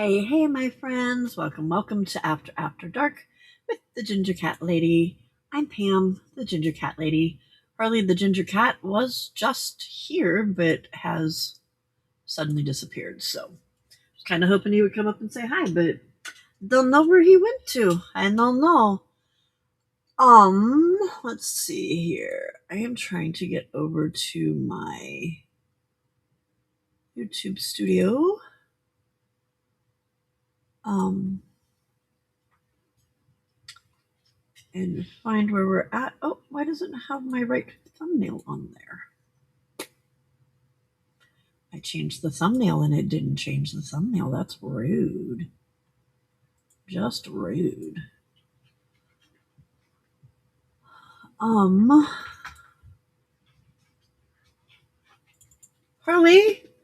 Hey, my friends. Welcome to After Dark with the Ginger Cat Lady. I'm Pam, the Ginger Cat Lady. Harley the Ginger Cat was just here, but has suddenly disappeared. So, I was kind of hoping he would come up and say hi, but don't know where he went to. I don't know. Let's see here. I am trying to get over to my YouTube studio. And find where we're at. Oh, why doesn't it have my right thumbnail on there? I changed the thumbnail and it didn't change the thumbnail. That's rude. Just rude. Harley,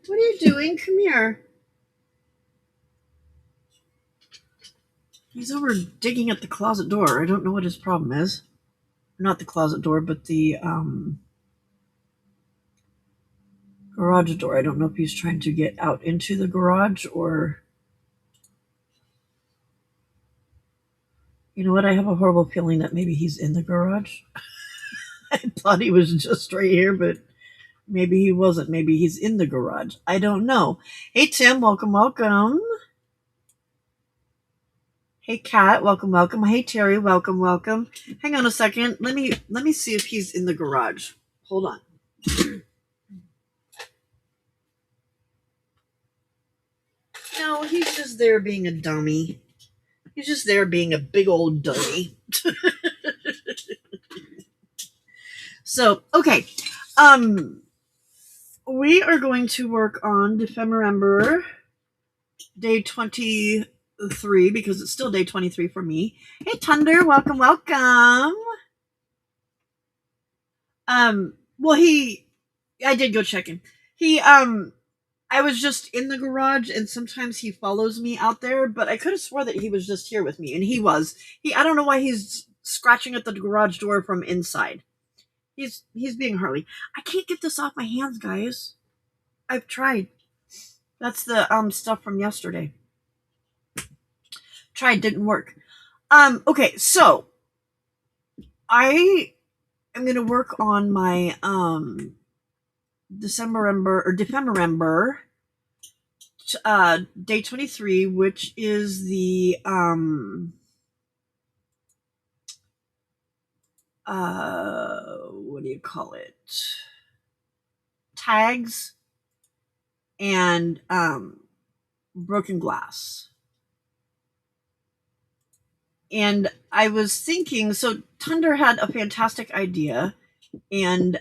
what are you doing? Come here. He's over digging at the closet door. I don't know what his problem is. Not the closet door, but the garage door. I don't know if he's trying to get out into the garage or... You know what? I have a horrible feeling that maybe he's in the garage. I thought he was just right here, but maybe he wasn't. Maybe he's in the garage. I don't know. Hey, Tim, welcome. Hey, Kat, welcome. Hey, Terry, welcome. Hang on a second. Let me see if he's in the garage. Hold on. No, he's just there being a dummy. He's just there being a big old dummy. So, okay. We are going to work on Dephemeremeber day 23 because it's still day 23 for me. Hey, Thunder, welcome. Well, I did go check him. I was just in the garage and sometimes he follows me out there, but I could have swore that he was just here with me, and he was. I don't know why he's scratching at the garage door from inside. He's being Harley. I can't get this off my hands, guys. I've tried. That's the stuff from yesterday. Tried, didn't work. Okay, so I am gonna work on my Dephemeremeber day 23, which is the what do you call it? Tags and broken glass. And I was thinking, so Thunder had a fantastic idea, and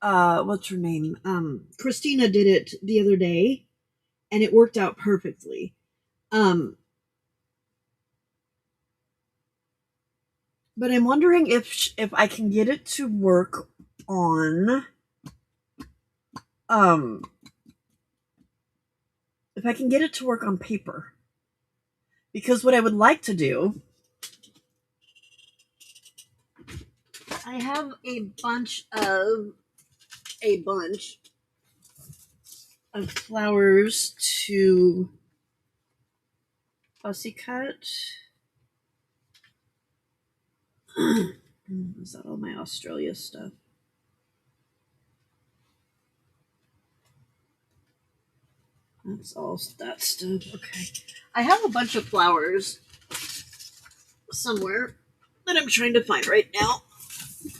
what's her name? Christina did it the other day, and it worked out perfectly. But I'm wondering if I can get it to work on if I can get it to work on paper. Because what I would like to do, I have a bunch of flowers to fussy cut. Is that all my Australia stuff? That's all that stuff. Okay. I have a bunch of flowers somewhere that I'm trying to find right now.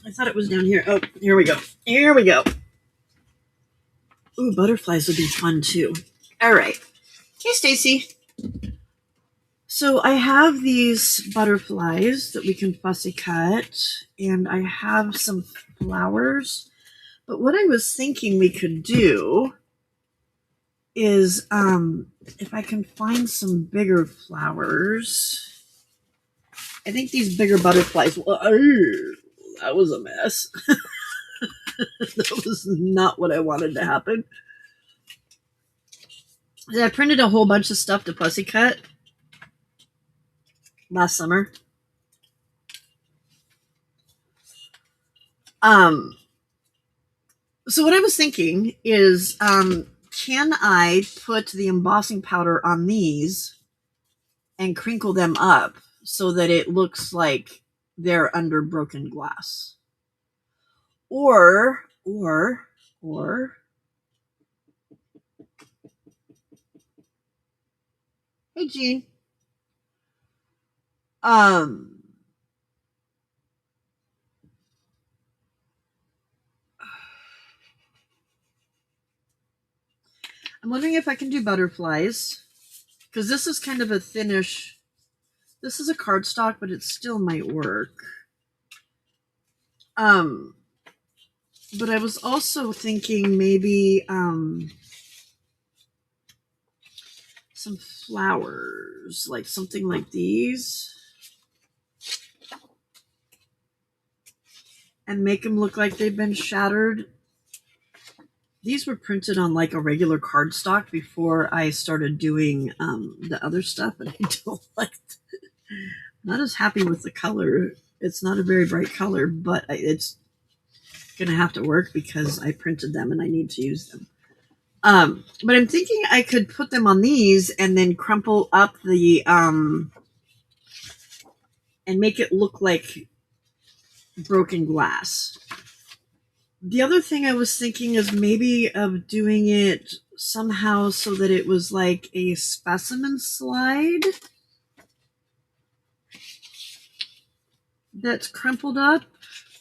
I thought it was down here. Oh, here we go. Ooh, butterflies would be fun too. All right. Hey, Stacy. So I have these butterflies that we can fussy cut, and I have some flowers. But what I was thinking we could do is if I can find some bigger flowers. I think these bigger butterflies, that was a mess. That was not what I wanted to happen. I printed a whole bunch of stuff to fussy cut last summer. So what I was thinking is can I put the embossing powder on these and crinkle them up so that it looks like they're under broken glass? Or, hey, Jean. I'm wondering if I can do butterflies, because this is kind of a thinnish. This is a cardstock, but it still might work. But I was also thinking maybe some flowers, like something like these, and make them look like they've been shattered. These were printed on like a regular cardstock before I started doing the other stuff, and I don't like it. Not as happy with the color. It's not a very bright color, but it's gonna have to work because I printed them and I need to use them. But I'm thinking I could put them on these and then crumple up the and make it look like broken glass. The other thing I was thinking is maybe of doing it somehow so that it was like a specimen slide that's crumpled up,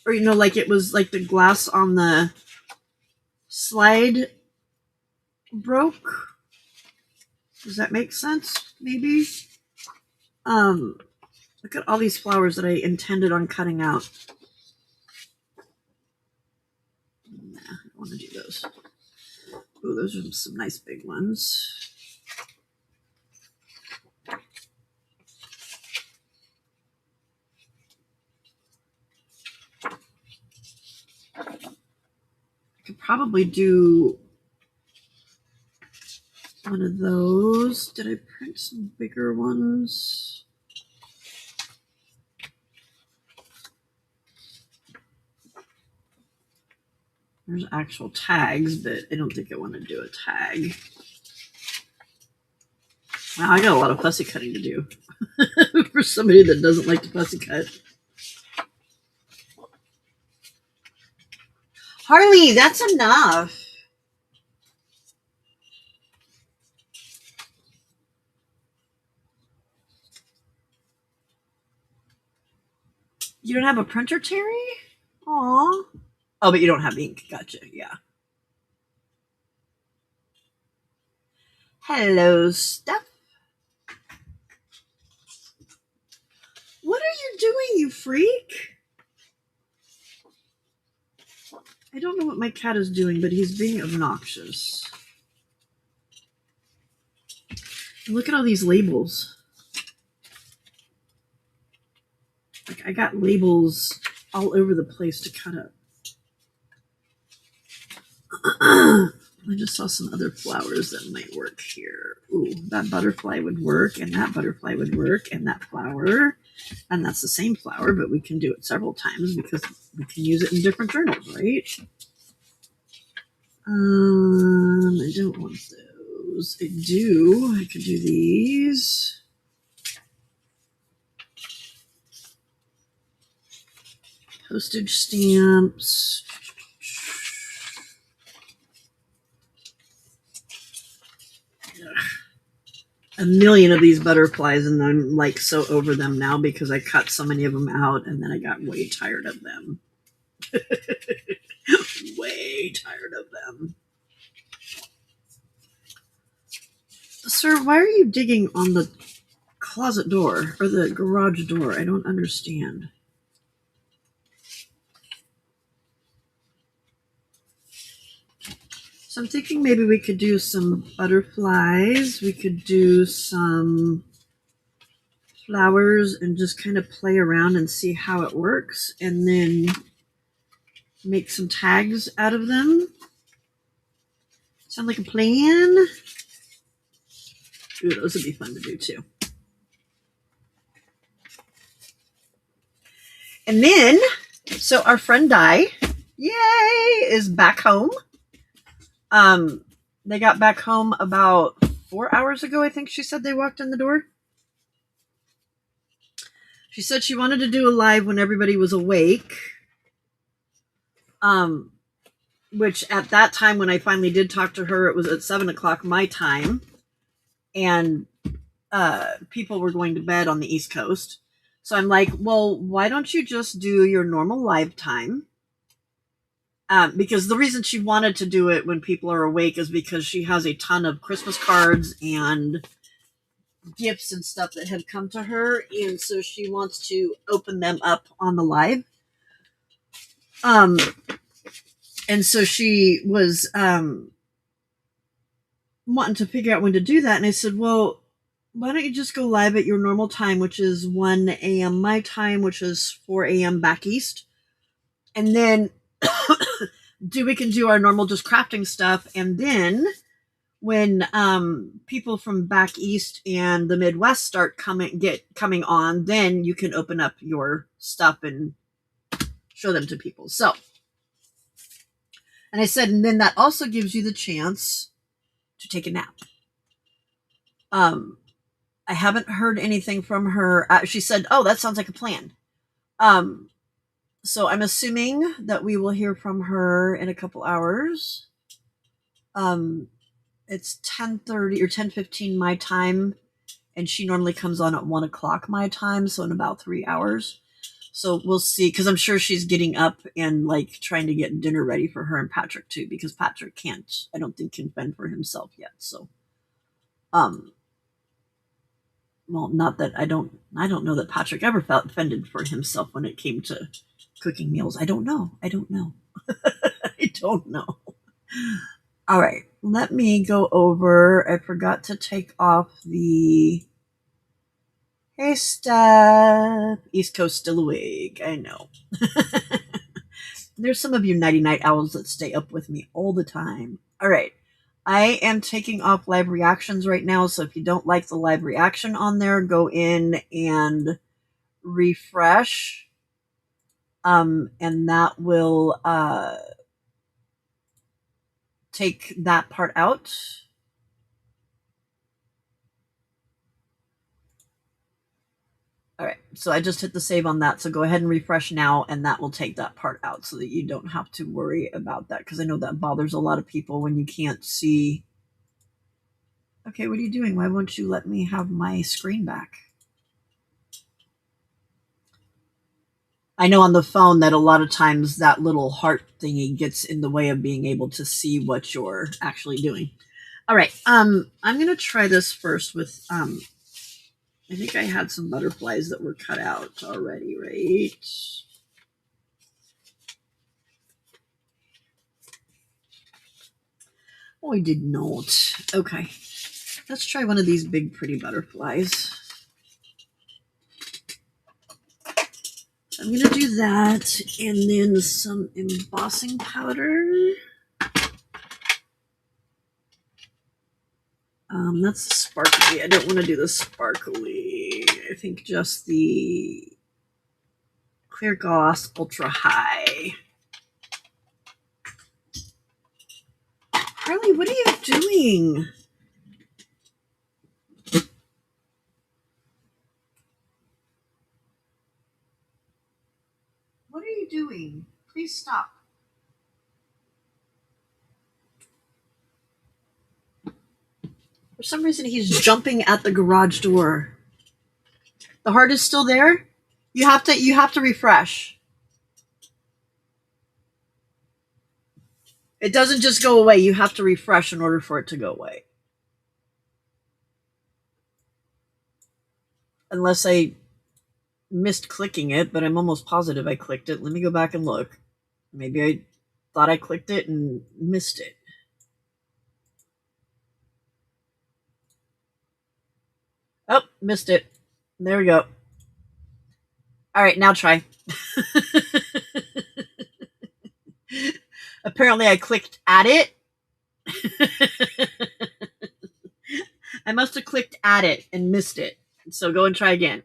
or like it was like the glass on the slide broke. Does that make sense? Maybe. Look at all these flowers that I intended on cutting out. Nah, I don't want to do those. Oh, those are some nice big ones. I could probably do one of those. Did I print some bigger ones? There's actual tags, but I don't think I want to do a tag. Wow, I got a lot of fussy cutting to do for somebody that doesn't like to fussy cut. Harley, that's enough. You don't have a printer, Terry? Aw. Oh, but you don't have ink. Gotcha, yeah. Hello, Steph. What are you doing, you freak? I don't know what my cat is doing, but he's being obnoxious. Look at all these labels. Like, I got labels all over the place to cut up. I just saw some other flowers that might work here. Ooh, that butterfly would work, and that butterfly would work, and that flower. And that's the same flower, but we can do it several times because we can use it in different journals, right? I don't want those. I do. I could do these. Postage stamps. A million of these butterflies, and I'm like so over them now because I cut so many of them out and then I got way tired of them. Way tired of them. Sir, why are you digging on the closet door or the garage door? I don't understand. So I'm thinking maybe we could do some butterflies. We could do some flowers and just kind of play around and see how it works, and then make some tags out of them. Sound like a plan? Ooh, those would be fun to do too. And then, so our friend Di, yay, is back home. They got back home about 4 hours ago, I think she said they walked in the door. She said she wanted to do a live when everybody was awake. Which at that time, when I finally did talk to her, it was at 7 o'clock my time. And people were going to bed on the East Coast. So I'm like, well, why don't you just do your normal live time? Because the reason she wanted to do it when people are awake is because she has a ton of Christmas cards and gifts and stuff that have come to her, and so she wants to open them up on the live. And so she was wanting to figure out when to do that, and I said, well, why don't you just go live at your normal time, which is 1 a.m. my time, which is 4 a.m. back east, and then we can do our normal just crafting stuff, and then when people from back east and the Midwest start coming on, then you can open up your stuff and show them to people. So, and I said, and then that also gives you the chance to take a nap. I haven't heard anything from her. She said, oh, that sounds like a plan. So I'm assuming that we will hear from her in a couple hours. It's 10:30 or 10:15 my time, and she normally comes on at 1 o'clock my time, so in about 3 hours. So we'll see, because I'm sure she's getting up and like trying to get dinner ready for her and Patrick too, because Patrick I don't think can fend for himself yet. So, well, not that I don't know that Patrick ever fended for himself when it came to cooking meals. I don't know. I don't know. All right, let me go over. I forgot to take off the... Hey, Steph. East Coast still awake. I know. There's some of you nighty-night owls that stay up with me all the time. All right. I am taking off live reactions right now, so if you don't like the live reaction on there, go in and refresh. And that will take that part out. All right, so I just hit the save on that. So go ahead and refresh now, and that will take that part out so that you don't have to worry about that, because I know that bothers a lot of people when you can't see. Okay, what are you doing? Why won't you let me have my screen back? I know on the phone that a lot of times that little heart thingy gets in the way of being able to see what you're actually doing. All right, I'm going to try this first with... I think I had some butterflies that were cut out already, right? Oh, I did not. Okay. Let's try one of these big, pretty butterflies. I'm going to do that, and then some embossing powder. That's the sparkly. I don't want to do the sparkly. I think just the clear gloss ultra high. Harley, what are you doing? What are you doing? Please stop. For some reason, he's jumping at the garage door. The heart is still there. You have to refresh. It doesn't just go away. You have to refresh in order for it to go away. Unless I missed clicking it, but I'm almost positive I clicked it. Let me go back and look. Maybe I thought I clicked it and missed it. Oh, missed it. There we go. All right, now try. Apparently I clicked at it. I must have clicked at it and missed it. So go and try again.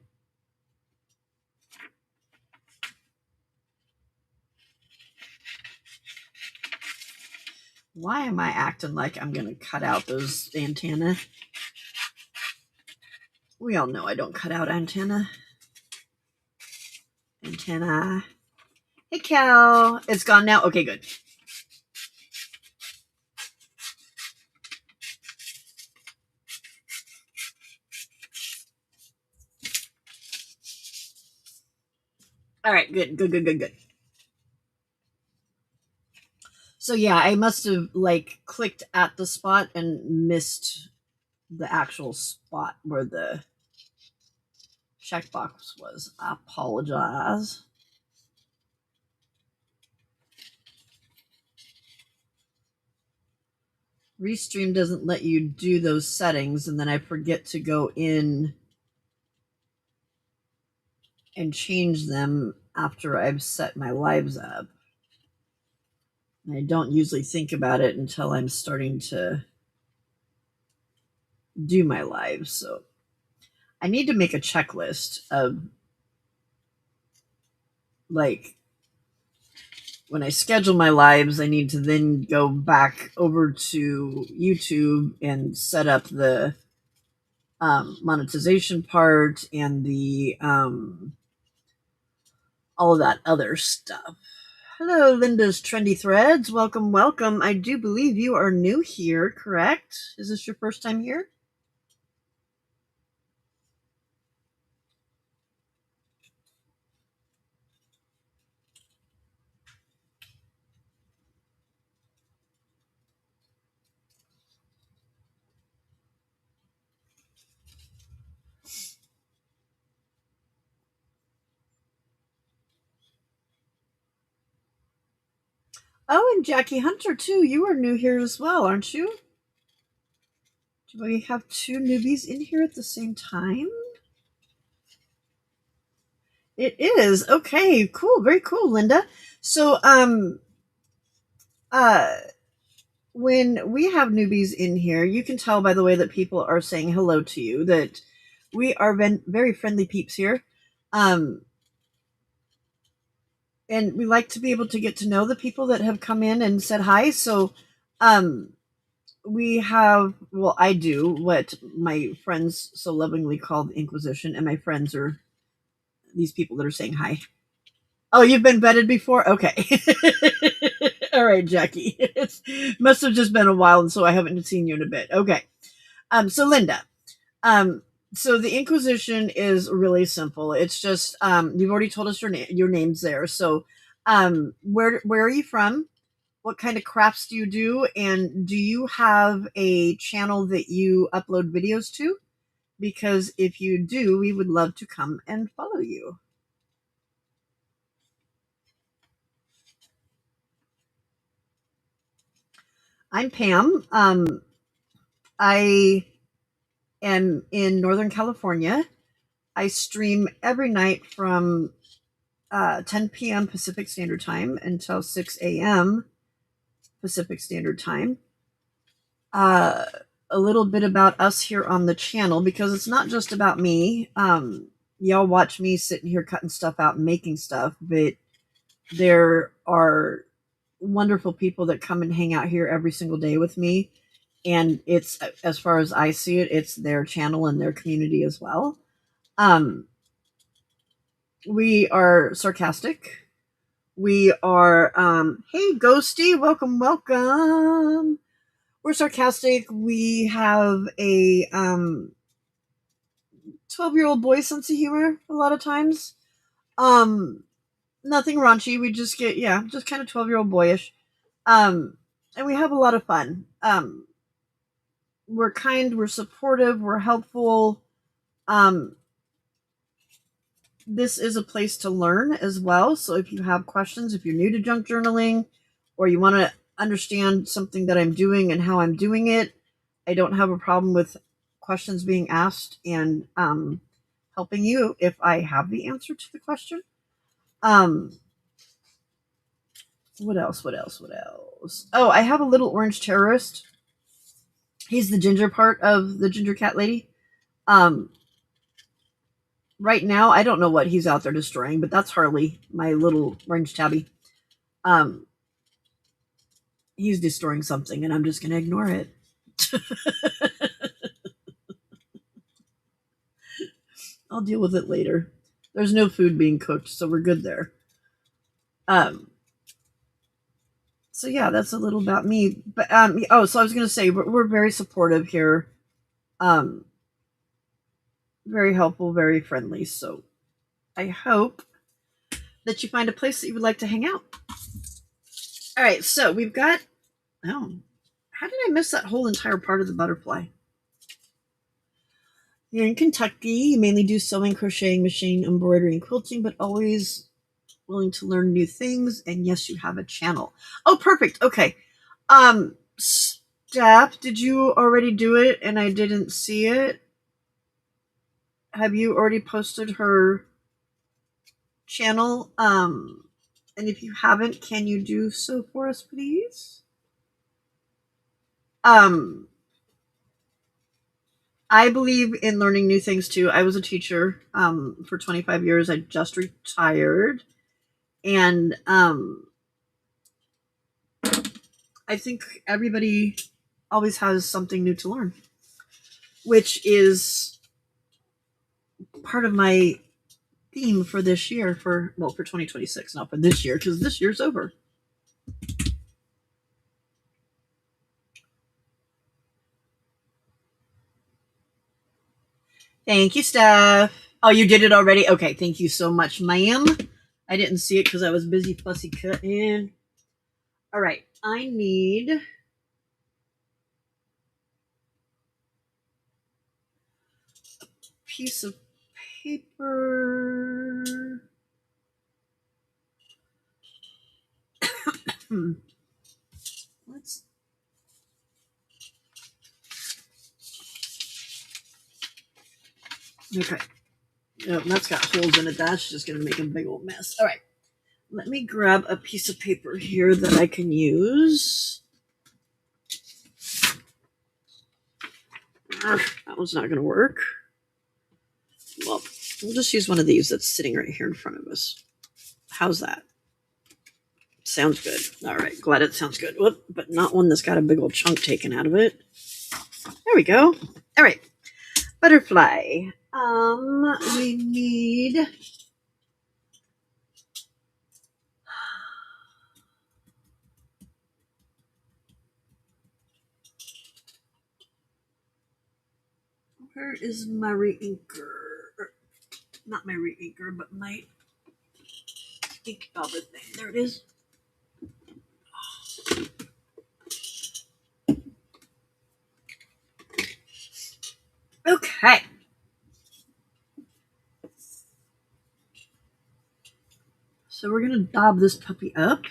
Why am I acting like I'm going to cut out those antenna? We all know I don't cut out antenna. Antenna. Hey, Cal. It's gone now? Okay, good. All right, good. So yeah, I must have like clicked at the spot and missed the actual spot where the checkbox was. I apologize. Restream doesn't let you do those settings, and then I forget to go in and change them after I've set my lives up. I don't usually think about it until I'm starting to do my lives. So I need to make a checklist of like when I schedule my lives, I need to then go back over to YouTube and set up the monetization part and the all of that other stuff. Hello, Linda's Trendy Threads. Welcome. I do believe you are new here, correct? Is this your first time here? Oh, and Jackie Hunter, too. You are new here as well, aren't you? Do we have two newbies in here at the same time? It is. Okay, cool. Very cool, Linda. So, when we have newbies in here, you can tell by the way that people are saying hello to you that we are very friendly peeps here. And we like to be able to get to know the people that have come in and said hi. So, we have, well, I do what my friends so lovingly call the Inquisition, and my friends are these people that are saying hi. Oh, you've been vetted before? Okay. All right, Jackie. It must have just been a while, and so I haven't seen you in a bit. Okay. So Linda, so the Inquisition is really simple. It's just you've already told us your name's there. So where are you from? What kind of crafts do you do? And do you have a channel that you upload videos to? Because if you do, we would love to come and follow you. I'm Pam. I am in Northern California. I stream every night from 10 p.m. Pacific Standard Time until 6 a.m. Pacific Standard Time. A little bit about us here on the channel, because it's not just about me. Y'all watch me sitting here cutting stuff out and making stuff, but there are wonderful people that come and hang out here every single day with me. And it's, as far as I see it, it's their channel and their community as well. We are sarcastic. We are, hey, Ghosty, welcome. We're sarcastic. We have a 12-year-old boy sense of humor a lot of times. Nothing raunchy. We just get, just kind of 12-year-old boyish. And we have a lot of fun. We're kind, we're supportive, we're helpful. This is a place to learn as well. So if you have questions, if you're new to junk journaling, or you want to understand something that I'm doing and how I'm doing it, I don't have a problem with questions being asked and helping you if I have the answer to the question. What else? Oh, I have a little orange terrorist. He's the ginger part of the ginger cat lady. Right now, I don't know what he's out there destroying, but that's Harley, my little orange tabby. He's destroying something, and I'm just going to ignore it. I'll deal with it later. There's no food being cooked, so we're good there. So yeah, that's a little about me. But so I was going to say we're very supportive here. Very helpful, very friendly. So I hope that you find a place that you would like to hang out. All right, so we've got. Oh, how did I miss that whole entire part of the butterfly? You're in Kentucky. You mainly do sewing, crocheting, machine, embroidery, and quilting, but always willing to learn new things. And yes, you have a channel. Oh, perfect. Okay. Steph, did you already do it and I didn't see it? Have you already posted her channel? And if you haven't, can you do so for us, please? I believe in learning new things too. I was a teacher for 25 years. I just retired. And I think everybody always has something new to learn, which is part of my theme for this year, for 2026, not for this year, because this year's over. Thank you, Steph. Oh, you did it already? Okay, thank you so much, ma'am. I didn't see it because I was busy fussy cutting. All right, I need a piece of paper. Let's. Okay. Oh, that's got holes in it. That's just going to make a big old mess. All right. Let me grab a piece of paper here that I can use. That one's not going to work. Well, we'll just use one of these that's sitting right here in front of us. How's that? Sounds good. All right. Glad it sounds good. Whoop, but not one that's got a big old chunk taken out of it. There we go. All right. Butterfly. We need... Where is my re-inker? Not my re-inker, but my ink dauber thing. There it is. Okay. So we're going to daub this puppy up.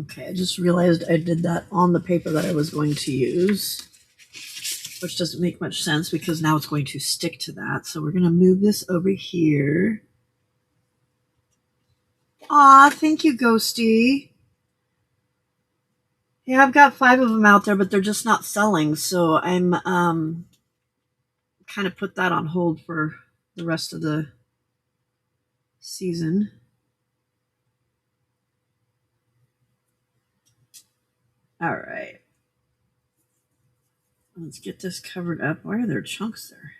Okay, I just realized I did that on the paper that I was going to use, which doesn't make much sense because now it's going to stick to that. So we're going to move this over here. Aw, thank you, Ghosty. Yeah, I've got 5 of them out there, but they're just not selling. So I'm kind of put that on hold for the rest of the season. All right. Let's get this covered up. Why are there chunks there?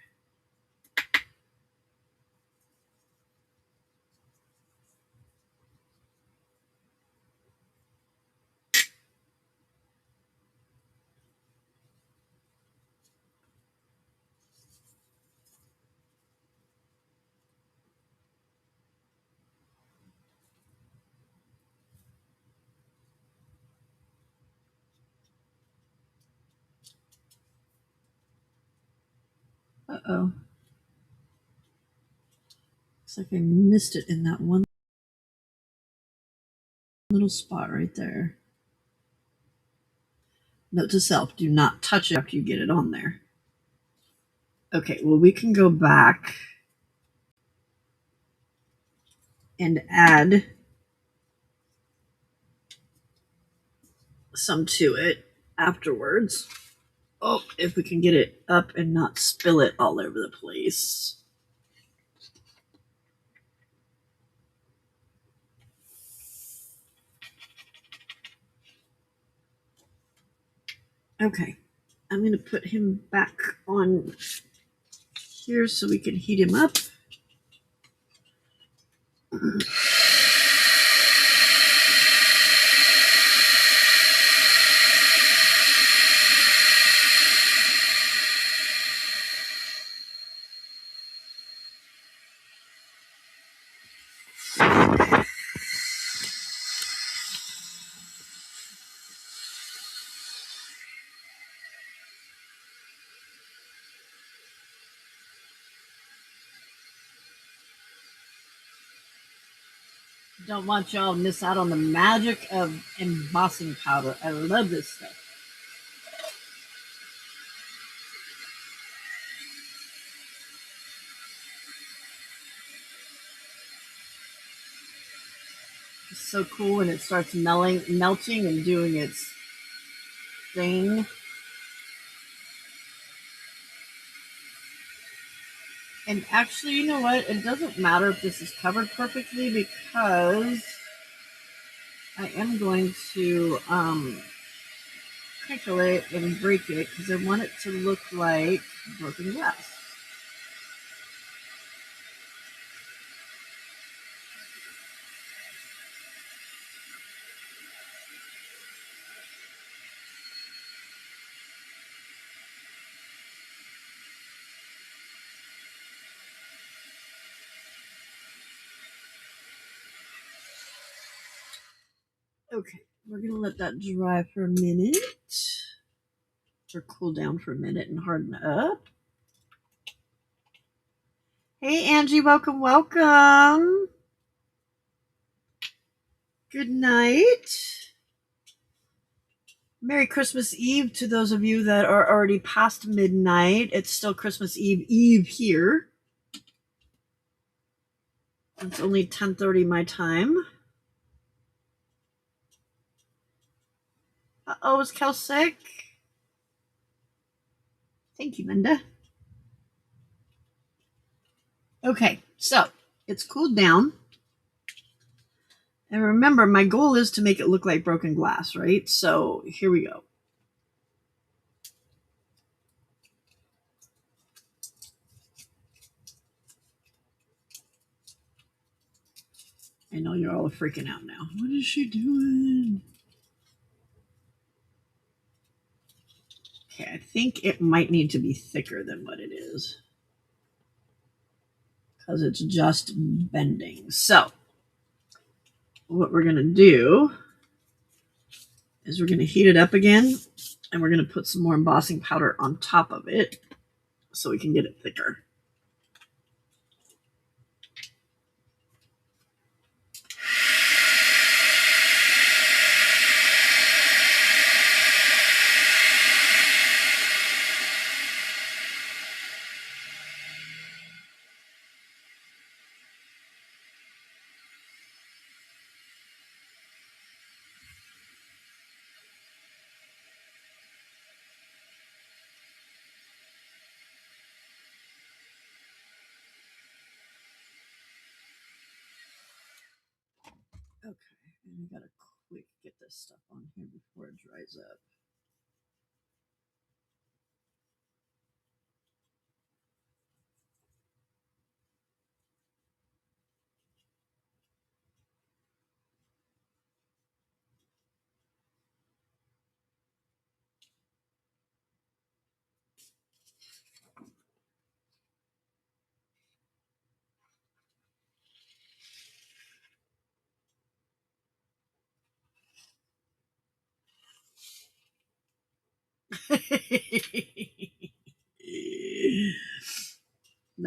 Uh-oh. Looks like I missed it in that one little spot right there. Note to self, do not touch it after you get it on there. Okay, well, we can go back and add some to it afterwards. Oh, if we can get it up and not spill it all over the place. Okay, I'm going to put him back on here so we can heat him up. Don't want y'all to miss out on the magic of embossing powder. I love this stuff. It's so cool when it starts melting and doing its thing. And actually, you know what? It doesn't matter if this is covered perfectly because I am going to crinkle it and break it because I want it to look like broken glass. Okay, we're going to let that dry for a minute. Or cool down for a minute and harden up. Hey, Angie, welcome, welcome. Good night. Merry Christmas Eve to those of you that are already past midnight. It's still Christmas Eve here. It's only 10:30 my time. Uh-oh, is Cal sick? Thank you, Linda. Okay, so it's cooled down. And remember, my goal is to make it look like broken glass, right? So here we go. I know you're all freaking out now. What is she doing? Okay, I think it might need to be thicker than what it is. Because it's just bending. So what we're going to do is we're going to heat it up again. And we're going to put some more embossing powder on top of it so we can get it thicker. Okay, and I gotta quick get this stuff on here before it dries up.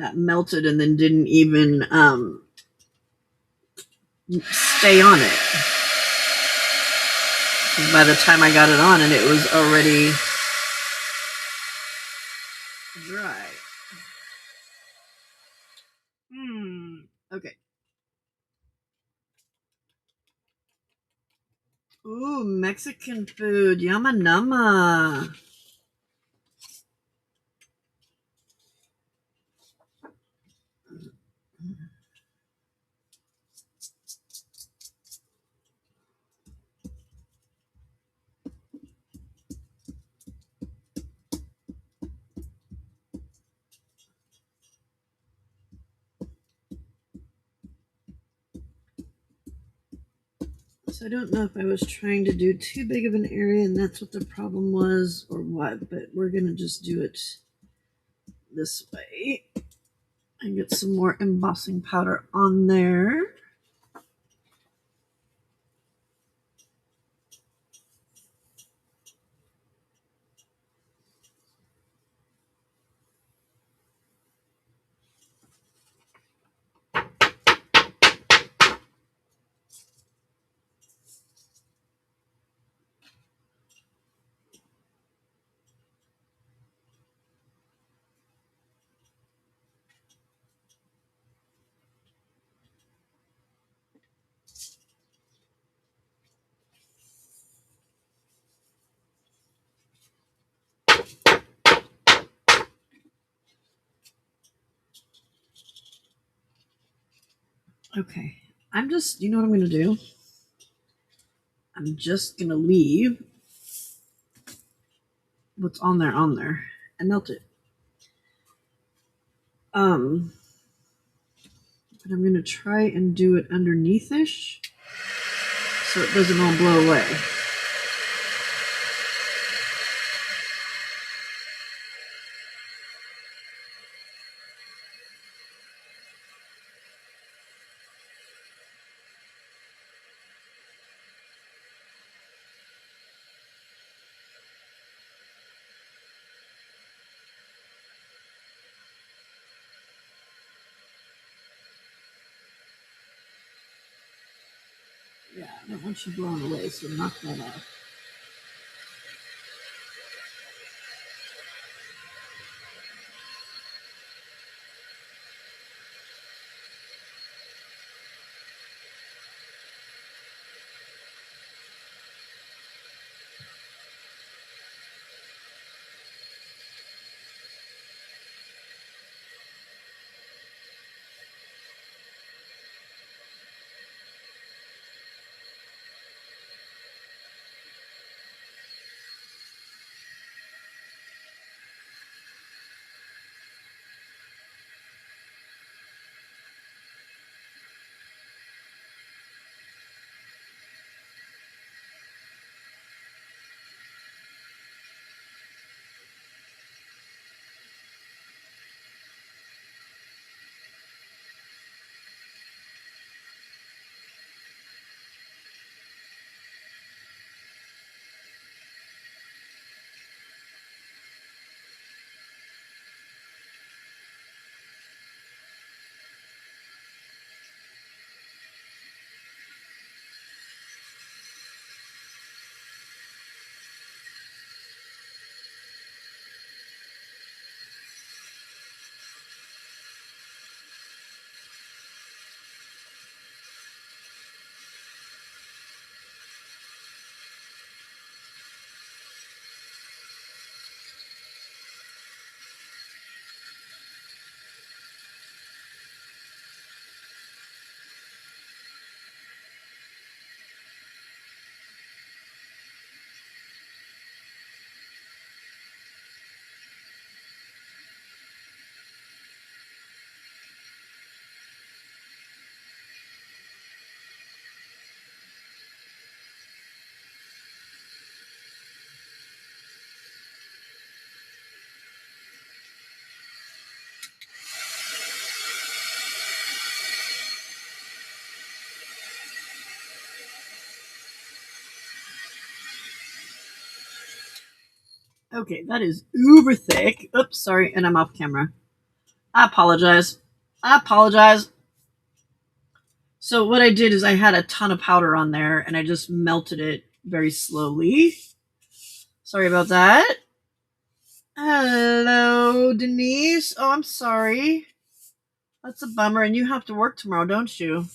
that melted and then didn't even stay on it. By the time I got it on, and it was already dry. Okay. Ooh, Mexican food. Yama nama. So I don't know if I was trying to do too big of an area and that's what the problem was or what, but we're going to just do it this way and get some more embossing powder on there. Okay, I'm just, you know what I'm going to do? I'm just going to leave what's on there and melt it. But I'm going to try and do it underneath-ish so it doesn't all blow away. Yeah, I don't want you blowing away, so knock that off. Okay, that is uber thick. Oops, sorry, and I'm off camera. I apologize. I apologize. So what I did is I had a ton of powder on there and I just melted it very slowly. Sorry about that. Hello, Denise. Oh, I'm sorry. That's a bummer. And you have to work tomorrow, don't you?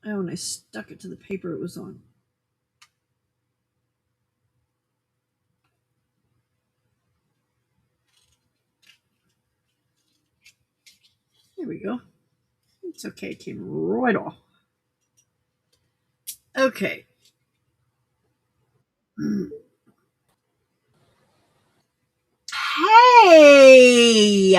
Oh, and I stuck it to the paper it was on. There we go. It's okay. It came right off. Okay. Hey!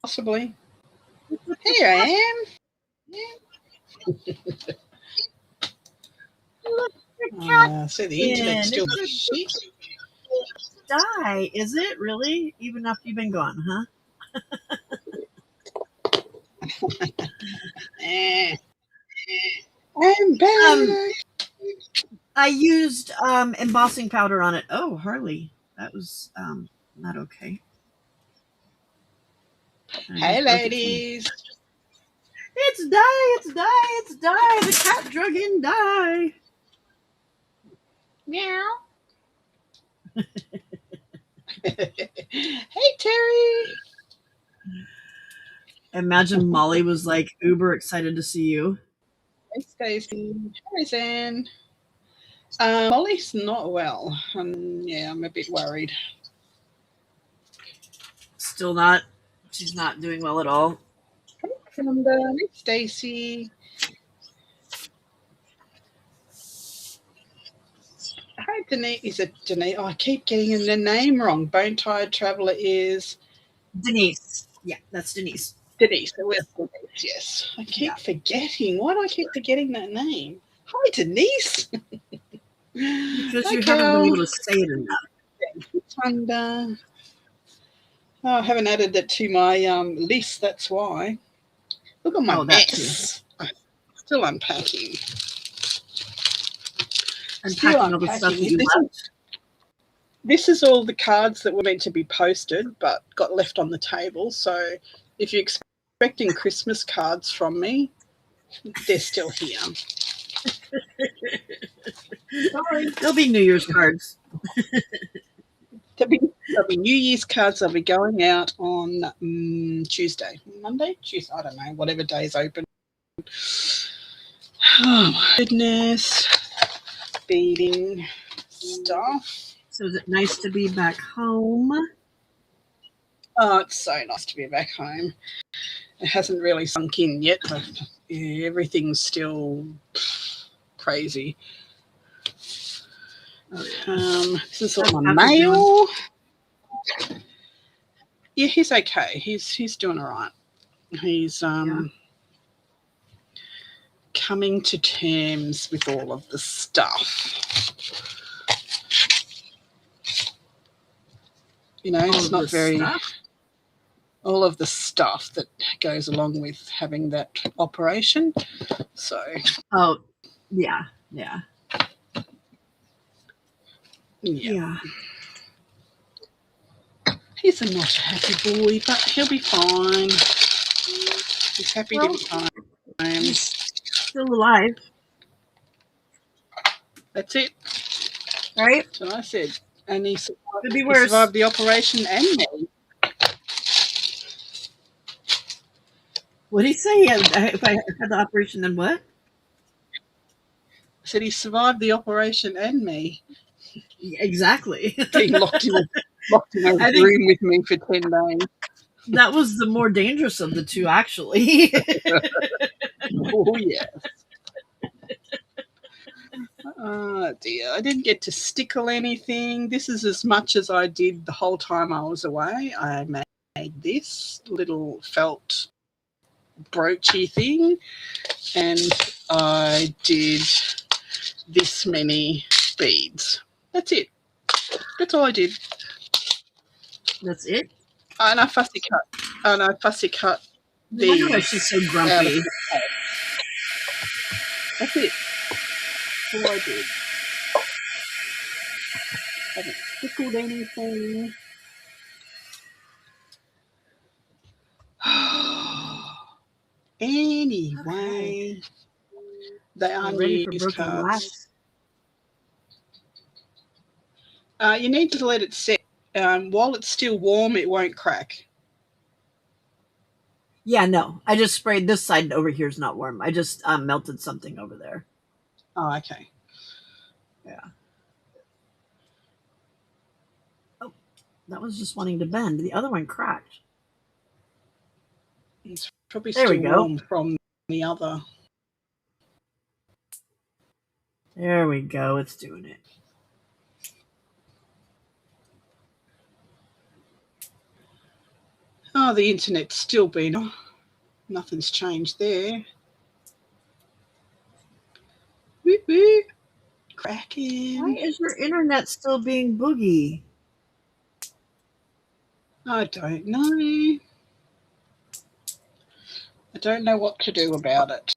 Possibly. Here I am. So the internet's still shit. Die, is it really? Even after you've been gone, huh? I'm back. I used embossing powder on it. Oh, Harley, that was not okay. Hey, ladies. It's die, it's die, it's die. The cat drug in die. Meow. Hey, Terry. Imagine Molly was like uber excited to see you. Hey, Stacey. Hey, Zan. Molly's not well. Yeah, I'm a bit worried. Still not. She's not doing well at all. Hey, Stacey. Hi, Denise. Is it Denise? Oh, I keep getting the name wrong. Bone Tired Traveller is Denise. Yeah, that's Denise. Denise. Denise, yes. I keep forgetting. Why do I keep forgetting that name? Hi, Denise. Because you haven't been able to say it enough. I haven't added it to my list. That's why. Look at my mess. I'm still unpacking. Unpacking all the stuff that you left. This is all the cards that were meant to be posted but got left on the table. So if you're expecting Christmas cards from me, they're still here. Sorry. There'll be New Year's cards. There'll be New Year's cards. They'll be going out on Tuesday. Monday? Tuesday, I don't know. Whatever day's open. Oh, my goodness. Beading stuff. So is it nice to be back home? Oh, it's so nice to be back home. It hasn't really sunk in yet, but everything's still crazy. This is all my mail. Yeah, he's okay. He's doing all right. He's coming to terms with all of the stuff. You know, it's not very... all of the stuff that goes along with having that operation. So... Oh, yeah. He's a not happy boy, but he'll be fine. He's happy to be home. He's still alive. That's it. Right? That's what I said. And he Could be worse. Survived the operation and me. What did he say? If I had the operation, then what? I said he survived the operation and me. Yeah, exactly. Being locked in a room with me for 10 days. That was the more dangerous of the two, actually. Oh, yes. Oh, dear. I didn't get to stickle anything. This is as much as I did the whole time I was away. I made this little felt broochy thing, and I did this many beads. That's it. That's all I did. That's it? And I fussy cut No wonder why these she's so out of grumpy. the pot. That's it. That's all I did. Haven't spickled anything. Anyway, they are We're ready for unused broken cards. glass. You need to let it set. While it's still warm, it won't crack. Yeah, no. I just sprayed this side over here is not warm. I just melted something over there. Oh, okay. Yeah. Oh, that was just wanting to bend. The other one cracked. It's probably There we still go. warm from the other. There we go. It's doing it. Oh, the internet's still been. Nothing's changed there. Whoop, whoop. Cracking. Why is your internet still being boogie? I don't know. I don't know what to do about it.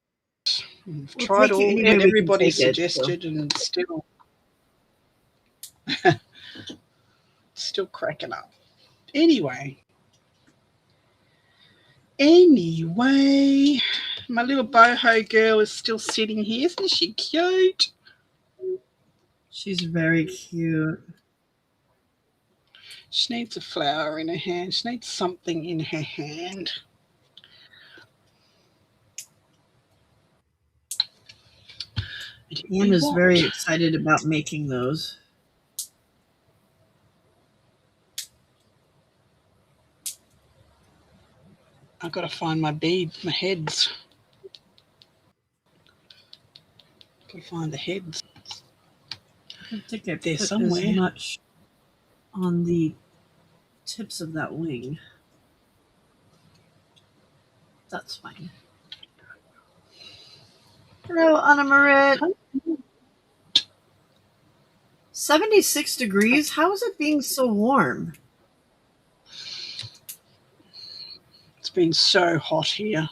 I've tried all everybody suggested, and it's still cracking up. Anyway, my little boho girl is still sitting here. Isn't she cute? She's very cute. She needs a flower in her hand. She needs something in her hand. Anne is very excited about making those. I've got to find my beads, my heads. Got to find the heads. I don't think I They're put somewhere. as much on the tips of that wing. That's fine. Hello, Anna Marit. 76 degrees? How is it being so warm? It's been so hot here.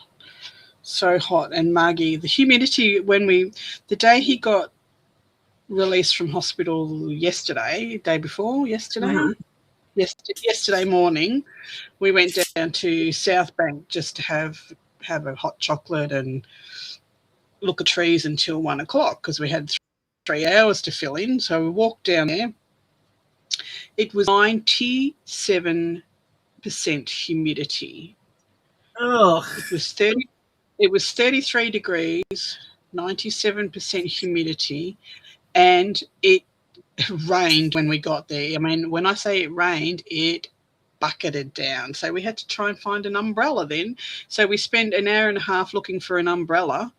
So hot and muggy. The humidity the day he got released from hospital yesterday, day before yesterday, yesterday morning, we went down to South Bank just to have a hot chocolate and look at trees until 1 o'clock because we had 3 hours to fill in. So we walked down there. It was 97% humidity. Ugh. It was 33 degrees, 97% humidity, and it rained when we got there. I mean, when I say it rained, it bucketed down. So we had to try and find an umbrella then. So we spent an hour and a half looking for an umbrella,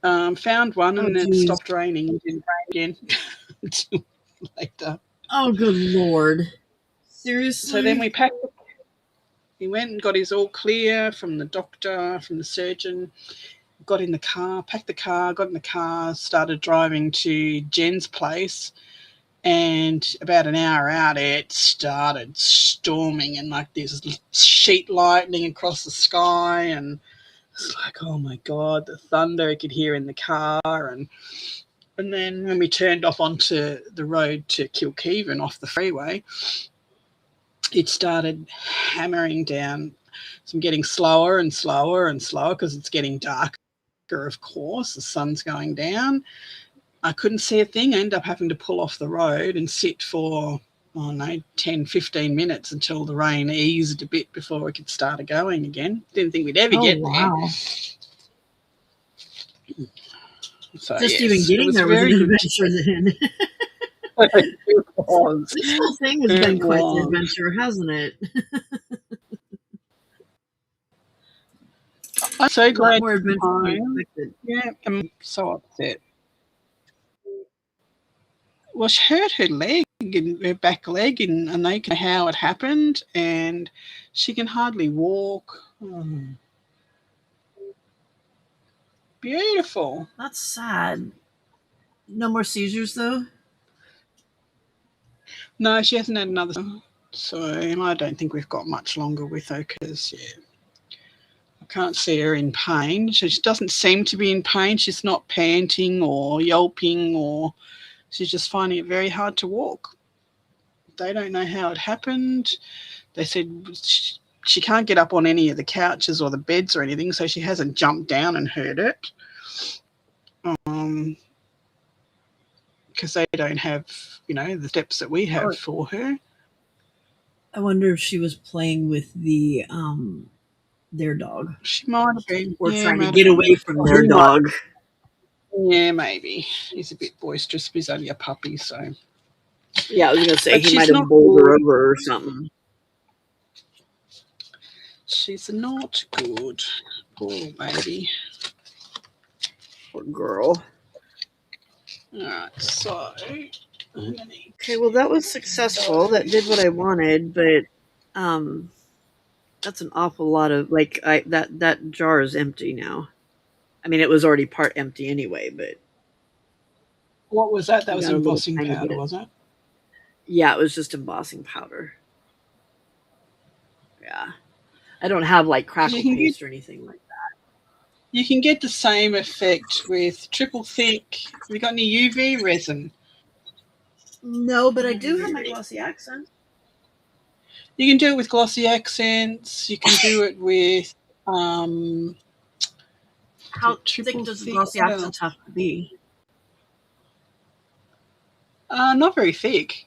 found one, and then it stopped raining. It didn't rain again until later. Oh, good Lord. Seriously? So then we packed. He went and got his all clear from the doctor, from the surgeon, got in the car, packed the car, got in the car, started driving to Jen's place, and about an hour out it started storming and like this sheet lightning across the sky, and it's like, oh my God, the thunder you could hear in the car. And then when we turned off onto the road to Kilkeven off the freeway, it started hammering down. So I'm getting slower and slower and slower because it's getting darker, of course. The sun's going down. I couldn't see a thing. I ended up having to pull off the road and sit for, 10, 15 minutes until the rain eased a bit before we could start going again. Didn't think we'd ever get there. So, just even getting there was an adventure then. It was. This whole thing has been quite an adventure, hasn't it? I'm so glad. More adventure than expected. Yeah, I'm so upset. Well, she hurt her leg, and her back leg, and they know how it happened, and she can hardly walk. Beautiful. That's sad. No more seizures, though? No, she hasn't had another. So I don't think we've got much longer with her because, yeah, I can't see her in pain. She doesn't seem to be in pain. She's not panting or yelping, or she's just finding it very hard to walk. They don't know how it happened. They said she can't get up on any of the couches or the beds or anything, so she hasn't jumped down and hurt it. Because they don't have, the steps that we have for her. I wonder if she was playing with their dog. She might have been. Or trying to get away from their dog. Yeah, maybe. He's a bit boisterous, but he's only a puppy, so. Yeah, I was going to say, he might have bowled her over or something. She's not good. Poor baby. Poor girl. Alright, so. Okay, well, that was successful. That did what I wanted, but that's an awful lot of, that jar is empty now. I mean, it was already part empty anyway, but. What was that? That was embossing powder, was it? Yeah, it was just embossing powder. Yeah. I don't have, crackle paste or anything like that. You can get the same effect with triple thick. Have you got any UV resin? No, but I do have my glossy accents. You can do it with glossy accents. You can do it with how thick does the glossy accents have to be? Not very thick.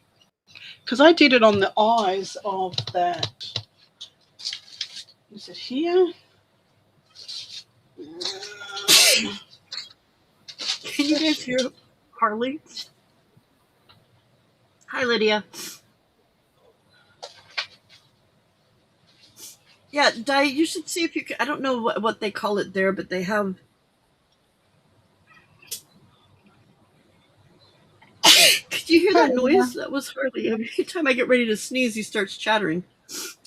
Because I did it on the eyes of that. Is it here? Can you guys hear Harley? Hi, Lydia. Yeah, Di, you should see if you can. I don't know what they call it there, but they have. Could you hear that noise? That was Harley. Every time I get ready to sneeze, he starts chattering.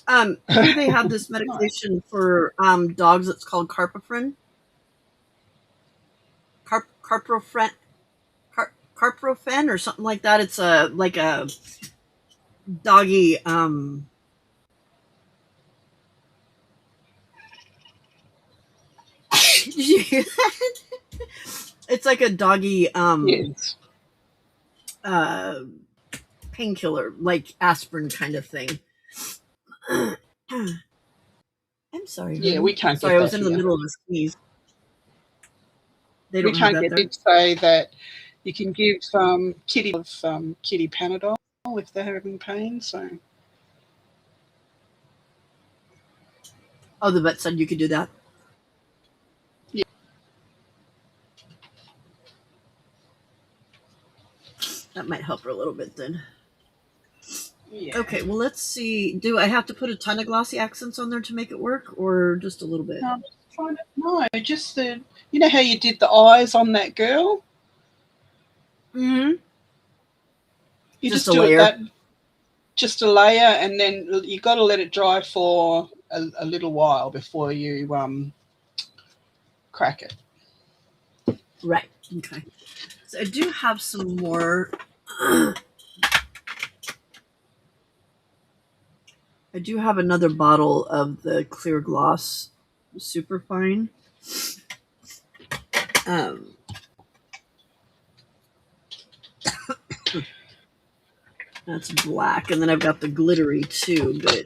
Here they have this medication for dogs. It's called carprofen. Carprofen or something like that. It's a doggy Did you hear that? It's like a doggy yes. Painkiller, like aspirin kind of thing. I'm sorry. Yeah, we can't. Sorry, I was in the middle of a sneeze. They don't have that there. Did say that you can give kitty Panadol if they're having pain. So. Oh, the vet said you could do that. Yeah. That might help her a little bit then. Yeah. Okay, well, let's see. Do I have to put a ton of glossy accents on there to make it work, or just a little bit? No, just the. You know how you did the eyes on that girl? Mm-hmm. You just do it that. Just a layer, and then you got to let it dry for a little while before you crack it. Right. Okay. So I do have some more. I do have another bottle of the clear gloss Superfine. That's black, and then I've got the glittery too, but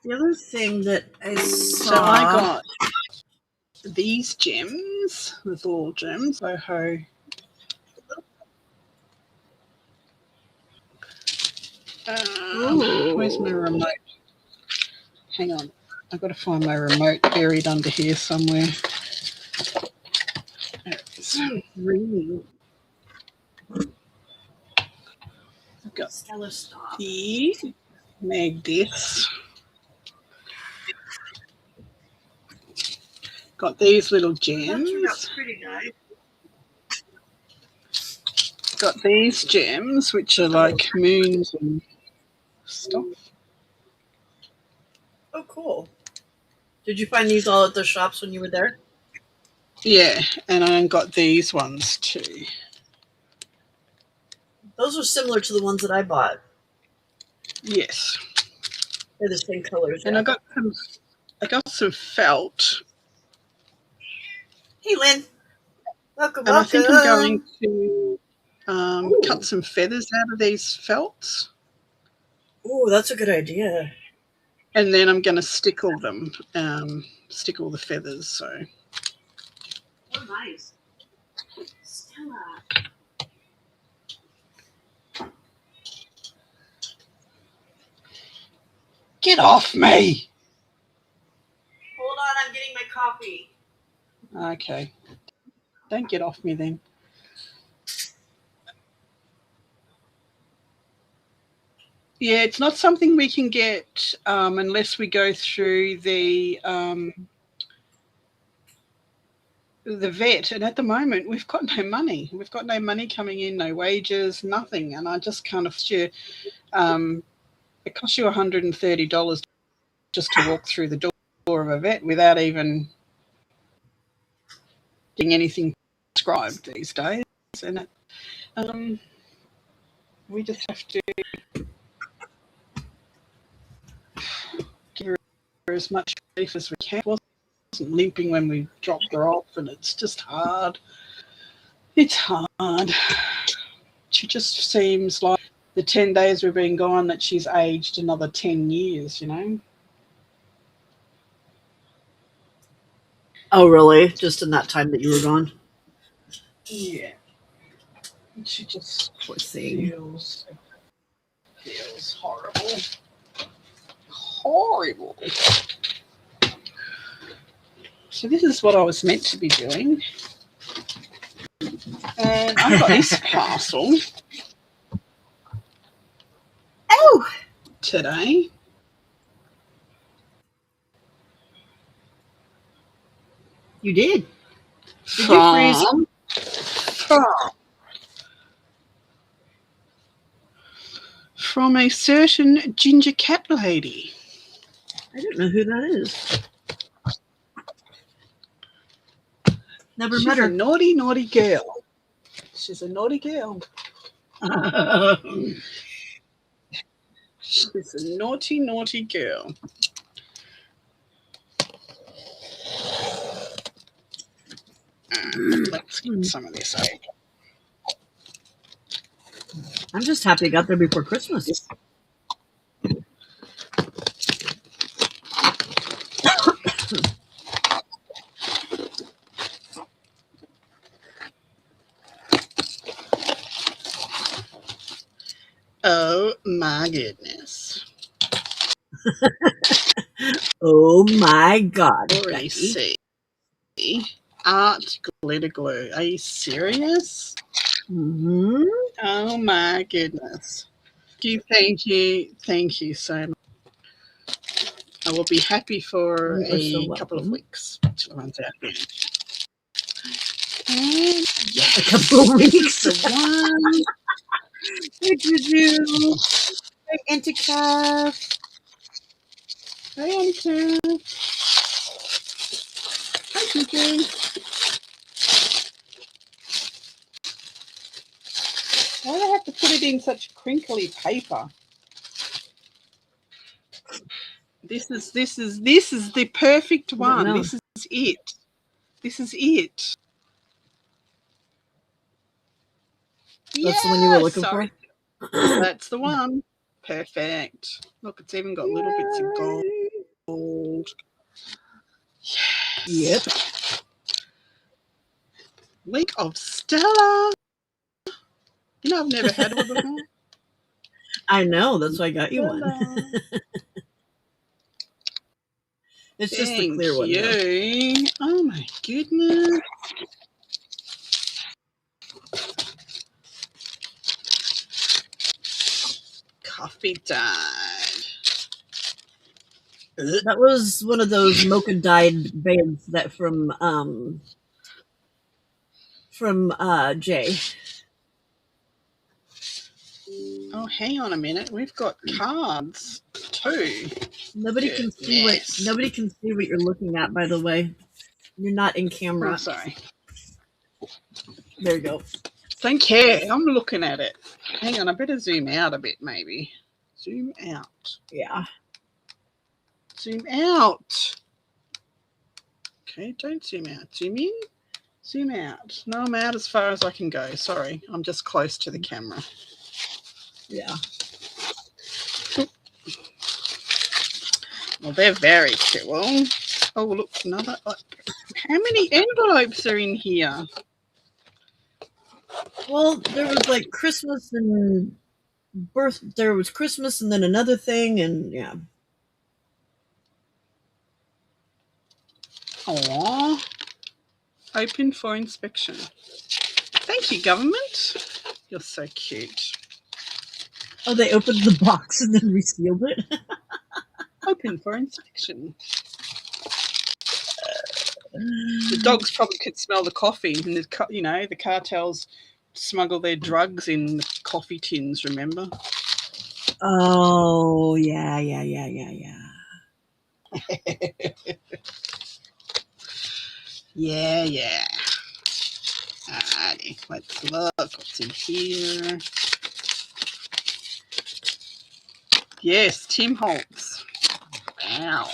the other thing that I saw. So I got these gems, little gems. Ho. Where's my remote? Hang on. I've got to find my remote buried under here somewhere. There it is. Really? I've got these. Made this. Got these little gems. That's pretty nice. Got these gems, which are like moons and stuff. Oh, cool. Did you find these all at the shops when you were there? Yeah, and I got these ones too. Those are similar to the ones that I bought. Yes. They're the same colors. And Yeah. I got some felt. Hey, Lynn. Welcome, And I think I'm going welcome. to cut some feathers out of these felts. Oh, that's a good idea. And then I'm going to stickle them, stickle the feathers. So. Oh, nice. Stella. Get off me! Hold on, I'm getting my coffee. Okay. Don't get off me then. Yeah, it's not something we can get unless we go through the vet. And at the moment, we've got no money. We've got no money coming in, no wages, nothing. And I just can't afford you. It costs you $130 just to walk through the door of a vet without even getting anything prescribed these days. And we just have to give her as much relief as we can. Wasn't limping when we dropped her off, and it's just hard. It's hard. She just seems like the 10 days we've been gone that she's aged another 10 years, you know? Oh, really? Just in that time that you were gone? Yeah. She just Poor thing. feels horrible. Horrible. So this is what I was meant to be doing. And I've got this parcel. Oh! Today. You did? Did you freeze? From a certain ginger cat lady. I don't know who that is. Never She's met her. a naughty, naughty girl. She's a naughty girl. She's a naughty, naughty girl. Let's get some of this out. I'm just happy I got there before Christmas. Oh my goodness. Oh my God. Already see. Art glitter glue. Are you serious? Mm-hmm. Oh my goodness. Thank you so much. I will be happy for a couple of weeks till it runs out again. And yes, a couple of weeks. The one. Hey, Juju. Hey, Anticaf. Hey, Anticaf. Hi, Juju. Why do I have to put it in such crinkly paper? This is the perfect one. This is it. This is it. That's the one you were looking for? That's the one. Perfect. Look, it's even got little bits of gold. Yes. Yep. Link of Stella. You know, I've never had one before. I know. That's why I got you one. It's just the clear one. Though. Oh my goodness. Coffee time. That was one of those mocha dyed bags that from Jay. Oh, hang on a minute. We've got cards too. Nobody can see what you're looking at, by the way. You're not in camera. Oh, sorry. There you go. Don't care. I'm looking at it. Hang on. I better zoom out a bit, maybe. Zoom out. Yeah. Zoom out. Okay, don't zoom out. Zoom in. Zoom out. No, I'm out as far as I can go. Sorry. I'm just close to the camera. Yeah. Well, they're very cool. Oh, look, another. How many envelopes are in here? Well, there was like Christmas and there was Christmas and then another thing, and yeah. Aww. Open for inspection. Thank you, government. You're so cute. Oh, they opened the box and then resealed it? Open for inspection. The dogs probably could smell the coffee, and the cartels smuggle their drugs in the coffee tins, remember? Oh, yeah. Yeah. Alrighty, let's look what's in here. Yes, Tim Holtz. Wow.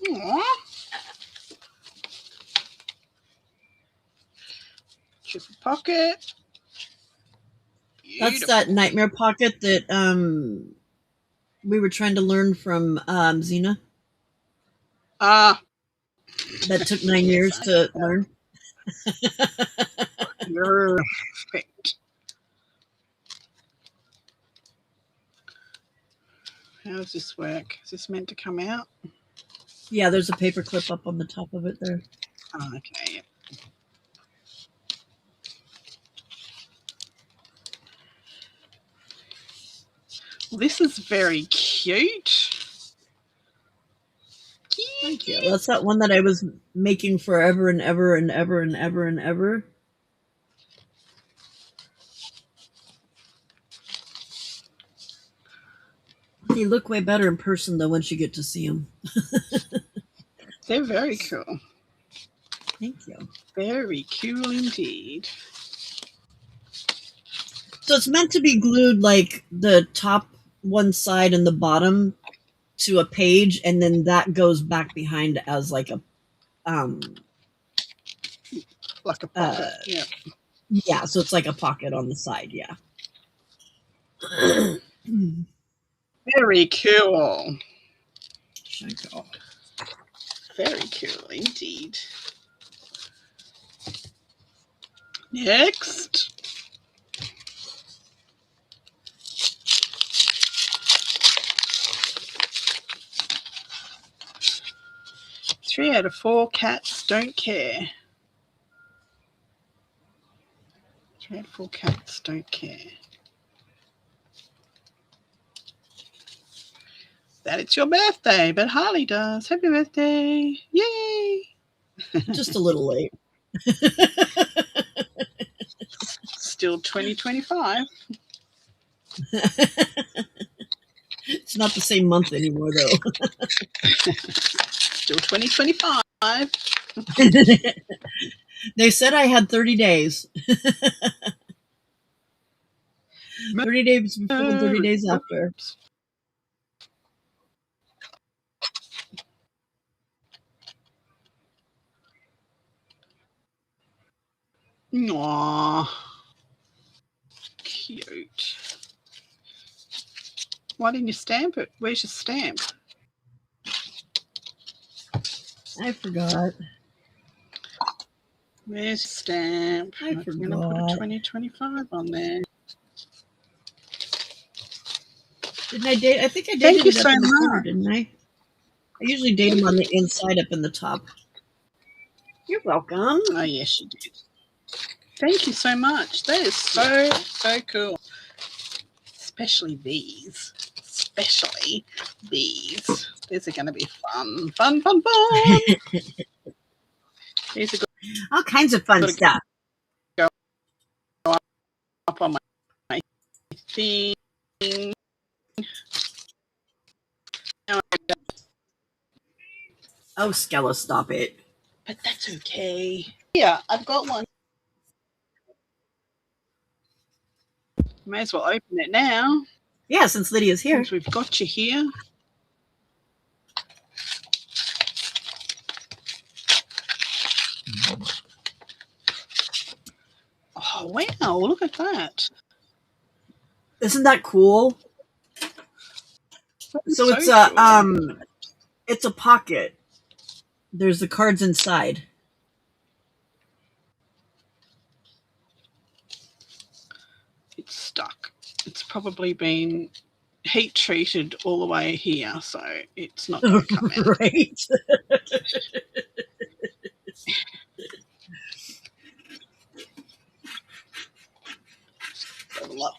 Aww. Triple pocket. Beautiful. That's that nightmare pocket that we were trying to learn from Xena. Ah. That took 9 years to learn. Perfect. How does this work? Is this meant to come out? Yeah, there's a paper clip up on the top of it there. Oh, okay. Yep. Well, this is very cute. Thank you. That's that one that I was making forever and ever and ever and ever and ever. They look way better in person, though, once you get to see them. They're very cool. Thank you. Very cool indeed. So it's meant to be glued like the top one side and the bottom to a page, and then that goes back behind as like a pocket. Yeah. Yeah, so it's like a pocket on the side. Yeah. Very cool. Shanko. Very cool indeed. Next. Three out of 4 cats don't care. 3 out of 4 cats don't care. That it's your birthday, but Harley does. Happy birthday. Yay. Just a little late. Still 2025. It's not the same month anymore, though. Still 2025. They said I had 30 days. 30 days before and 30 days after. Aww. Cute. Why didn't you stamp it? Where's your stamp? I forgot. Where's your stamp? I'm going to put a 2025 on there. Didn't I date? I think I dated Thank you it up so in the much. corner, didn't I? I usually date them on the inside up in the top. You're welcome. Oh, yes, you did. Thank you so much. That is so cool. especially these. Especially these. These are going to be fun. Fun, fun, fun. These are All kinds of fun stuff. up on my thing. Oh, Skella, stop it. But that's okay. Yeah, I've got one. May as well open it now. Yeah, since Lydia's here. Since we've got you here. Oh, wow, look at that. Isn't that cool? So it's cool. it's a pocket. There's the cards inside. It's stuck. It's probably been heat treated all the way here, so it's not going to come out. Right.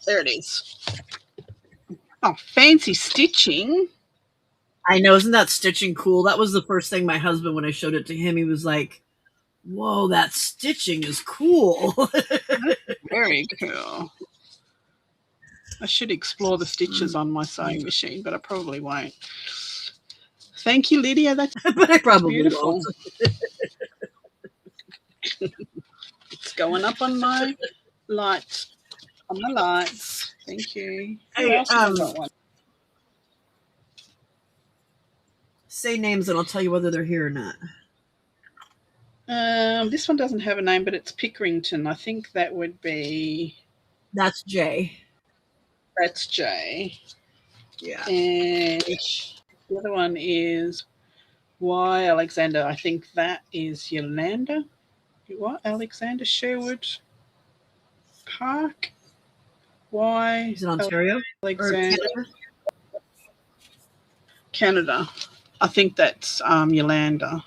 There it is. Oh, fancy stitching. I know, isn't that stitching cool? That was the first thing my husband, when I showed it to him, he was like, whoa, that stitching is cool. Very cool. I should explore the stitches on my sewing machine, but I probably won't. Thank you, Lydia. That's but I probably beautiful. won't. It's going up on my lights. On my lights. Thank you. Hey, say names and I'll tell you whether they're here or not. This one doesn't have a name, but it's Pickerington. I think that would be... That's Jay. That's Jay. Yeah. And the other one is Y. Alexander. I think that is Yolanda. What? Alexander Sherwood Park? Y. Is it Ontario? Alexander. Canada. I think that's Yolanda.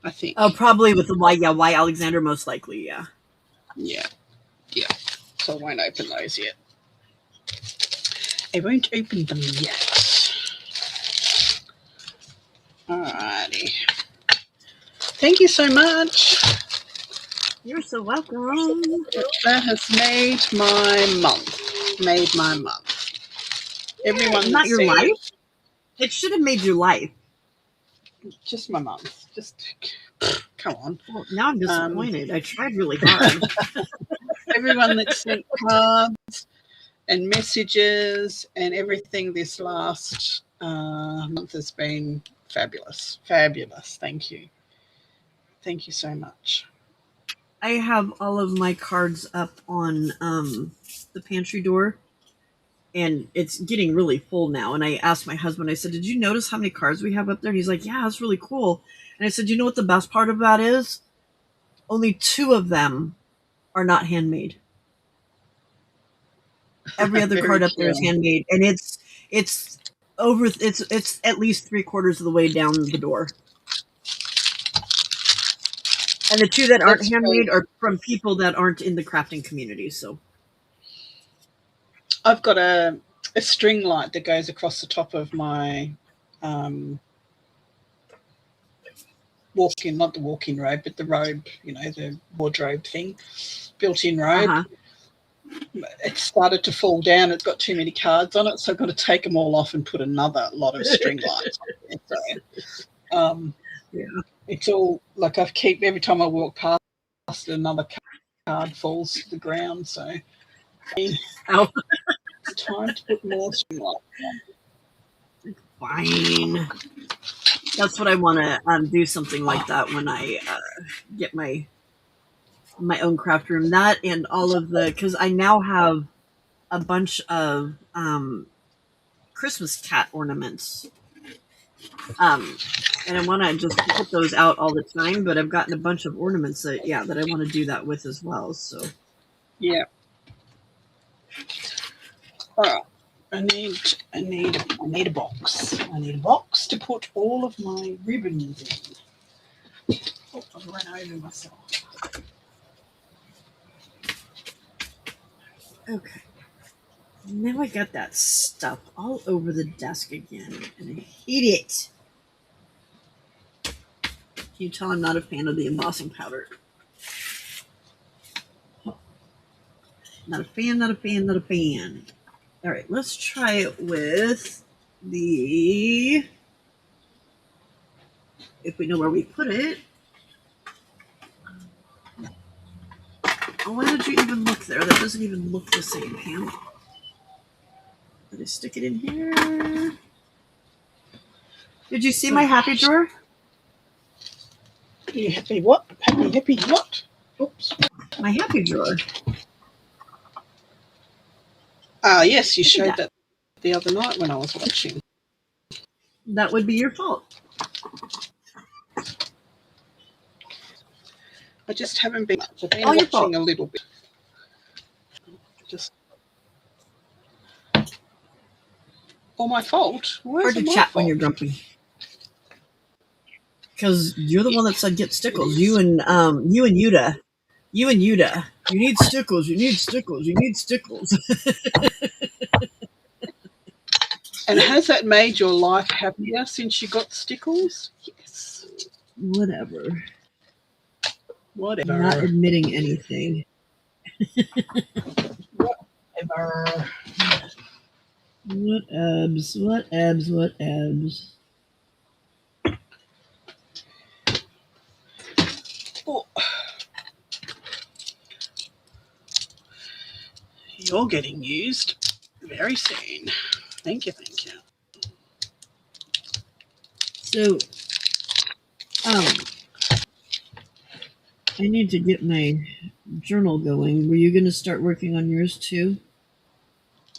I think. Oh, probably with the Y. Yeah, Y. Alexander, most likely. Yeah. Yeah. Yeah. So I won't open those yet. I won't open them yet. Alrighty. Thank you so much. You're so welcome. That has made my month. Made my month. Everyone. Not your life? It should have made your life. Just my month. Just come on. Well, now I'm disappointed. I tried really hard. Everyone that sent cards and messages and everything this last month has been fabulous. Fabulous. Thank you. Thank you so much. I have all of my cards up on the pantry door, and it's getting really full now. And I asked my husband, I said, did you notice how many cards we have up there? And he's like, yeah, that's really cool. And I said, you know what the best part of that is? Only 2 of them are not handmade. Every other card up there is handmade, and it's at least 3/4 of the way down the door. And the 2 that aren't handmade are from people that aren't in the crafting community. So I've got a string light that goes across the top of my walk-in, not the walk-in robe, but the robe, you know, the wardrobe thing, built-in robe. Uh-huh. It started to fall down. It's got too many cards on it, so I've got to take them all off and put another lot of string lights on it. So, yeah. It's all like every time I walk past another card falls to the ground. So it's time to put more string lights on. Fine. That's what I want to do, something like that when I get my own craft room. That and all of because I now have a bunch of Christmas cat ornaments. And I want to just put those out all the time, but I've gotten a bunch of ornaments that I want to do that with as well. So yeah. All right. I need a box. I need a box to put all of my ribbons in. Oh, I've run over myself. Okay. Now I got that stuff all over the desk again, and I hate it. Can you tell I'm not a fan of the embossing powder? Not a fan, not a fan, not a fan. All right, let's try it with the, if we know where we put it. Oh, why did you even look there? That doesn't even look the same, Pam. Did I stick it in here? Did you see my happy drawer? You happy what? Happy what? Oops. My happy drawer. Ah, yes, you showed that the other night when I was watching. That would be your fault. I just haven't been much. I've been All your watching fault. a little bit. Just all my fault. Why Hard is to it my chat fault? when you're grumpy. Because you're the one that said get stickles. You and Yuda. You and Yuda. You need stickles. You need stickles. You need stickles. And has that made your life happier since you got stickles? Yes. Whatever. Whatever. I'm not admitting anything. Whatever. What abs? What abs? What abs? Oh. You're getting used very soon. Thank you, thank you. So, I need to get my journal going. Were you going to start working on yours too?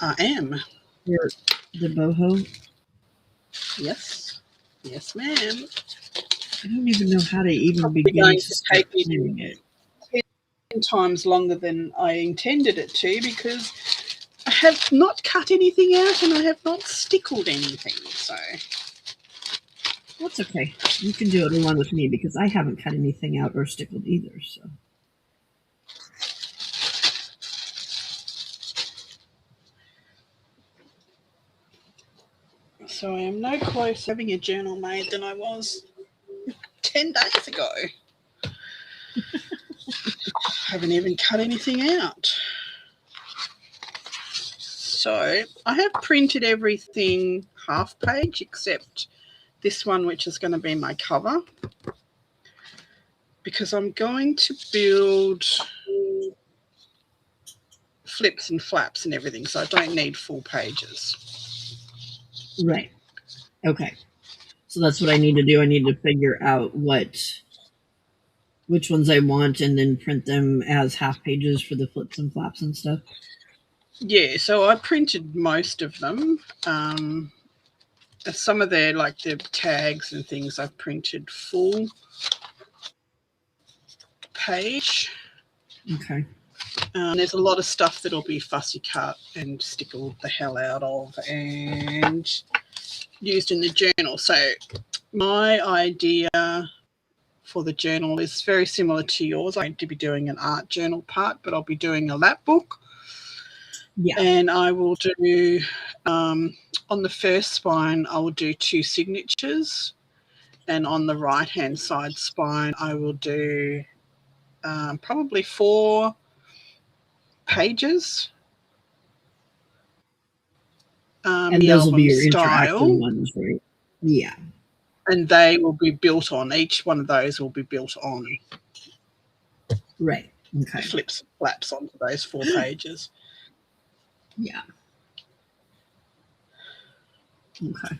I am. For the boho? Yes. Yes, ma'am. I don't even know how to even Probably begin going to to start take me planning it. 10 times longer than I intended it to because I have not cut anything out and I have not stickled anything. So That's okay. You can do it along with me because I haven't cut anything out or stickled either. So I am no closer to having a journal made than I was 10 days ago. Haven't even cut anything out. So I have printed everything half page except this one, which is going to be my cover, because I'm going to build flips and flaps and everything, so I don't need full pages. Right. Okay. So that's what I need to do. I need to figure out which ones I want and then print them as half pages for the flips and flaps and stuff. Yeah, so I printed most of them. Some of their, like the tags and things, I've printed full page. Okay. There's a lot of stuff that'll be fussy cut and stickle the hell out of and used in the journal. So my idea for the journal is very similar to yours. I'm going to be doing an art journal part, but I'll be doing a lap book. Yeah. And I will do, on the first spine, I will do 2 signatures. And on the right-hand side spine, I will do probably 4 pages. And those will be your interactive ones, right? Yeah. And they will be built on. Each one of those will be built on. Right. Okay. Flips and flaps onto those 4 pages. Yeah. Okay.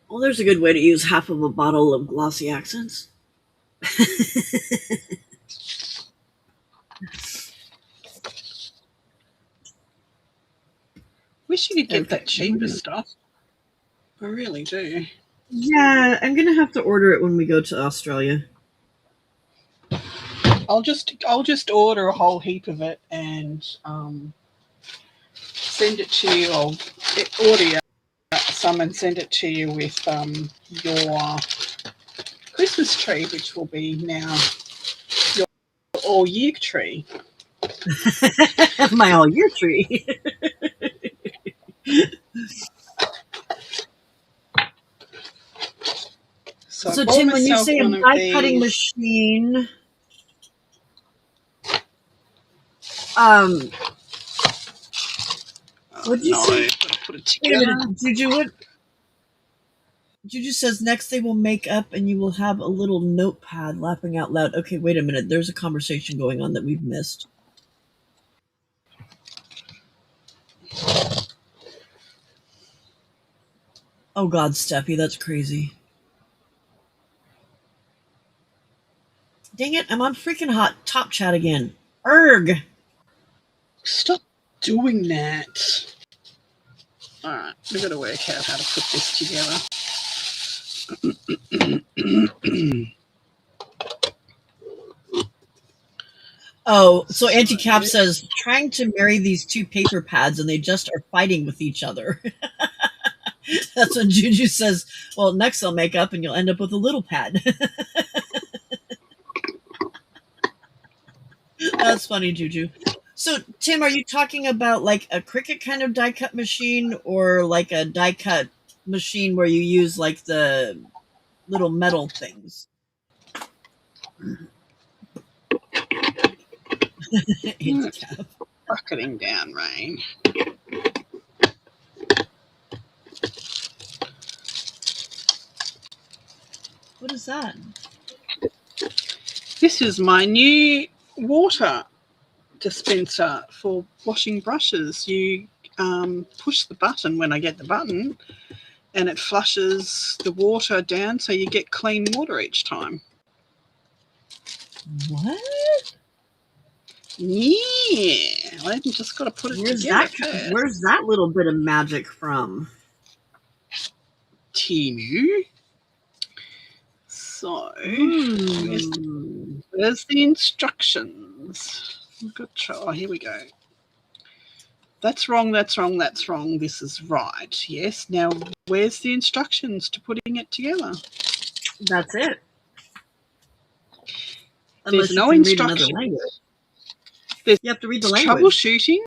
Well, there's a good way to use half of a bottle of glossy accents. Wish you could get that cheaper stuff. I really do. Yeah, I'm gonna have to order it when we go to Australia. I'll just order a whole heap of it and send it to you. I'll order some and send it to you with your Christmas tree, which will be now your all year tree. My all year tree. So I bought Tim, when you myself say a one of die cutting these. machine, um, what'd you No, say? I've got to put it Wait a together. minute, Juju. What? Juju says next they will make up and you will have a little notepad laughing out loud. Okay, wait a minute. There's a conversation going on that we've missed. Oh God, Steffi, that's crazy. Dang it, I'm on freaking hot top chat again. Erg! Stop doing that. All right, we've got to work out how to put this together. Oh, so Auntie Cap says, trying to marry these two paper pads and they just are fighting with each other. That's when Juju says, well, next they'll make up and you'll end up with a little pad. That's funny, Juju. So, Tim, are you talking about like a Cricut kind of die cut machine or like a die cut machine where you use like the little metal things? Auntie Cap. Bucketing down, Rain. What is that? This is my new water dispenser for washing brushes. You push the button when I get the button and it flushes the water down so you get clean water each time. What? Yeah, I've just got to put it together first. Where's that little bit of magic from? Timu. So, where's the instructions? We've got oh, here we go. That's wrong, that's wrong, that's wrong. This is right. Yes. Now, where's the instructions to putting it together? That's it. Unless there's no instructions. You have to read the language. Troubleshooting.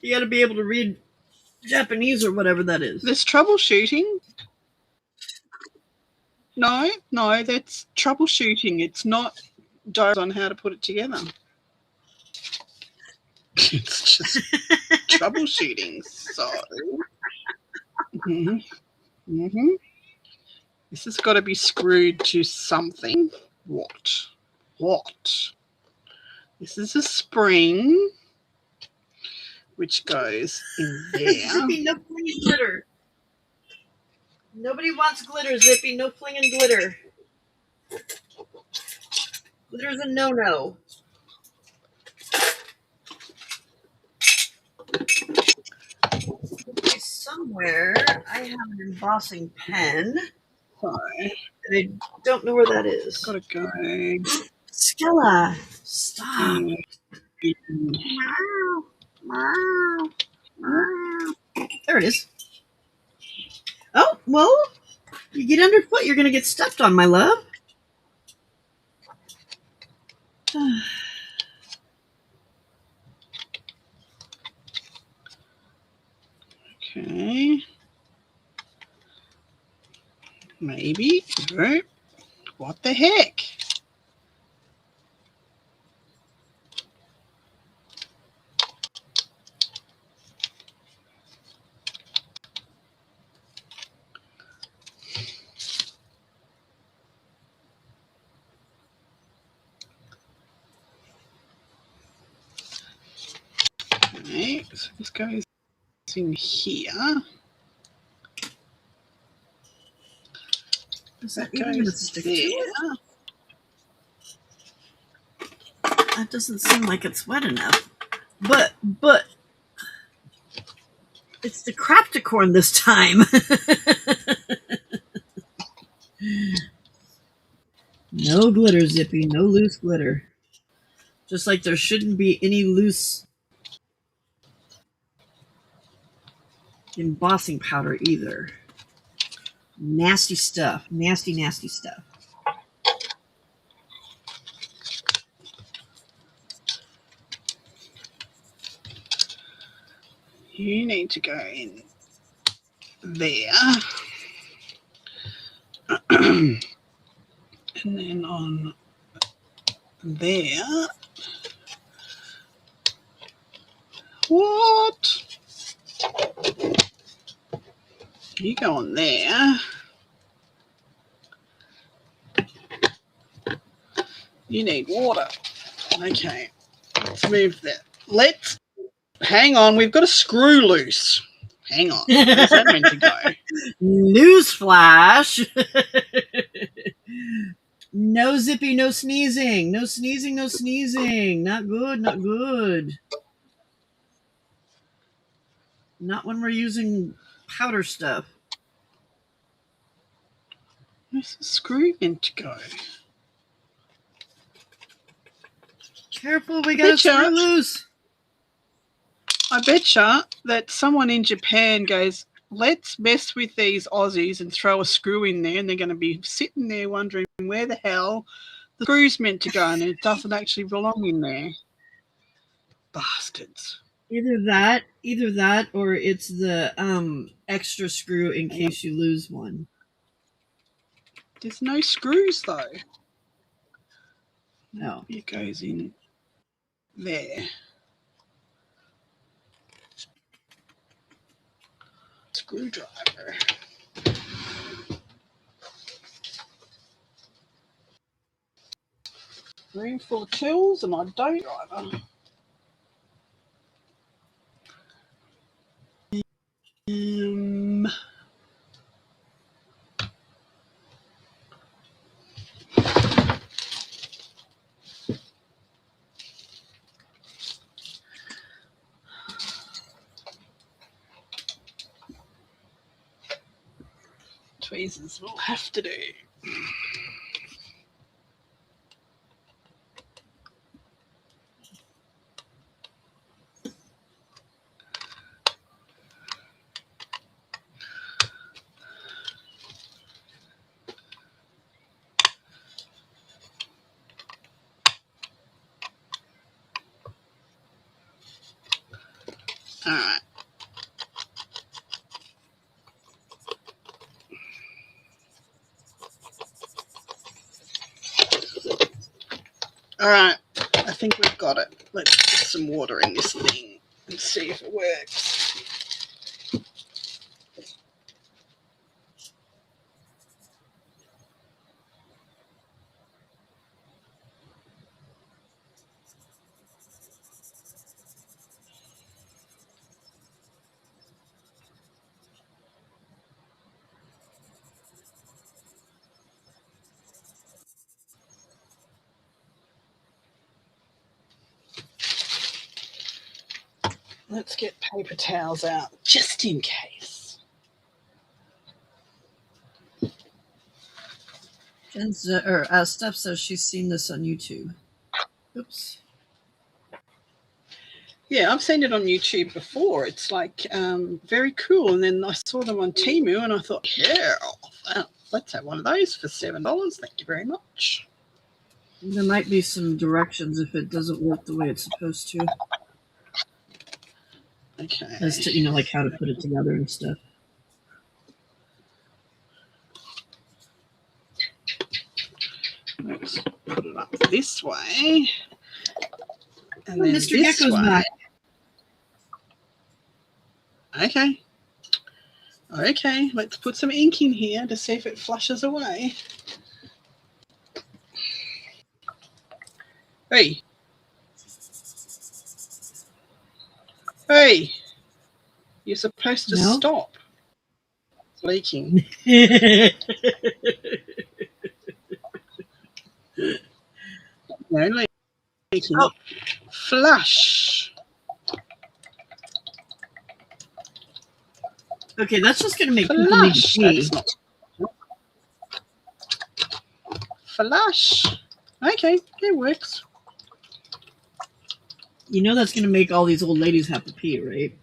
You got to be able to read Japanese or whatever that is. There's troubleshooting. No, that's troubleshooting. It's not on how to put it together. It's just troubleshooting. So, this has got to be screwed to something. What? This is a spring, which goes in there. Zippy, no flinging glitter. Nobody wants glitter, Zippy. No flinging glitter. Glitter's a no-no. Somewhere I have an embossing pen. Sorry. And I don't know where that is. Gotta go. Skella, stop. There it is. Oh, well, you get underfoot, you're going to get stepped on, my love. Okay. Maybe. No. What the heck? Okay, so this goes in here. Is that even going to stick to it? That doesn't seem like it's wet enough. But it's the Crapticorn this time. No glitter, Zippy. No loose glitter. Just like there shouldn't be any loose embossing powder either. Nasty stuff. Nasty, nasty stuff. You need to go in there. And then on there. What? You go on there. You need water. Okay, let's move that. Let's hang on. We've got a screw loose. Hang on. Where's that meant to go? Newsflash. No zippy, no sneezing. No sneezing, no sneezing. Not good, not good. Not when we're using powder stuff. Where's the screw meant to go? Careful, we got a screw loose. I betcha that someone in Japan goes, let's mess with these Aussies and throw a screw in there, and they're going to be sitting there wondering where the hell the screw's meant to go, and it doesn't actually belong in there. Bastards. Either that, or it's the extra screw in case you lose one. There's no screws though. No. It goes in there. Screwdriver. Room full of tools, and I don't either. Tweezers will have to do. All right. All right. I think we've got it. Let's put some water in this thing and see if it works. Let's get paper towels out just in case. Steph says she's seen this on YouTube. Oops. Yeah, I've seen it on YouTube before. It's like very cool. And then I saw them on Temu and I thought, yeah, let's have one of those for $7. Thank you very much. There might be some directions if it doesn't work the way it's supposed to. Okay. As to, like how to put it together and stuff. Let's put it up this way. And then Mr. this Gecko's way. back. Okay. Okay, let's put some ink in here to see if it flushes away. Hey. Hey. You're supposed to stop. It's leaking. No leaking. Oh. Flush. Okay, that's just going to make people need to pee. Flush. Okay, it works. You know that's going to make all these old ladies have to pee, right?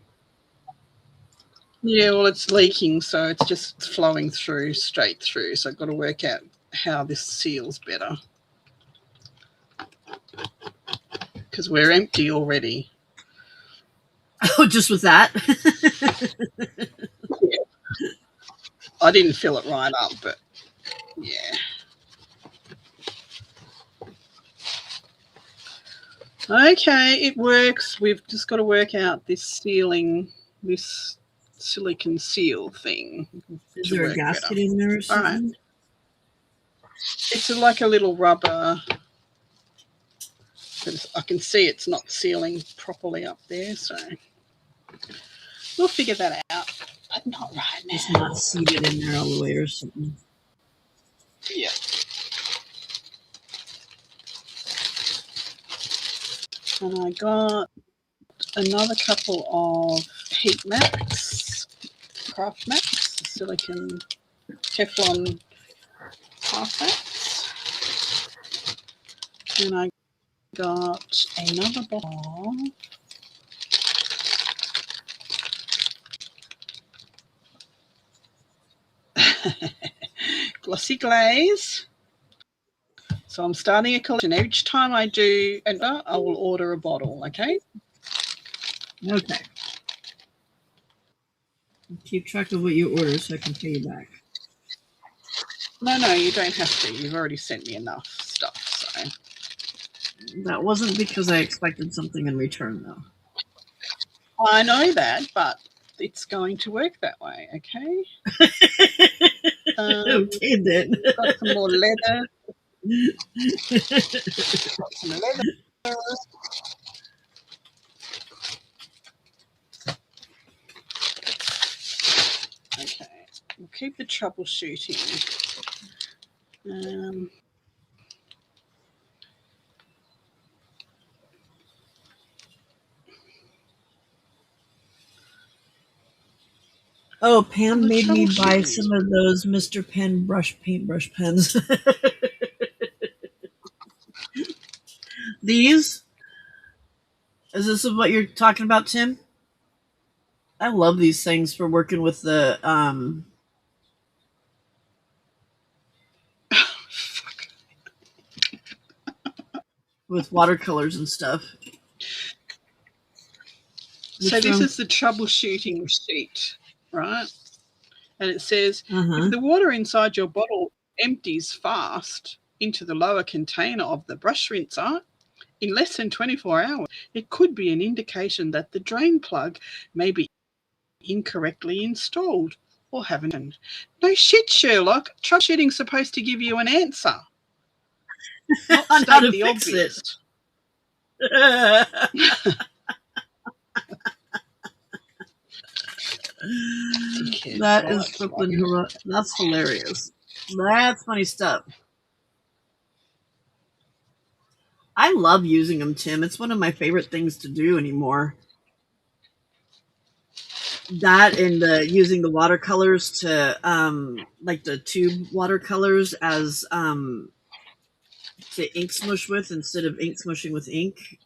Yeah, well, it's leaking, so it's just flowing through, straight through. So I've got to work out how this seals better. Because we're empty already. Oh, just with that? Yeah. I didn't fill it right up, but yeah. Okay, it works. We've just got to work out this sealing, this silicon seal thing Is to there a work better. gasket in there or All right. something? It's like a little rubber. I can see it's not sealing properly up there, so we'll figure that out, but not right now. It's not seated in there all the way or something. Yeah. And I got another couple of heat mats, craft mats, silicon Teflon craft mats. And I got another bottle glossy glaze. So I'm starting a collection. Each time I do an order, I will order a bottle, okay? Okay. Keep track of what you order so I can pay you back. No, you don't have to. You've already sent me enough stuff, so. That wasn't because I expected something in return, though. I know that, but it's going to work that way, okay? Okay, then. Got some more leather. Got some leather. Okay, we'll keep the troubleshooting. Oh, Pam made me buy some of those Mr. Pen paintbrush pens. These? Is this what you're talking about, Tim? I love these things for working with the with watercolors and stuff. So this is the troubleshooting sheet, right? And it says, if the water inside your bottle empties fast into the lower container of the brush rinser in less than 24 hours, it could be an indication that the drain plug may be incorrectly installed or haven't. No shit, Sherlock. Troubleshooting's supposed to give you an answer, not on state how to the fix obvious. That is flipping. That's hilarious. That's funny stuff. I love using them, Tim. It's one of my favorite things to do anymore. That and using the watercolors to like the tube watercolors as to ink smush with instead of ink smushing with ink.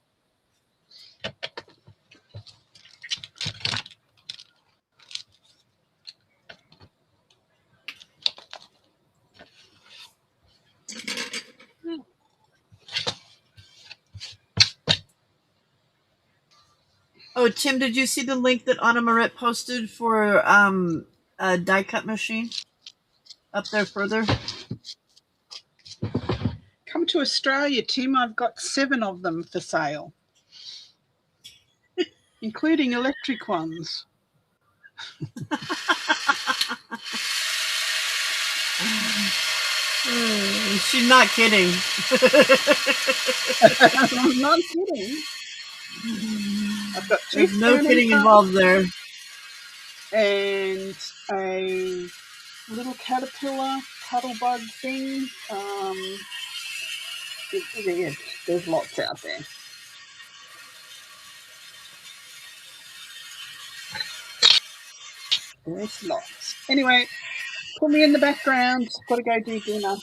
Oh, Tim, did you see the link that Anna Marit posted for a die cut machine up there further? Come to Australia, Tim. I've got 7 of them for sale, including electric ones. She's not kidding. I'm not kidding. I've got 2 There's no kidding involved there. And a little caterpillar cuddlebug thing. There's lots out there. There's lots. Anyway, put me in the background. Got to go do dinner.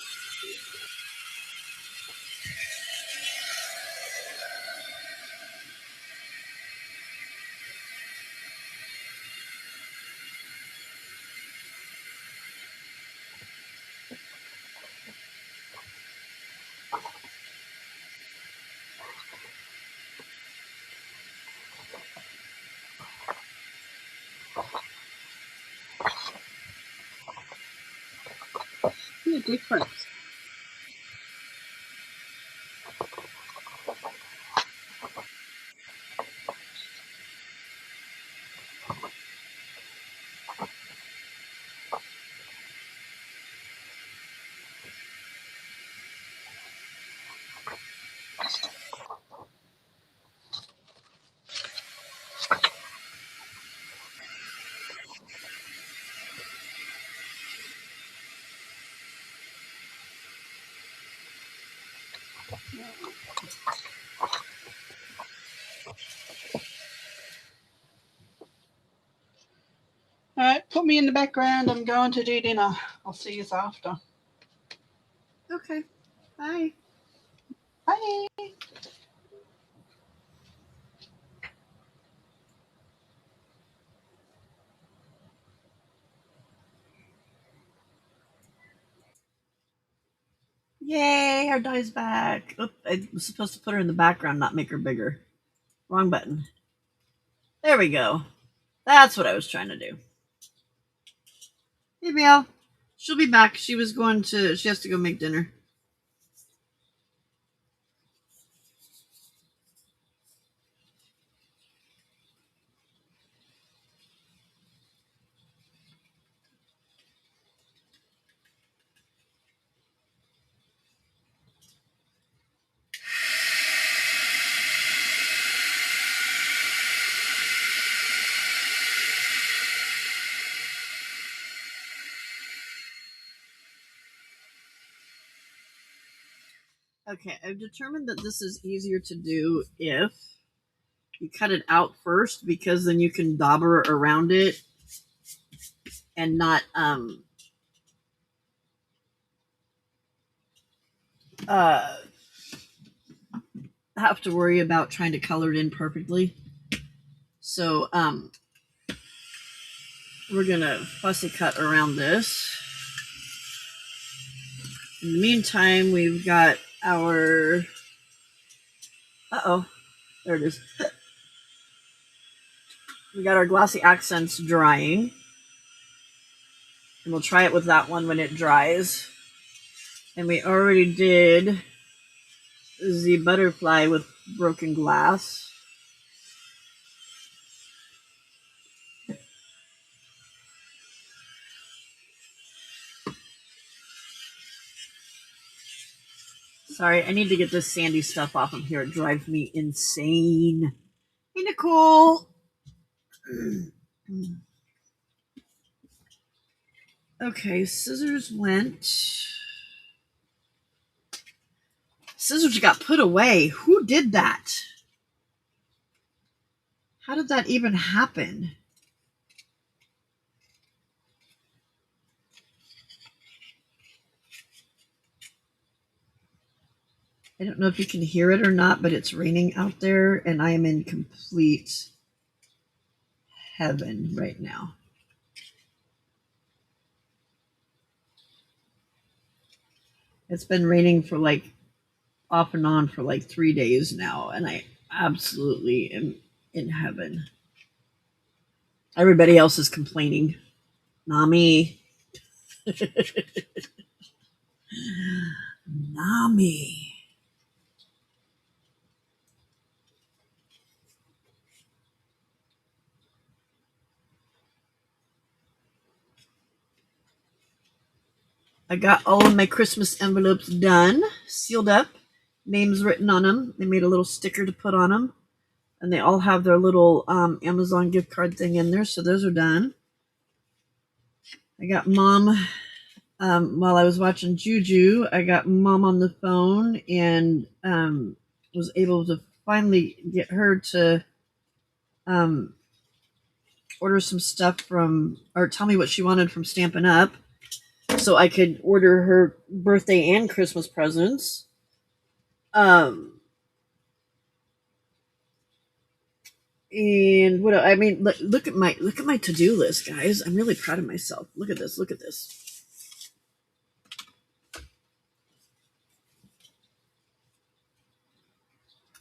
difference. All right, put me in the background. I'm going to do dinner. I'll see you after. Okay. Bye. Bye. Yay, our die's back. Oop, I was supposed to put her in the background, not make her bigger. Wrong button. There we go. That's what I was trying to do. Hey, Biel. She'll be back. She has to go make dinner. Okay, I've determined that this is easier to do if you cut it out first, because then you can dauber around it and not have to worry about trying to color it in perfectly. So we're gonna fussy cut around this. In the meantime, we've got our there it is. We got our glossy accents drying, and we'll try it with that one when it dries. And we already did the butterfly with broken glass. Sorry, I need to get this sandy stuff off of here. It drives me insane. Hey, Nicole. Okay, scissors went. Scissors got put away. Who did that? How did that even happen? I don't know if you can hear it or not, but it's raining out there, and I am in complete heaven right now. It's been raining for off and on for 3 days now, and I absolutely am in heaven. Everybody else is complaining. Not me. Not me. I got all of my Christmas envelopes done, sealed up, names written on them. They made a little sticker to put on them, and they all have their little Amazon gift card thing in there, so those are done. I got Mom, while I was watching Juju, I got Mom on the phone and was able to finally get her to order some stuff or tell me what she wanted from Stampin' Up, so I could order her birthday and Christmas presents. And what I mean, look at my to-do list, guys. I'm really proud of myself. Look at this. Look at this.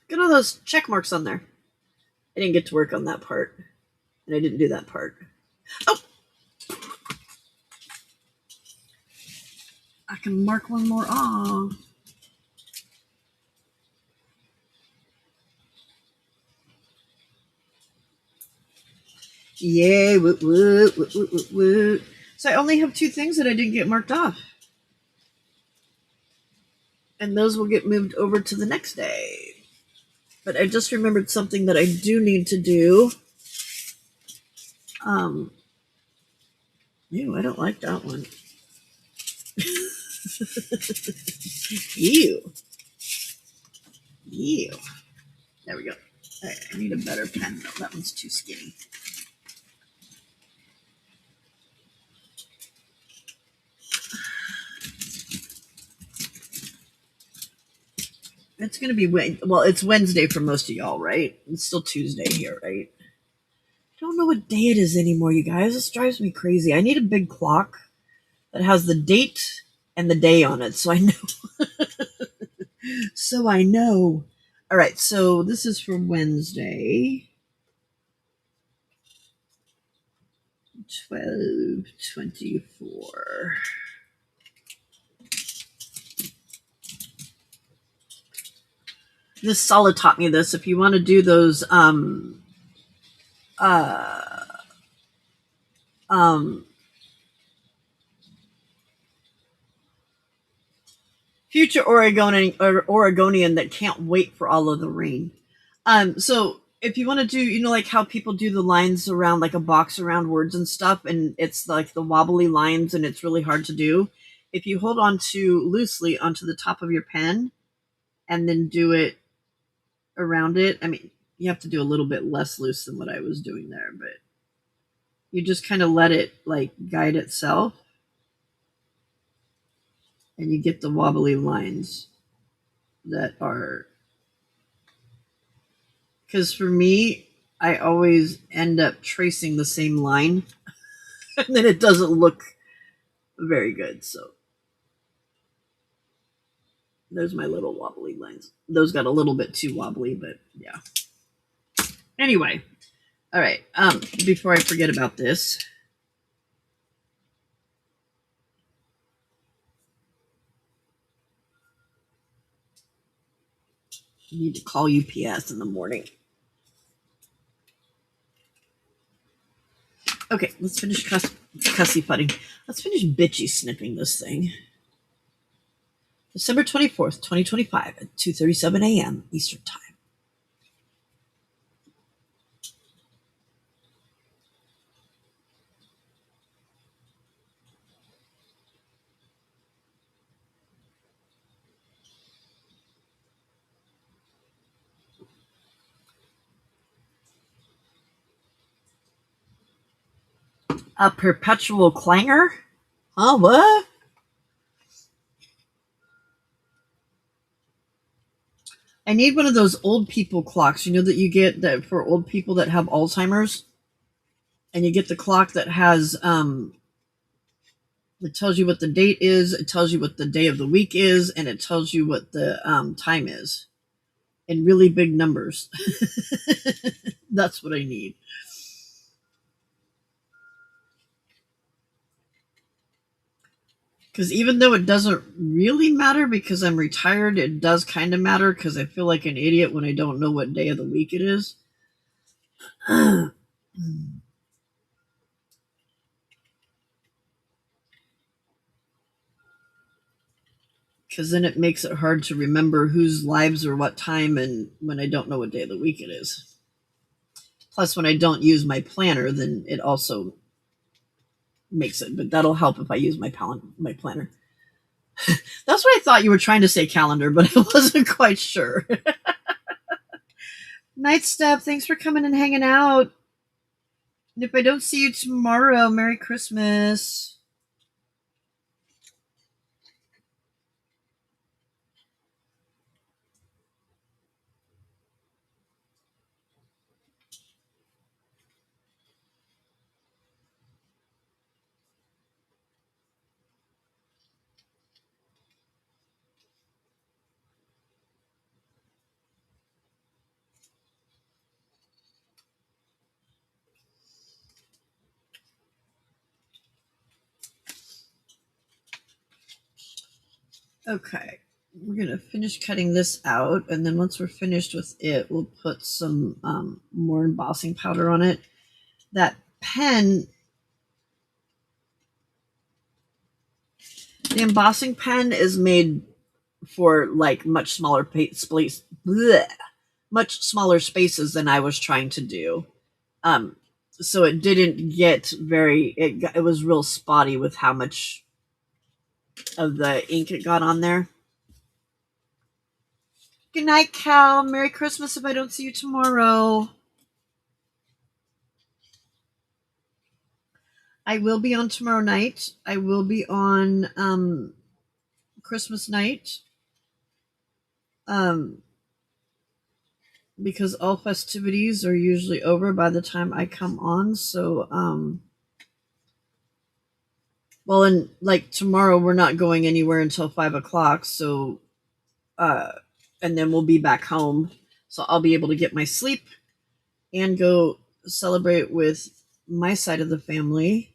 Look at all those check marks on there. I didn't get to work on that part, and I didn't do that part. Oh. I can mark one more off. Yay, woot, woot, woot, woot, woot, woot. So I only have 2 things that I didn't get marked off. And those will get moved over to the next day. But I just remembered something that I do need to do. Ew, I don't like that one. Ew. Ew. There we go. All right, I need a better pen. No, that one's too skinny. It's going to be, well, it's Wednesday for most of y'all, right? It's still Tuesday here, right? I don't know what day it is anymore, you guys. This drives me crazy. I need a big clock that has the date and the day on it, so I know. So I know. All right, so this is for Wednesday. 12/24. This Solid taught me this. If you want to do those future Oregonian that can't wait for all of the rain. So if you want to do, like how people do the lines around like a box around words and stuff, and it's like the wobbly lines and it's really hard to do. If you hold on to loosely onto the top of your pen and then do it around it, I mean, you have to do a little bit less loose than what I was doing there, but you just kind of let it like guide itself and you get the wobbly lines that are, because for me, I always end up tracing the same line and then it doesn't look very good. So there's my little wobbly lines. Those got a little bit too wobbly, but yeah. Anyway, all right. Before I forget about this, I need to call UPS in the morning. Okay, let's finish cussy putting. Let's finish bitchy snipping this thing. December 24th, 2025 at 2:37 a.m. Eastern Time. A perpetual clangor? Huh, what? I need one of those old people clocks, that you get that for old people that have Alzheimer's. And you get the clock that has it tells you what the date is, it tells you what the day of the week is, and it tells you what the time is in really big numbers. That's what I need. Because even though it doesn't really matter because I'm retired, it does kind of matter because I feel like an idiot when I don't know what day of the week it is. Because then it makes it hard to remember whose lives are what time and when I don't know what day of the week it is. Plus, when I don't use my planner, then it also makes it. But that'll help if I use my planner. That's what I thought you were trying to say, calendar, but I wasn't quite sure. Night Step, thanks for coming and hanging out. And if I don't see you tomorrow, Merry Christmas. Okay. We're going to finish cutting this out, and then once we're finished with it, we'll put some more embossing powder on it. That pen, the embossing pen is made for like much smaller much smaller spaces than I was trying to do. So it didn't get it was real spotty with how much of the ink it got on there. Good night, Cal. Merry Christmas if I don't see you tomorrow. I will be on tomorrow night. I will be on Christmas night. Because all festivities are usually over by the time I come on. So, well, and like tomorrow, we're not going anywhere until 5 o'clock. So, and then we'll be back home. So I'll be able to get my sleep and go celebrate with my side of the family.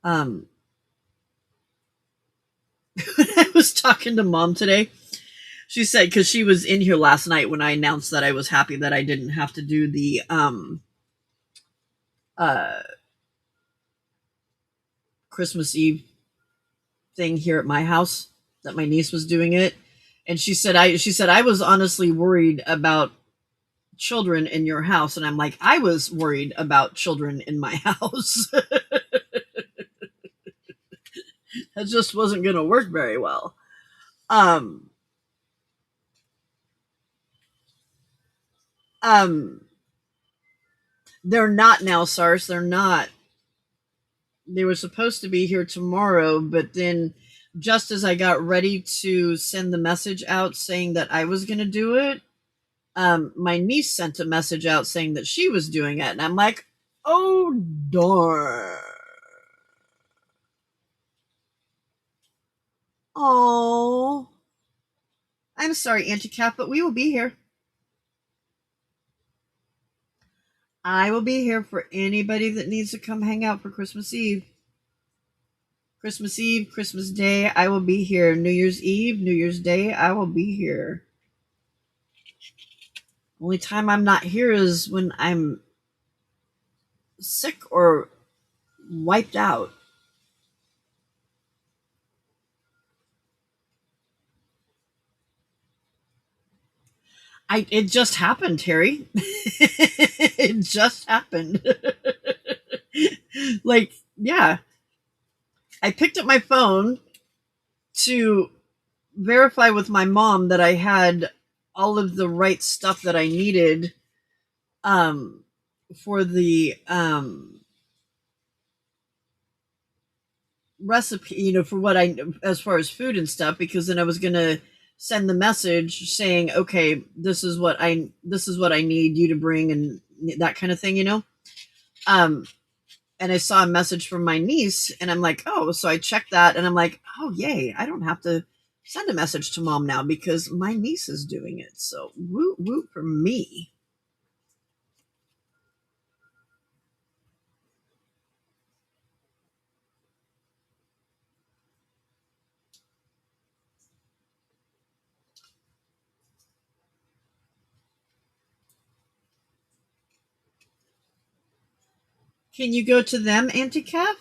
When I was talking to Mom today, she said, because she was in here last night when I announced that I was happy that I didn't have to do the Christmas Eve thing here at my house, that my niece was doing it. And she said I was honestly worried about children in your house. And I'm like, I was worried about children in my house. That just wasn't going to work very well. They're not now, Sars. They're not. They were supposed to be here tomorrow, but then just as I got ready to send the message out saying that I was going to do it, my niece sent a message out saying that she was doing it. And I'm like, oh, darn. Oh, I'm sorry, Auntie Cat, but we will be here. I will be here for anybody that needs to come hang out for Christmas Eve. Christmas Eve, Christmas Day, I will be here. New Year's Eve, New Year's Day, I will be here. Only time I'm not here is when I'm sick or wiped out. It just happened, Terry. It just happened. Like, yeah. I picked up my phone to verify with my mom that I had all of the right stuff that I needed for the recipe, for what as far as food and stuff, because then I was going to send the message saying, okay, this is what I need you to bring and that kind of thing. And I saw a message from my niece and I'm like, oh, so I checked that and I'm like, oh, yay, I don't have to send a message to Mom now because my niece is doing it. So woo woo for me. Can you go to them, Auntie Cap?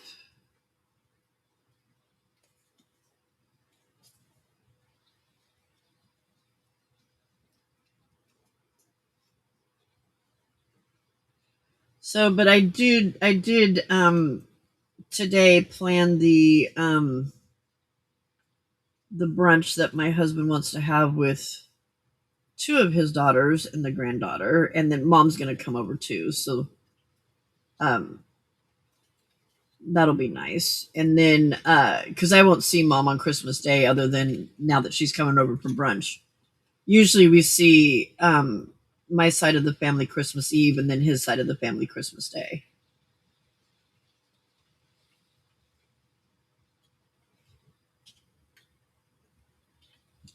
So, but I did today plan the brunch that my husband wants to have with two of his daughters and the granddaughter, and then Mom's going to come over too. So, that'll be nice. And then, because I won't see Mom on Christmas Day, other than now that she's coming over for brunch. Usually, we see my side of the family Christmas Eve, and then his side of the family Christmas Day.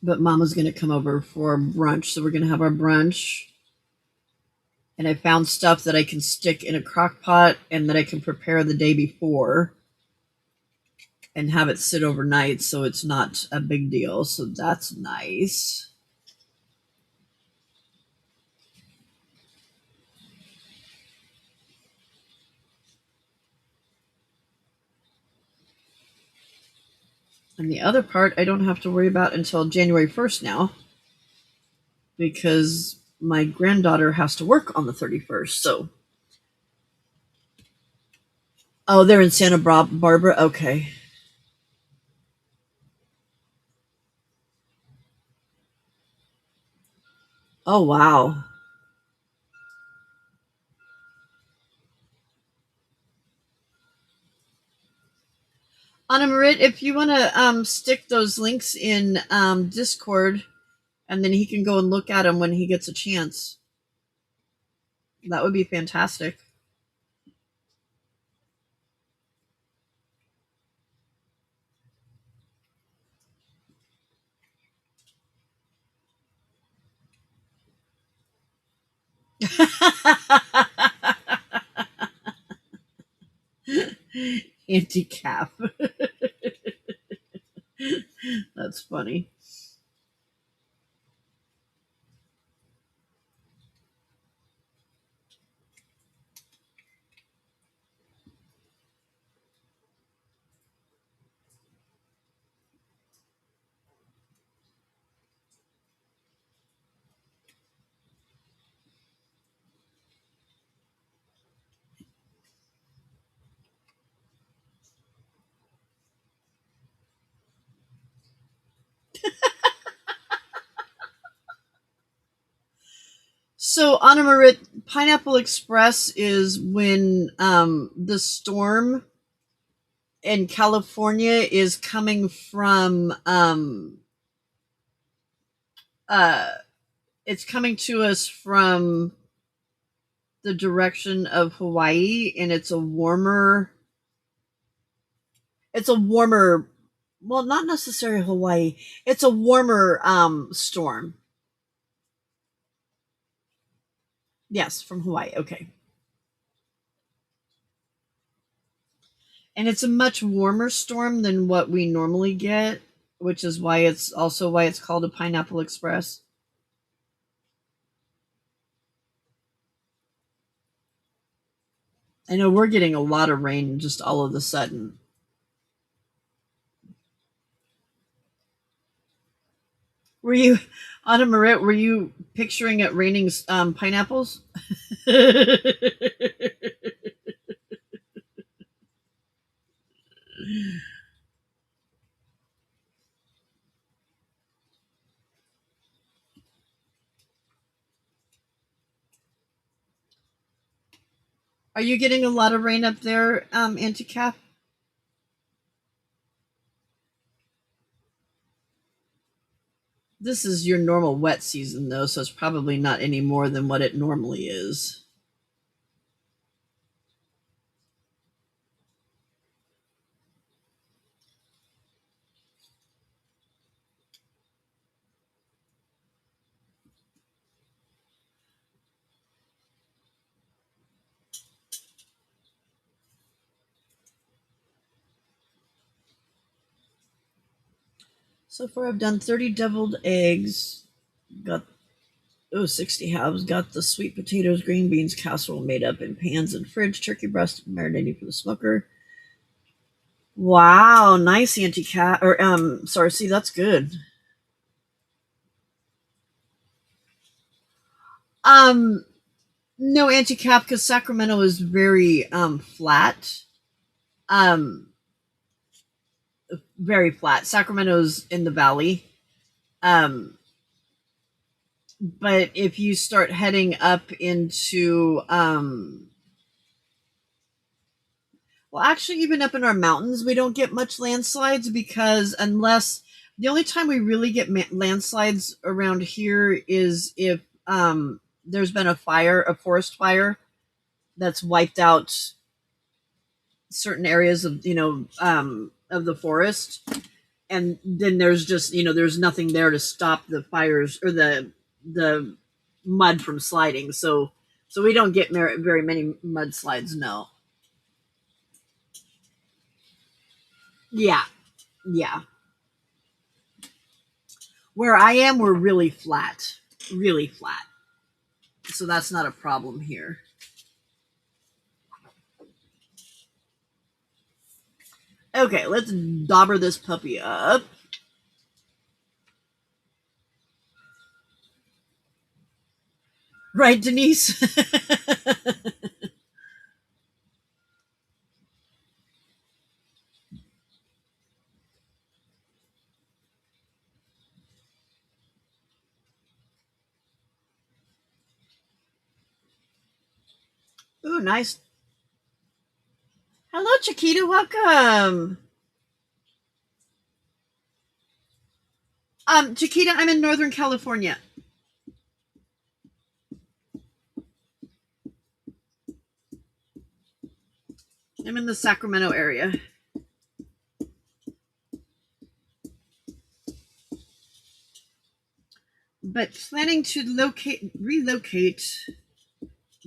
But Mama's going to come over for brunch, so we're going to have our brunch. And I found stuff that I can stick in a crock pot and that I can prepare the day before. and have it sit overnight, so it's not a big deal. So that's nice. And the other part I don't have to worry about until January 1st now, because my granddaughter has to work on the 31st. So, oh, they're in Santa Barbara? Okay. Oh, wow. Anna Marit, if you want to stick those links in Discord, and then he can go and look at them when he gets a chance, that would be fantastic. Anti-cap. That's funny. So, Anna Marit, Pineapple Express is when the storm in California is coming from uh it's coming to us from the direction of Hawaii, and it's a warmer, well, not necessarily Hawaii. It's a warmer storm. Yes, from Hawaii. Okay. And it's a much warmer storm than what we normally get, which is why it's called a Pineapple Express. I know we're getting a lot of rain just all of a sudden. Were you, Anna Marit, were you picturing it raining pineapples? Are you getting a lot of rain up there, Auntie Kath? This is your normal wet season, though, so it's probably not any more than what it normally is. So far, I've done 30 deviled eggs, got 60 halves, got the sweet potatoes, green beans casserole made up in pans and fridge, turkey breast marinating for the smoker. Wow, nice, Auntie Cat. Or sorry, see, that's good. Um, no, Auntie Cap, because Sacramento is very flat. Um, very flat. Sacramento's in the valley. Um, but if you start heading up into well, actually, even up in our mountains, we don't get much landslides, because unless the only time we really get landslides around here is if there's been a forest fire that's wiped out certain areas of of the forest, and then there's just there's nothing there to stop the fires or the mud from sliding. So we don't get very many mudslides. No. Yeah. Yeah. Where I am, we're really flat. Really flat. So that's not a problem here. Okay, let's dauber this puppy up. Right, Denise? Ooh, nice. Hello, Chiquita. Welcome. Chiquita, I'm in Northern California. I'm in the Sacramento area. But planning to relocate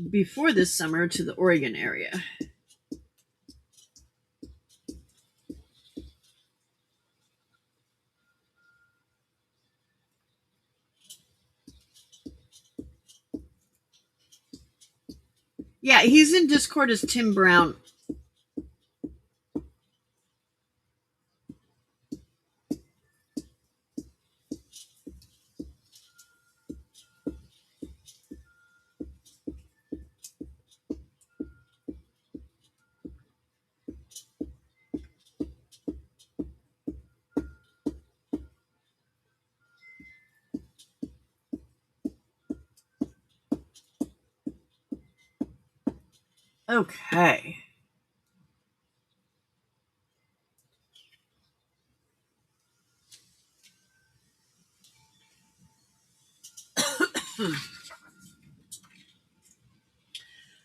before this summer to the Oregon area. Yeah, he's in Discord as Tim Brown. Okay.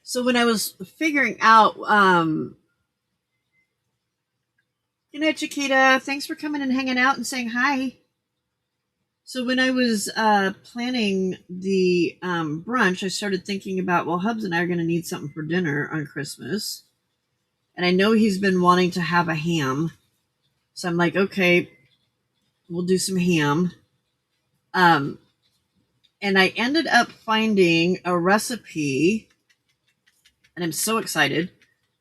So when I was figuring out, good night, Chiquita. Thanks for coming and hanging out and saying hi. So when I was planning the brunch, I started thinking about, well, Hubs and I are going to need something for dinner on Christmas. And I know he's been wanting to have a ham. So I'm like, okay, we'll do some ham. And I ended up finding a recipe, and I'm so excited,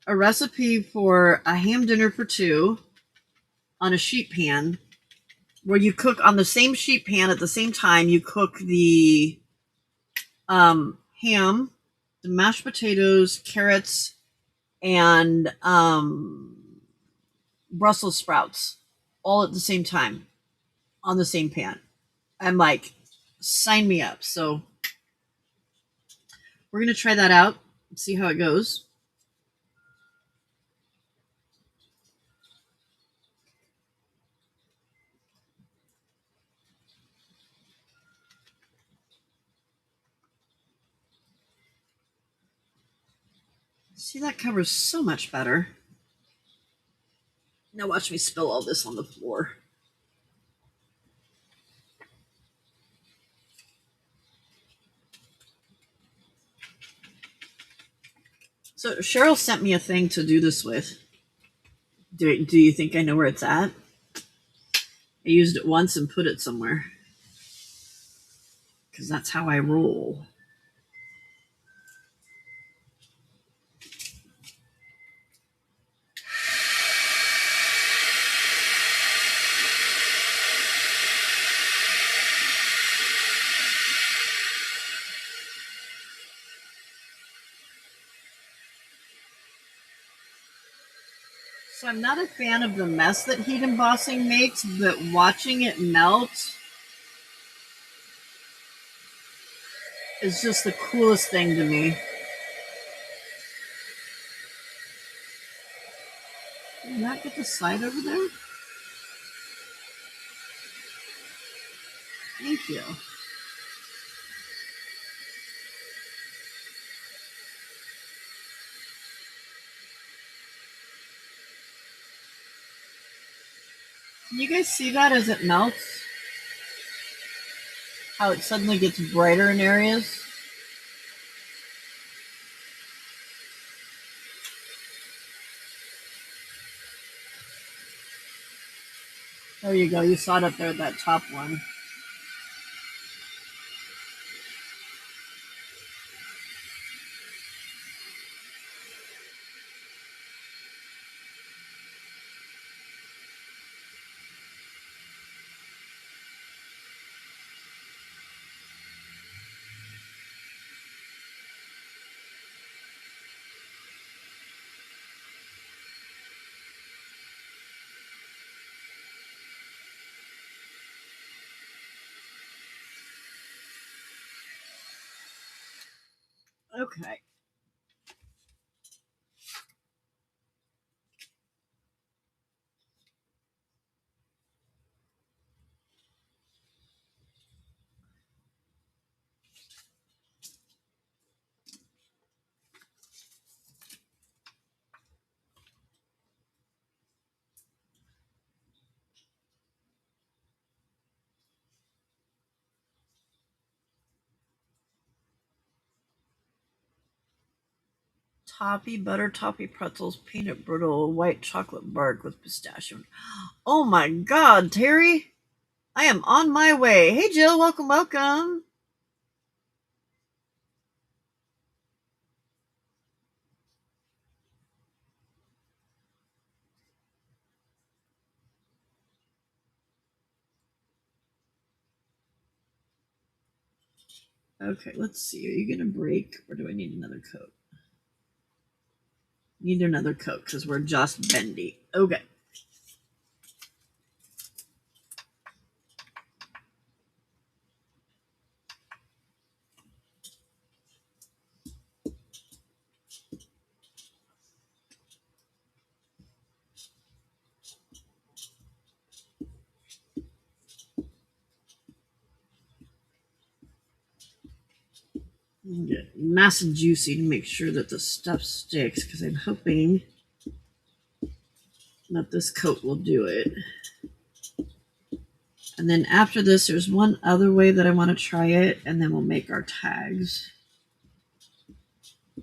a recipe for a ham dinner for two on a sheet pan, where you cook on the same sheet pan at the same time. You cook the ham, the mashed potatoes, carrots, and Brussels sprouts all at the same time on the same pan. I'm like, sign me up. So we're going to try that out, see how it goes. See, that covers so much better. Now watch me spill all this on the floor. So Cheryl sent me a thing to do this with. Do you think I know where it's at? I used it once and put it somewhere. Because that's how I roll. So I'm not a fan of the mess that heat embossing makes, but watching it melt is just the coolest thing to me. Did I not get the slide over there? Thank you. Can you guys see that as it melts? How it suddenly gets brighter in areas? There you go. You saw it up there, that top one. Okay. Toppy, butter toppy pretzels, peanut brittle, white chocolate bark with pistachio. Oh my god, Terry! I am on my way. Hey Jill, welcome, welcome. Okay, let's see. Are you gonna break or do I need another coat? Need another coat because we're just bendy. Okay. Get nice and juicy to make sure that the stuff sticks because I'm hoping that this coat will do it. And then after this, there's one other way that I want to try it, and then we'll make our tags.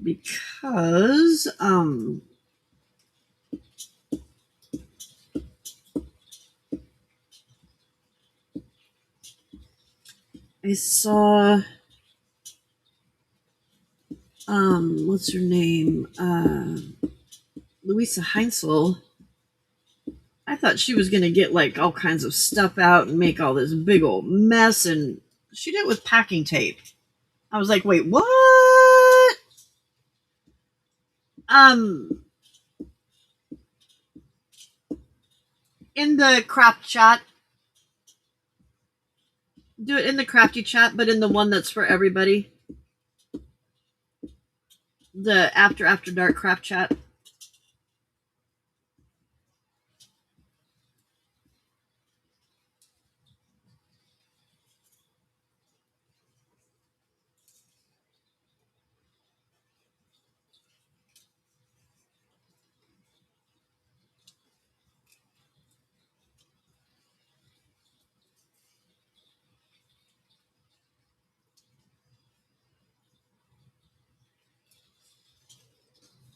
Because, I saw, what's her name? Louisa Heinzel. I thought she was going to get like all kinds of stuff out and make all this big old mess, and she did it with packing tape. I was like, wait, what? In the craft chat, do it in the crafty chat, but in the one that's for everybody. The after dark craft chat.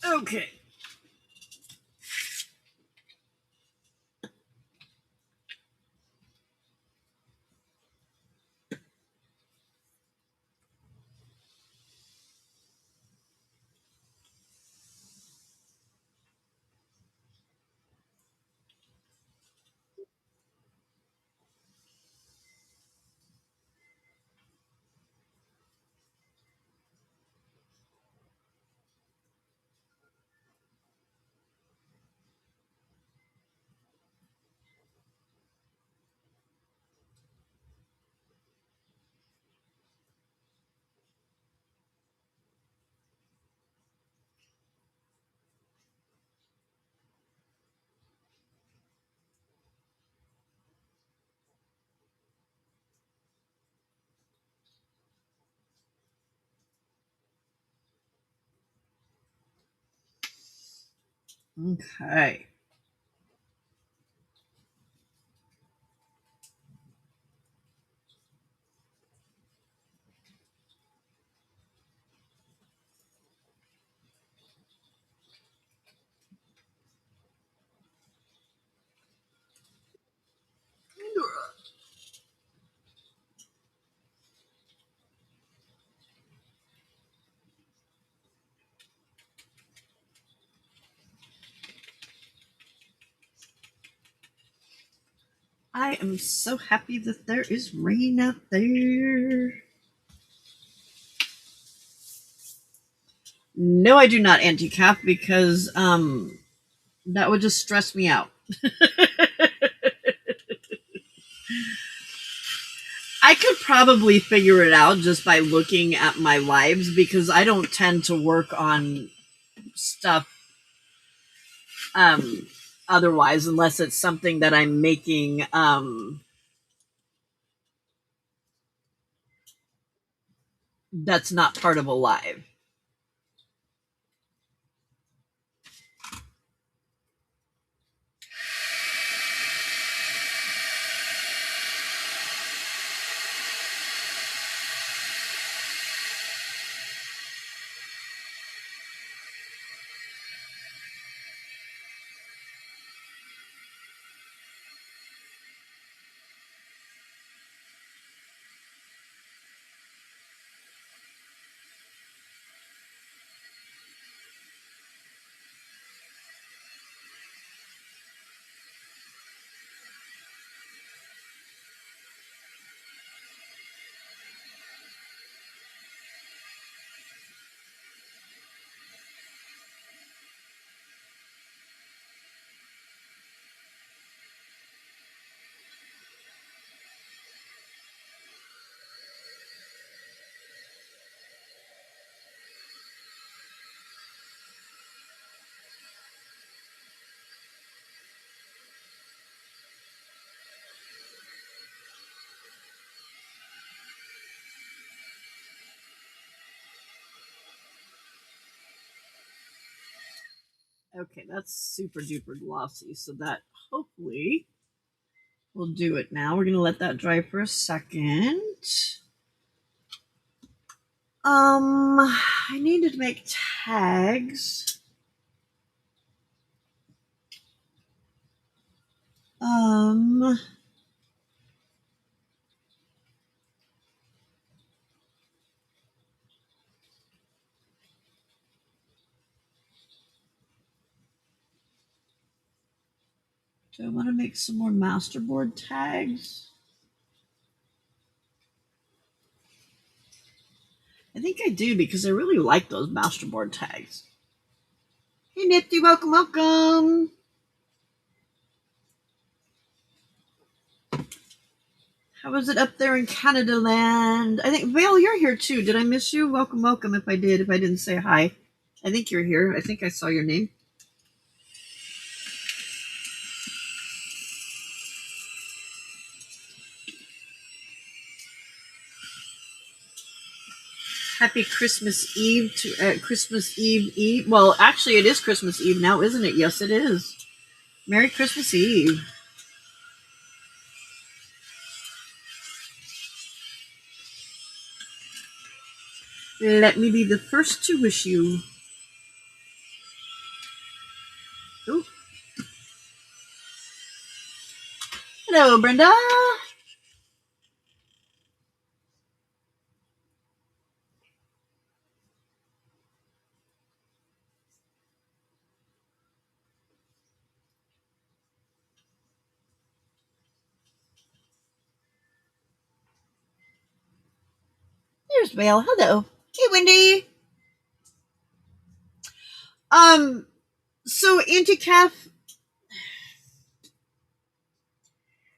Okay. Okay. I am so happy that there is rain out there. No, I do not anti-cap because that would just stress me out. I could probably figure it out just by looking at my lives because I don't tend to work on stuff otherwise unless it's something that I'm making that's not part of a live. Okay, that's super duper glossy, so that hopefully will do it now. We're gonna let that dry for a second. I needed to make tags. Do I want to make some more masterboard tags? I think I do because I really like those masterboard tags. Hey Nifty, welcome, welcome. How was it up there in Canada land? I think, Vale, you're here too. Did I miss you? Welcome, welcome if I did. If I didn't say hi. I think you're here. I think I saw your name. Happy Christmas Eve to Christmas Eve Eve. Well, actually, it is Christmas Eve now, isn't it? Yes, it is. Merry Christmas Eve. Let me be the first to wish you. Ooh. Hello, Brenda. There's Vale. Hello. Hey, Wendy. So anti-calf,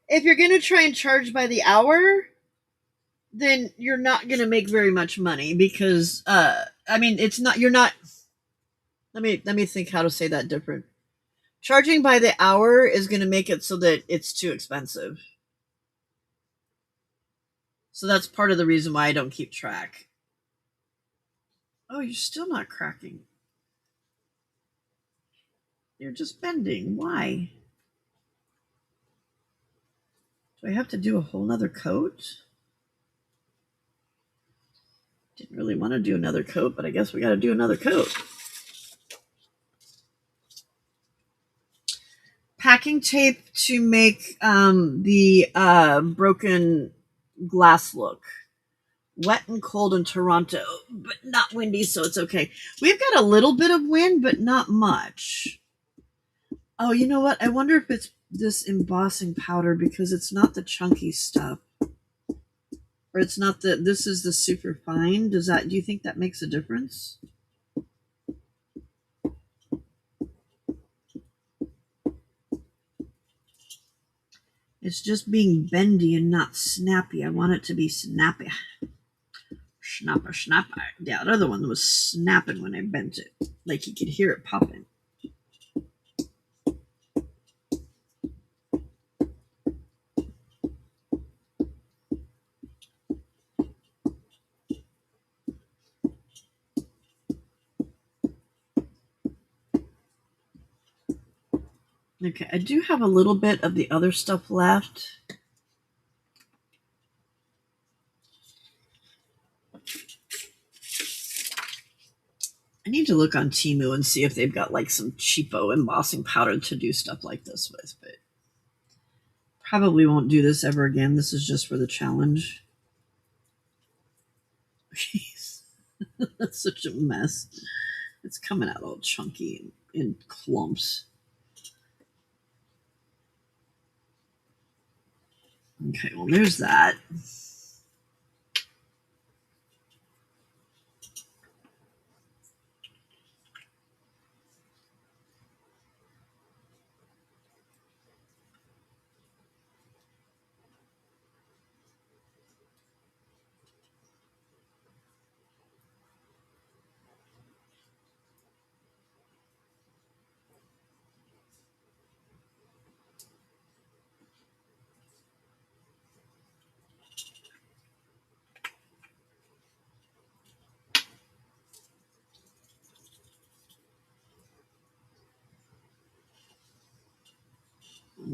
if you're going to try and charge by the hour, then you're not going to make very much money because, I mean, it's not, you're not, let me think how to say that different. Charging by the hour is going to make it so that it's too expensive. So that's part of the reason why I don't keep track. Oh, you're still not cracking. You're just bending. Why? Do I have to do a whole nother coat? Didn't really want to do another coat, but I guess we got to do another coat. Packing tape to make the broken glass look. Wet and cold in Toronto, but not windy, so it's okay. We've got a little bit of wind, but not much. Oh, you know what? I wonder if it's this embossing powder because it's not the chunky stuff. Or it's not the, this is the super fine. Do you think that makes a difference? It's just being bendy and not snappy. I want it to be snappy. Snapper, snapper. Yeah, the other one was snapping when I bent it. Like you could hear it popping. Okay, I do have a little bit of the other stuff left. I need to look on Temu and see if they've got like some cheapo embossing powder to do stuff like this with, but probably won't do this ever again. This is just for the challenge. That's such a mess. It's coming out all chunky in clumps. Okay, well, there's that.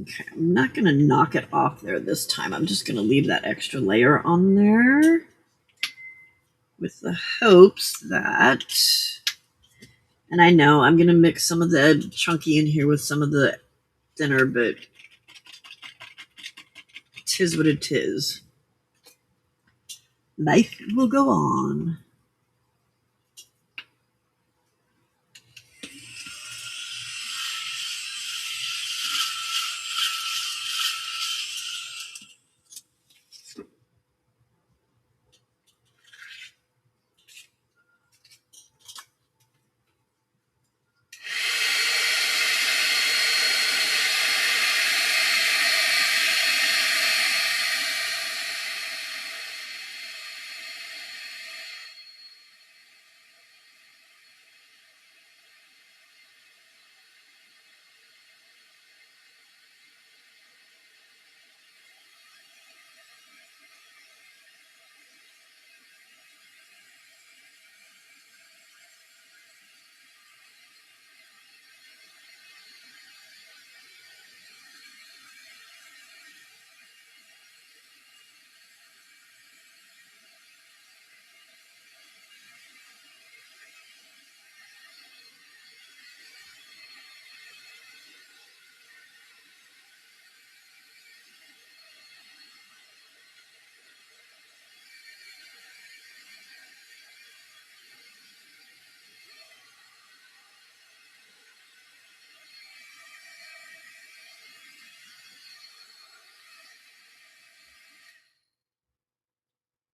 Okay, I'm not going to knock it off there this time. I'm just going to leave that extra layer on there with the hopes that, and I know I'm going to mix some of the chunky in here with some of the thinner, but tis what it is. Life will go on.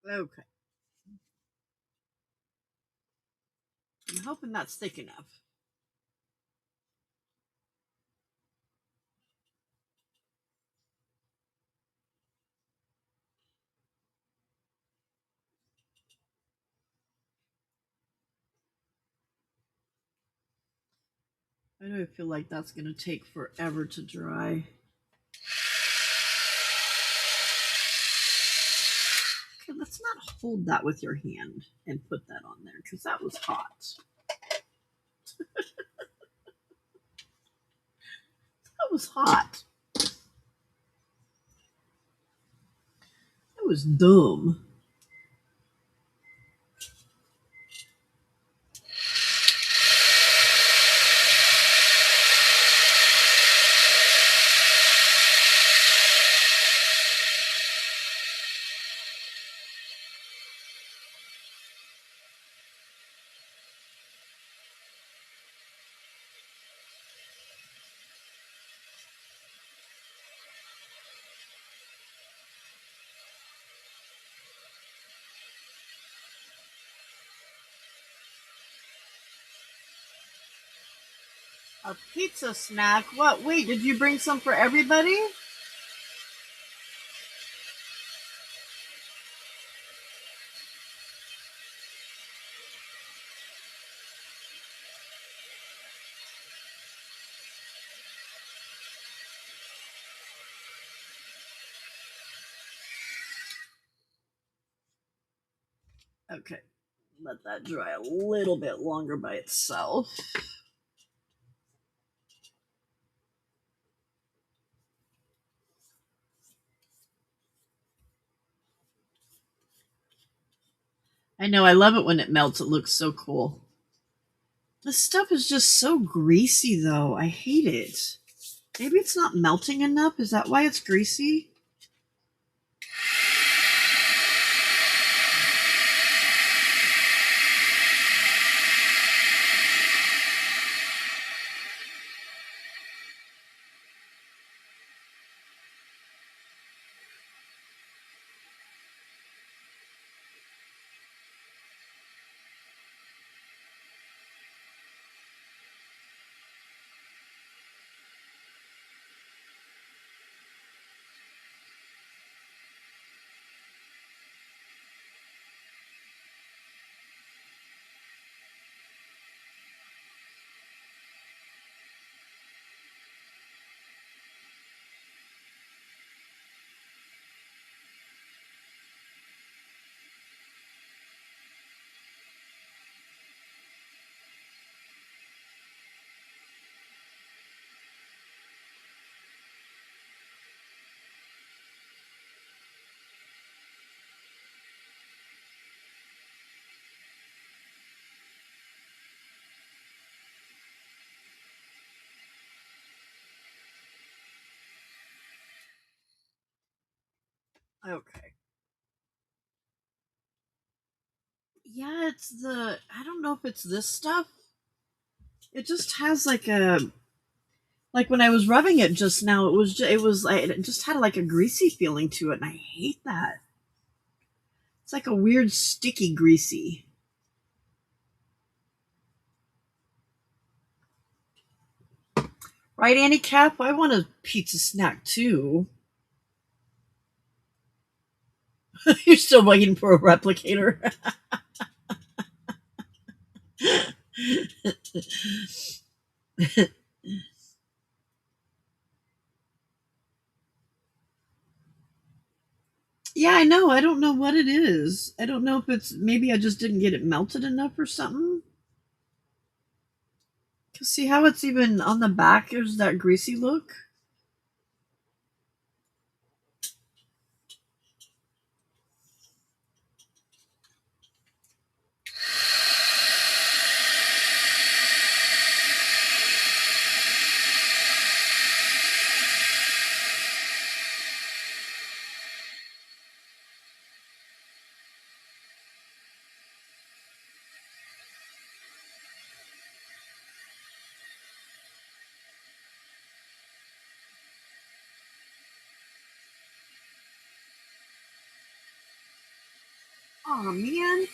Okay. I'm hoping that's thick enough. I do feel like that's going to take forever to dry. Okay, let's not hold that with your hand and put that on there because that was hot. That was hot. That was dumb. A pizza snack? What? Wait, did you bring some for everybody? Okay, let that dry a little bit longer by itself. I know, I love it when it melts. It looks so cool. This stuff is just so greasy, though. I hate it. Maybe it's not melting enough. Is that why it's greasy? Okay. Yeah, it's the. I don't know if it's this stuff. It just has like a. Like when I was rubbing it just now, it just had like a greasy feeling to it, and I hate that. It's like a weird sticky greasy. Right, Annie Cap? I want a pizza snack too. You're still waiting for a replicator. Yeah, I know. I don't know what it is. I don't know if it's maybe I just didn't get it melted enough or something. Cause see how it's even on the back. There's that greasy look. Oh man.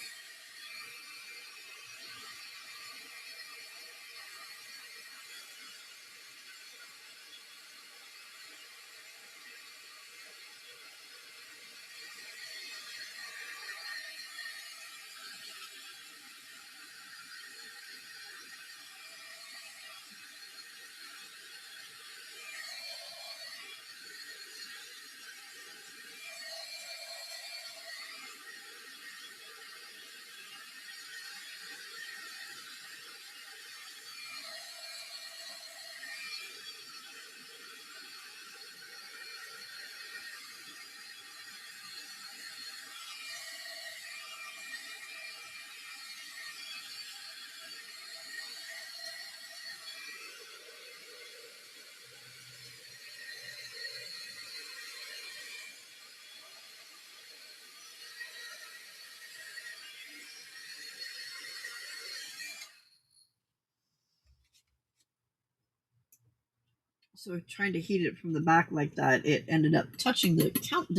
So trying to heat it from the back like that, it ended up touching the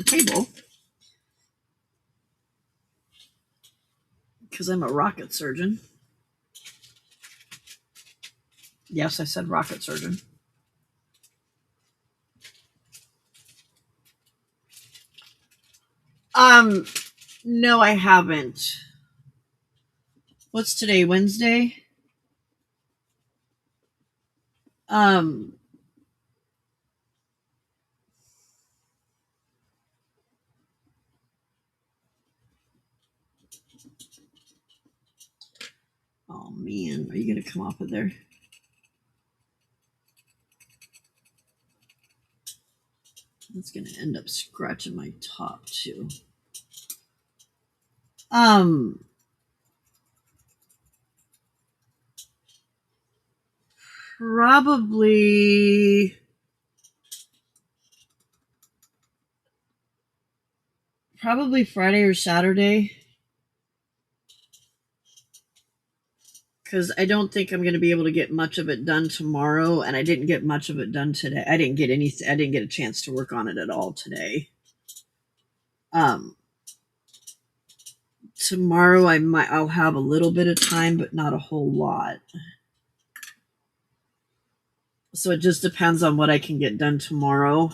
table. Because I'm a rocket surgeon. Yes, I said rocket surgeon. No, I haven't. What's today? Wednesday? Oh man, are you gonna come off of there? That's gonna end up scratching my top too. Probably Friday or Saturday. Because I don't think I'm going to be able to get much of it done tomorrow, and I didn't get much of it done today. I didn't get a chance to work on it at all today. Tomorrow I'll have a little bit of time, but not a whole lot. So it just depends on what I can get done tomorrow.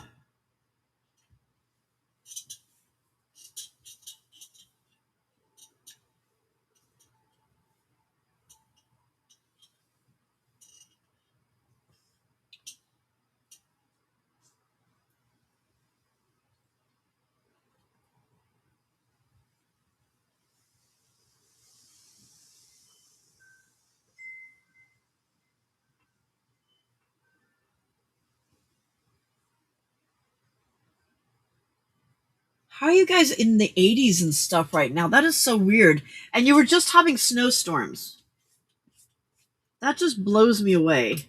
How are you guys in the 80s and stuff right now? That is so weird. And you were just having snowstorms. That just blows me away.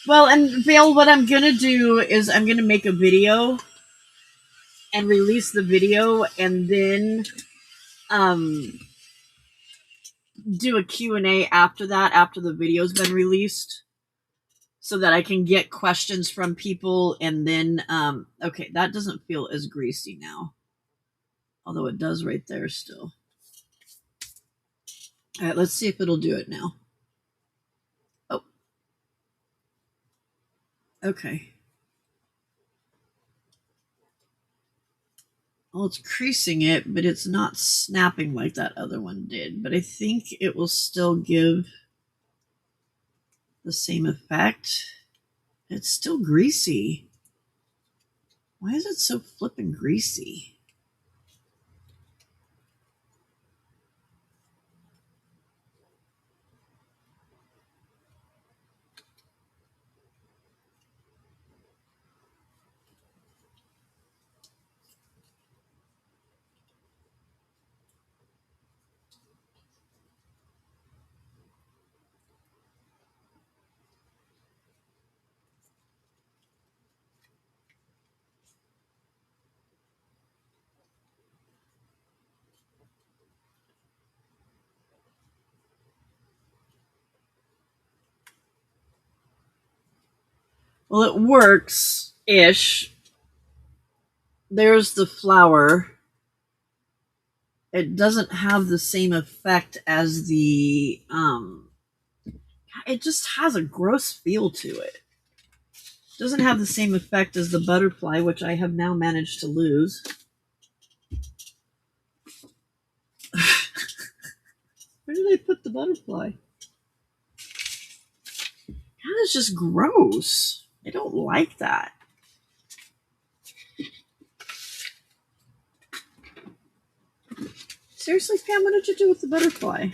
Well, and Vale, what I'm going to do is I'm going to make a video and release the video, and then do a Q&A after that, after the video's been released, so that I can get questions from people. And then okay, that doesn't feel as greasy now, although it does right there still. All right, let's see if it'll do it now. Oh, okay. Well, it's creasing it, but it's not snapping like that other one did. But I think it will still give the same effect. It's still greasy. Why is it so flippin' greasy? Well, it works-ish. There's the flower. It doesn't have the same effect as the it just has a gross feel to it. It doesn't have the same effect as the butterfly, which I have now managed to lose. Where did I put the butterfly? That is just gross. I don't like that. Seriously, Pam, what did you do with the butterfly?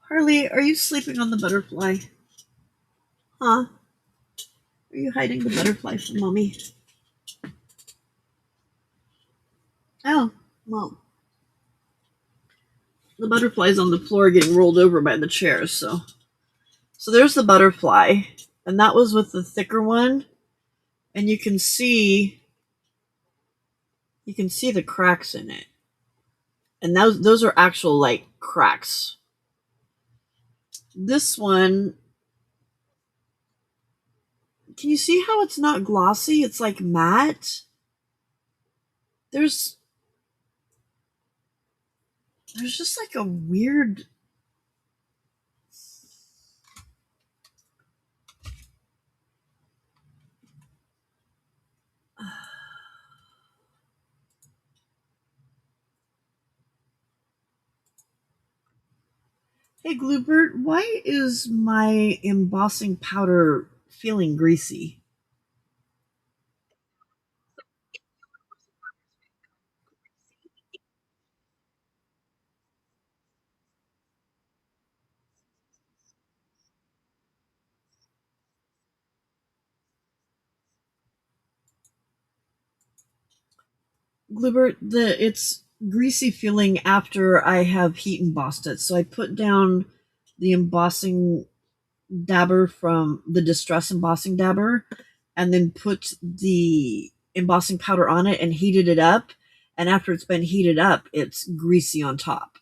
Harley, are you sleeping on the butterfly? Huh? Are you hiding the butterfly from Mommy? Oh, well. The butterfly's on the floor getting rolled over by the chairs, so there's the butterfly. And that was with the thicker one. And you can see the cracks in it. And those are actual, like, cracks. This one can you see how it's not glossy? It's like matte. There's just like a weird. Hey, Gluebert, why is my embossing powder feeling greasy? Gluebert, it's greasy feeling after I have heat embossed it. So I put down the embossing dabber from the Distress embossing dabber, and then put the embossing powder on it and heated it up. And after it's been heated up, it's greasy on top.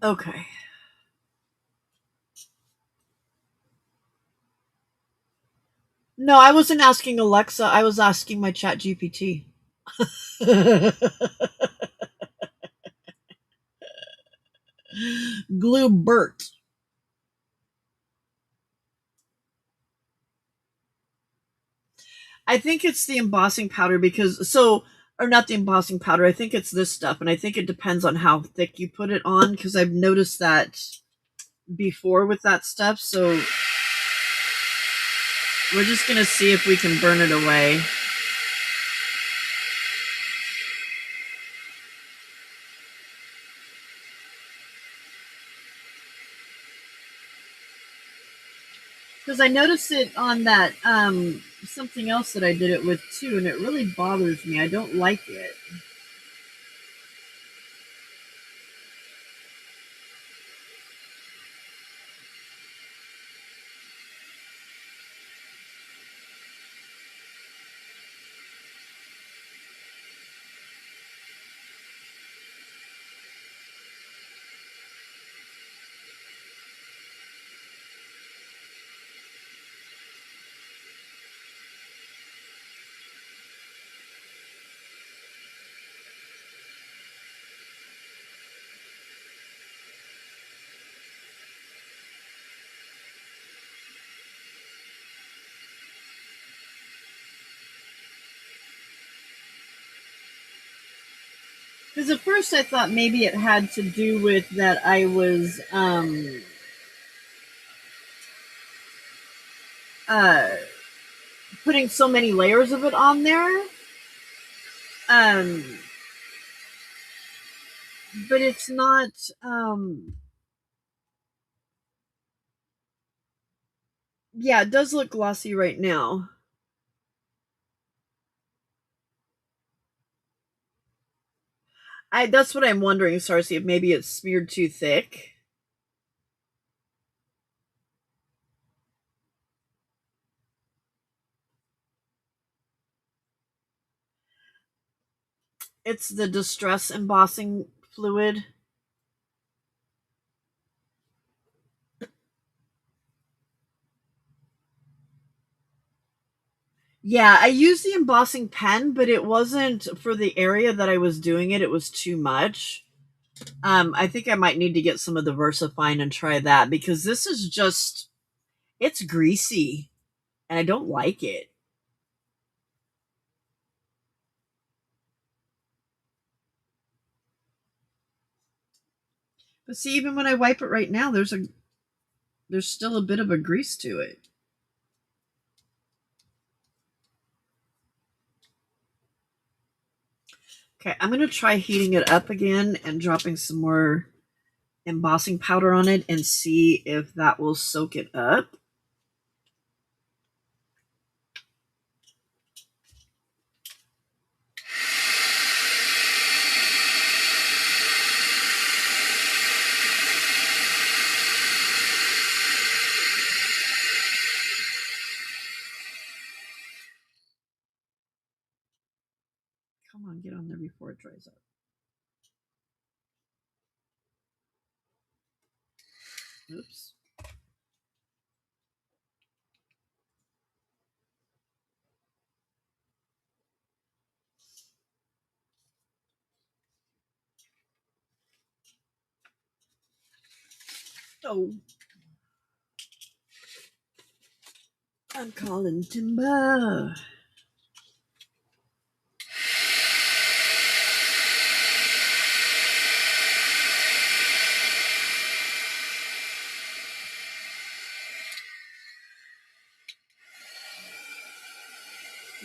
Okay. No, I wasn't asking Alexa. I was asking my chat GPT. Glue Bert. I think it's the embossing powder or not the embossing powder. I think it's this stuff, and I think it depends on how thick you put it on because I've noticed that before with that stuff. So we're just gonna see if we can burn it away. Because I noticed it on that something else that I did it with too, and it really bothers me. I don't like it. Because at first I thought maybe it had to do with that I was uh, putting so many layers of it on there. Um, but it's not. Yeah, it does look glossy right now. That's what I'm wondering, Sarcy, if maybe it's smeared too thick. It's the Distress embossing fluid. Yeah, I used the embossing pen, but it wasn't for the area that I was doing it. It was too much. I think I might need to get some of the VersaFine and try that because this is just, it's greasy and I don't like it. But see, even when I wipe it right now, there's still a bit of a grease to it. Okay, I'm going to try heating it up again and dropping some more embossing powder on it and see if that will soak it up. Come on, get on there before it dries up. Oops. Oh. I'm calling timber.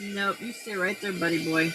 Nope, you stay right there, buddy boy.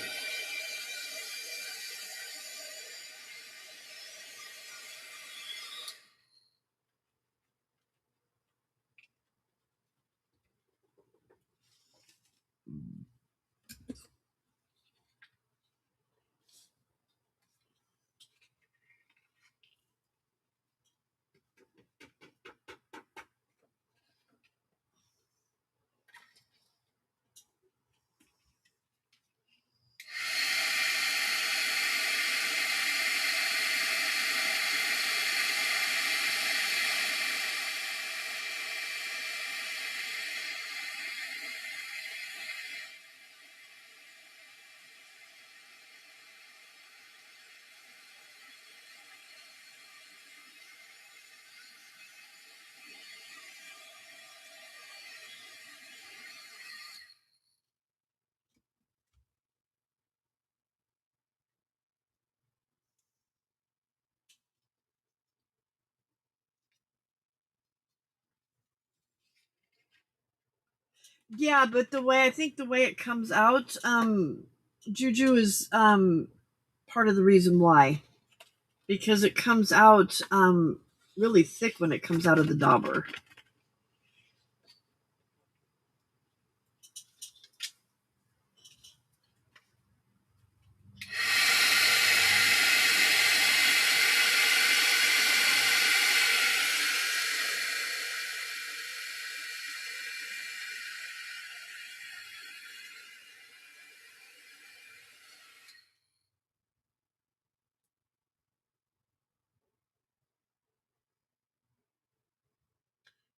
Yeah, but the way it comes out, Juju is part of the reason why. Because it comes out really thick when it comes out of the dauber.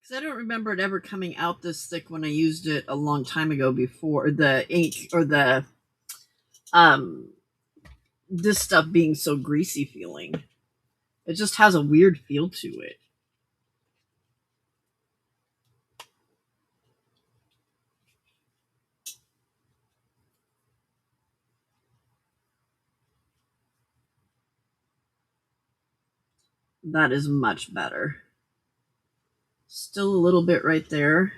Because I don't remember it ever coming out this thick when I used it a long time ago before the ink or the um this stuff being so greasy feeling. It just has a weird feel to it. That is much better. Still a little bit right there.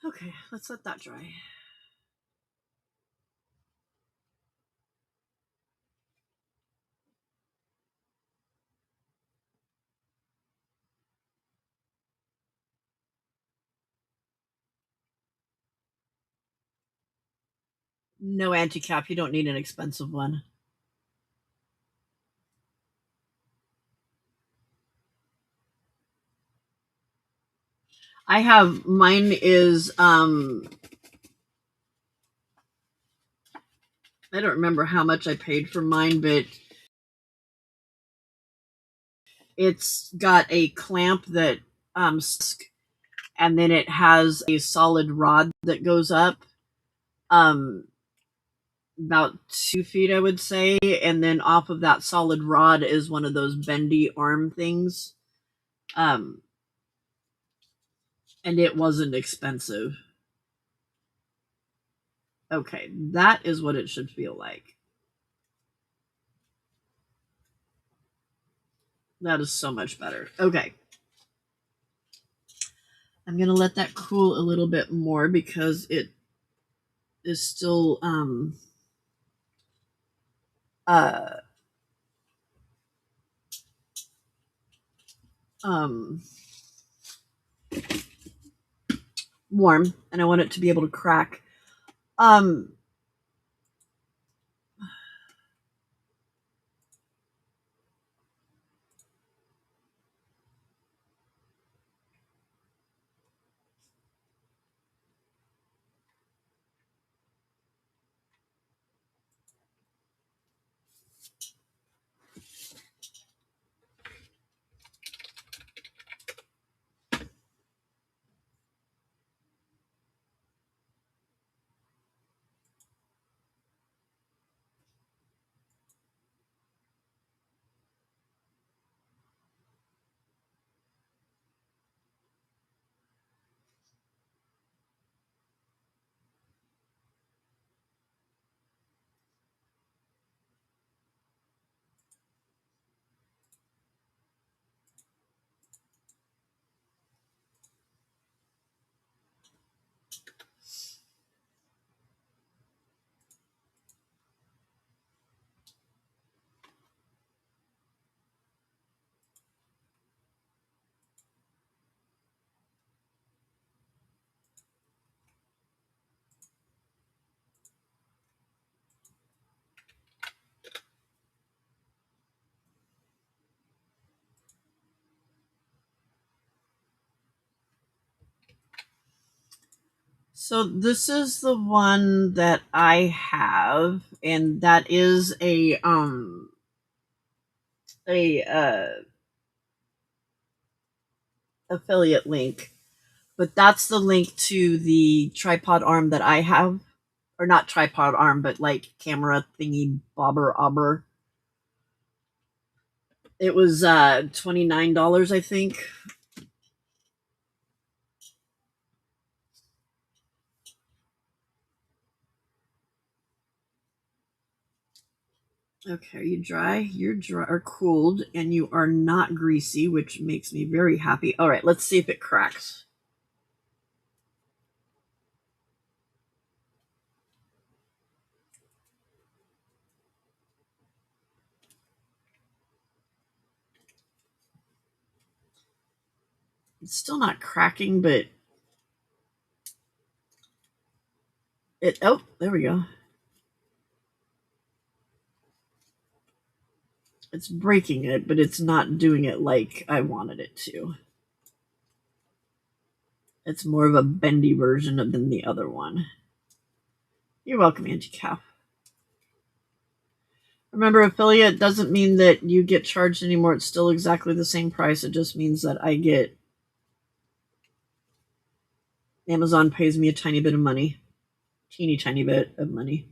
Okay, let's let that dry. No, anti-cap, you don't need an expensive one. I have, mine is, I don't remember how much I paid for mine, but it's got a clamp that, and then it has a solid rod that goes up, about 2 feet, I would say, and then off of that solid rod is one of those bendy arm things. And it wasn't expensive. Okay, that is what it should feel like. That is so much better. Okay. I'm going to let that cool a little bit more because it is still warm, and I want it to be able to crack. So this is the one that I have, and that is a affiliate link, but that's the link to the tripod arm that I have, or not tripod arm, but like camera thingy bobber. It was $29, I think. Okay, are you dry? You're dry or cooled, and you are not greasy, which makes me very happy. All right, let's see if it cracks. It's still not cracking, but it, oh, there we go. It's breaking it, but it's not doing it like I wanted it to. It's more of a bendy version than the other one. You're welcome, Anti-Cow. Remember, affiliate doesn't mean that you get charged anymore. It's still exactly the same price. It just means that I get... Amazon pays me a tiny bit of money. Teeny tiny bit of money.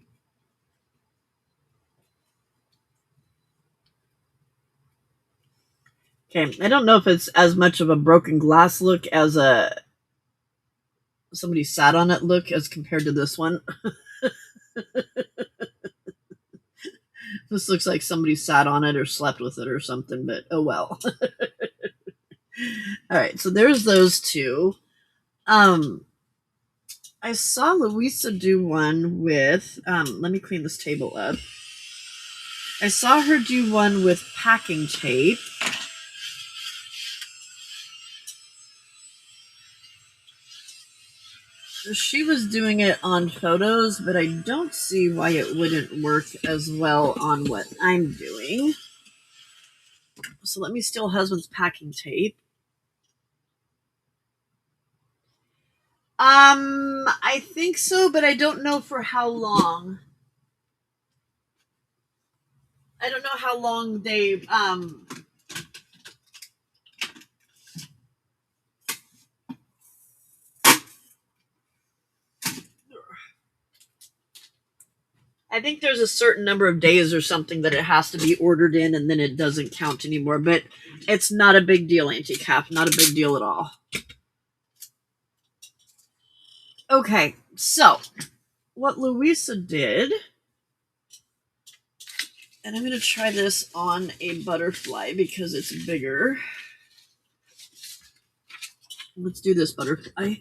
Okay, I don't know if it's as much of a broken glass look as a somebody sat on it look as compared to this one. This looks like somebody sat on it or slept with it or something, but oh well. All right, so there's those two. I saw Louisa do one with, let me clean this table up. I saw her do one with packing tape. So she was doing it on photos, but I don't see why it wouldn't work as well on what I'm doing. So let me steal husband's packing tape. I think so, but I don't know for how long. I don't know how long they I think there's a certain number of days or something that it has to be ordered in, and then it doesn't count anymore. But it's not a big deal, Auntie Cap. Not a big deal at all. Okay, so what Louisa did, and I'm going to try this on a butterfly because it's bigger. Let's do this butterfly.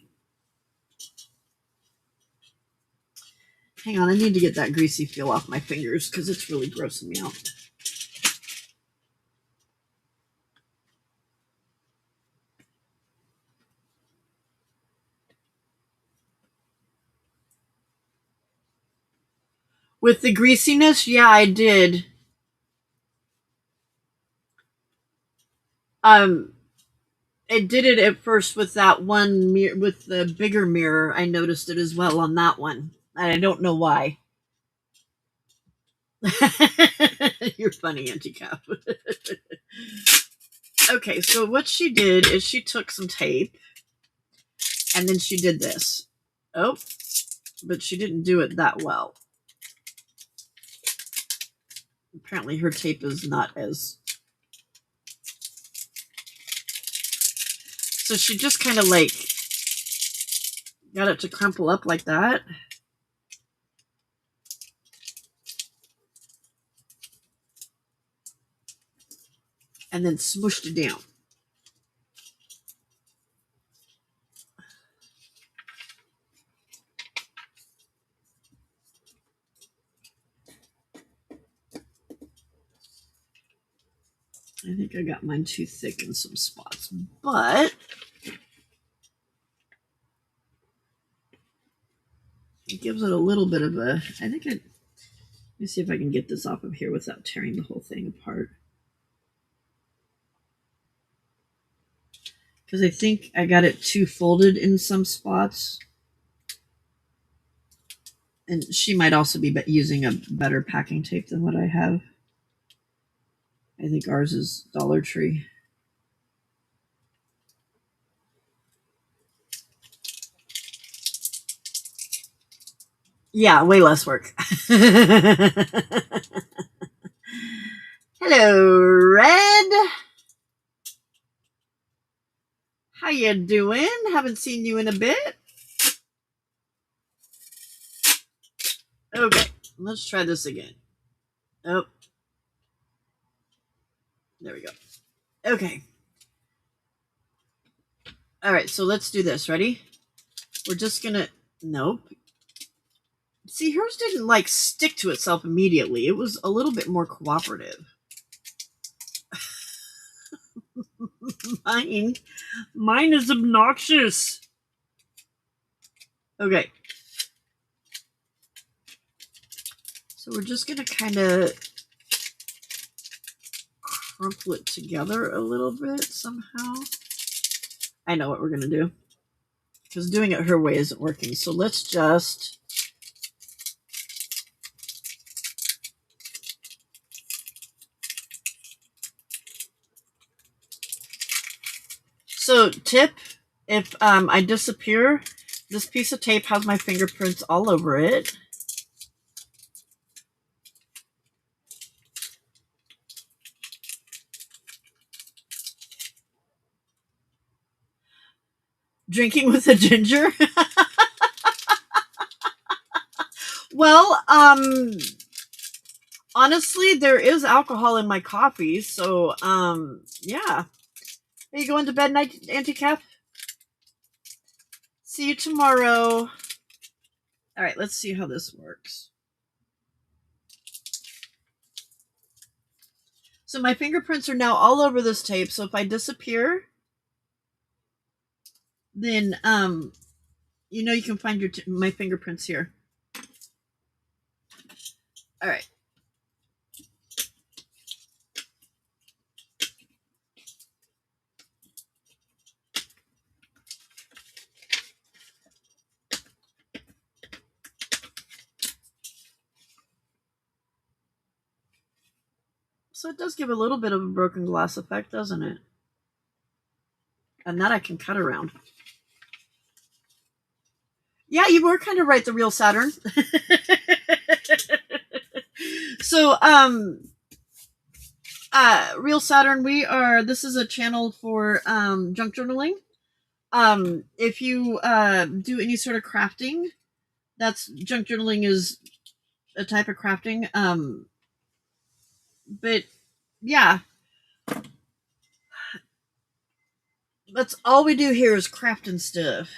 Hang on, I need to get that greasy feel off my fingers because it's really grossing me out. With the greasiness, yeah, I did. It did it at first with that one mirror, with the bigger mirror. I noticed it as well on that one. And I don't know why. You're funny, Auntie Cap. Okay, so what she did is she took some tape and then she did this. Oh, but she didn't do it that well. Apparently her tape is not as... So she just kind of like got it to crumple up like that. And then smushed it down. I think I got mine too thick in some spots, but it gives it a little bit of a, I think let me see if I can get this off of here without tearing the whole thing apart. Because I think I got it too folded in some spots. And she might also be using a better packing tape than what I have. I think ours is Dollar Tree. Yeah, way less work. Hello, Red. How you doing? Haven't seen you in a bit. Okay, let's try this again. Oh. There we go. Okay. All right, so let's do this. Ready? We're just going to... Nope. See, hers didn't, like, stick to itself immediately. It was a little bit more cooperative. Mine is obnoxious. Okay. So we're just going to kind of crumple it together a little bit somehow. I know what we're going to do. Because doing it her way isn't working. So let's just... So tip, if I disappear, this piece of tape has my fingerprints all over it. Drinking with a ginger? Well, honestly, there is alcohol in my coffee, so, yeah. Are you going to bed night, Auntie Cap? See you tomorrow. All right, let's see how this works. So my fingerprints are now all over this tape, so if I disappear, then, You know you can find my fingerprints here. All right. So it does give a little bit of a broken glass effect, doesn't it? And that I can cut around. Yeah, you were kind of right, the real Saturn. So, real Saturn, this is a channel for junk journaling. If you do any sort of crafting, that's junk journaling is a type of crafting. But yeah, that's all we do here is crafting stuff.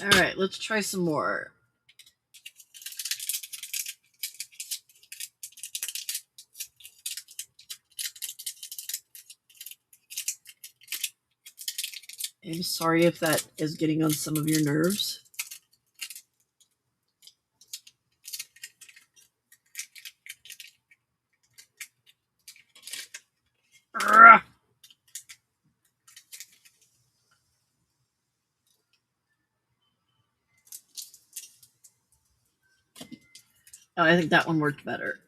All right, let's try some more. I'm sorry if that is getting on some of your nerves. Urgh. Oh, I think that one worked better.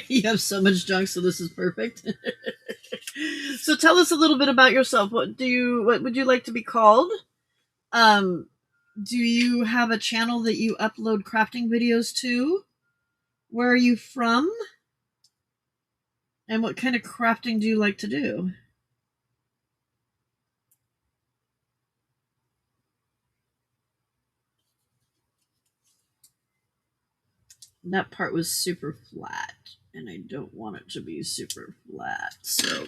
You have so much junk, so this is perfect. So tell us a little bit about yourself. What would you like to be called? Do you have a channel that you upload crafting videos to? Where are you from? And what kind of crafting do you like to do? That part was super flat, and I don't want it to be super flat, so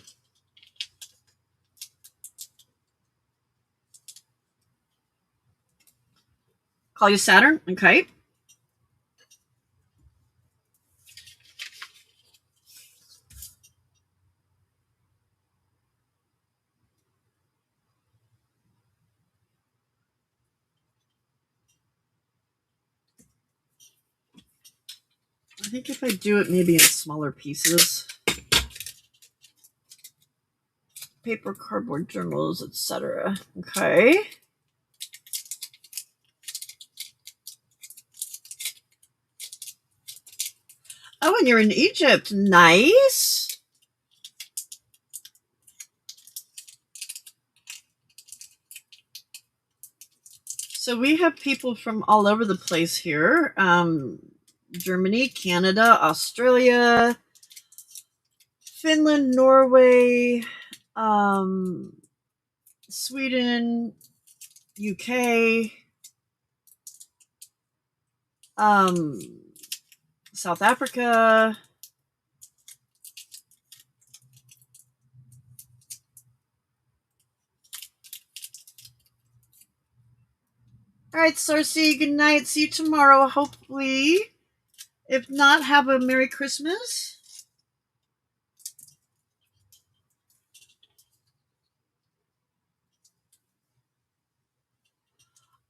call you Saturn, okay? I think if I do it maybe in smaller pieces. Paper, cardboard, journals, etc. Okay. Oh, and you're in Egypt. Nice. So we have people from all over the place here. Germany, Canada, Australia, Finland, Norway, Sweden, UK, South Africa. All right, Cersei, good night. See you tomorrow, hopefully. If not, have a Merry Christmas.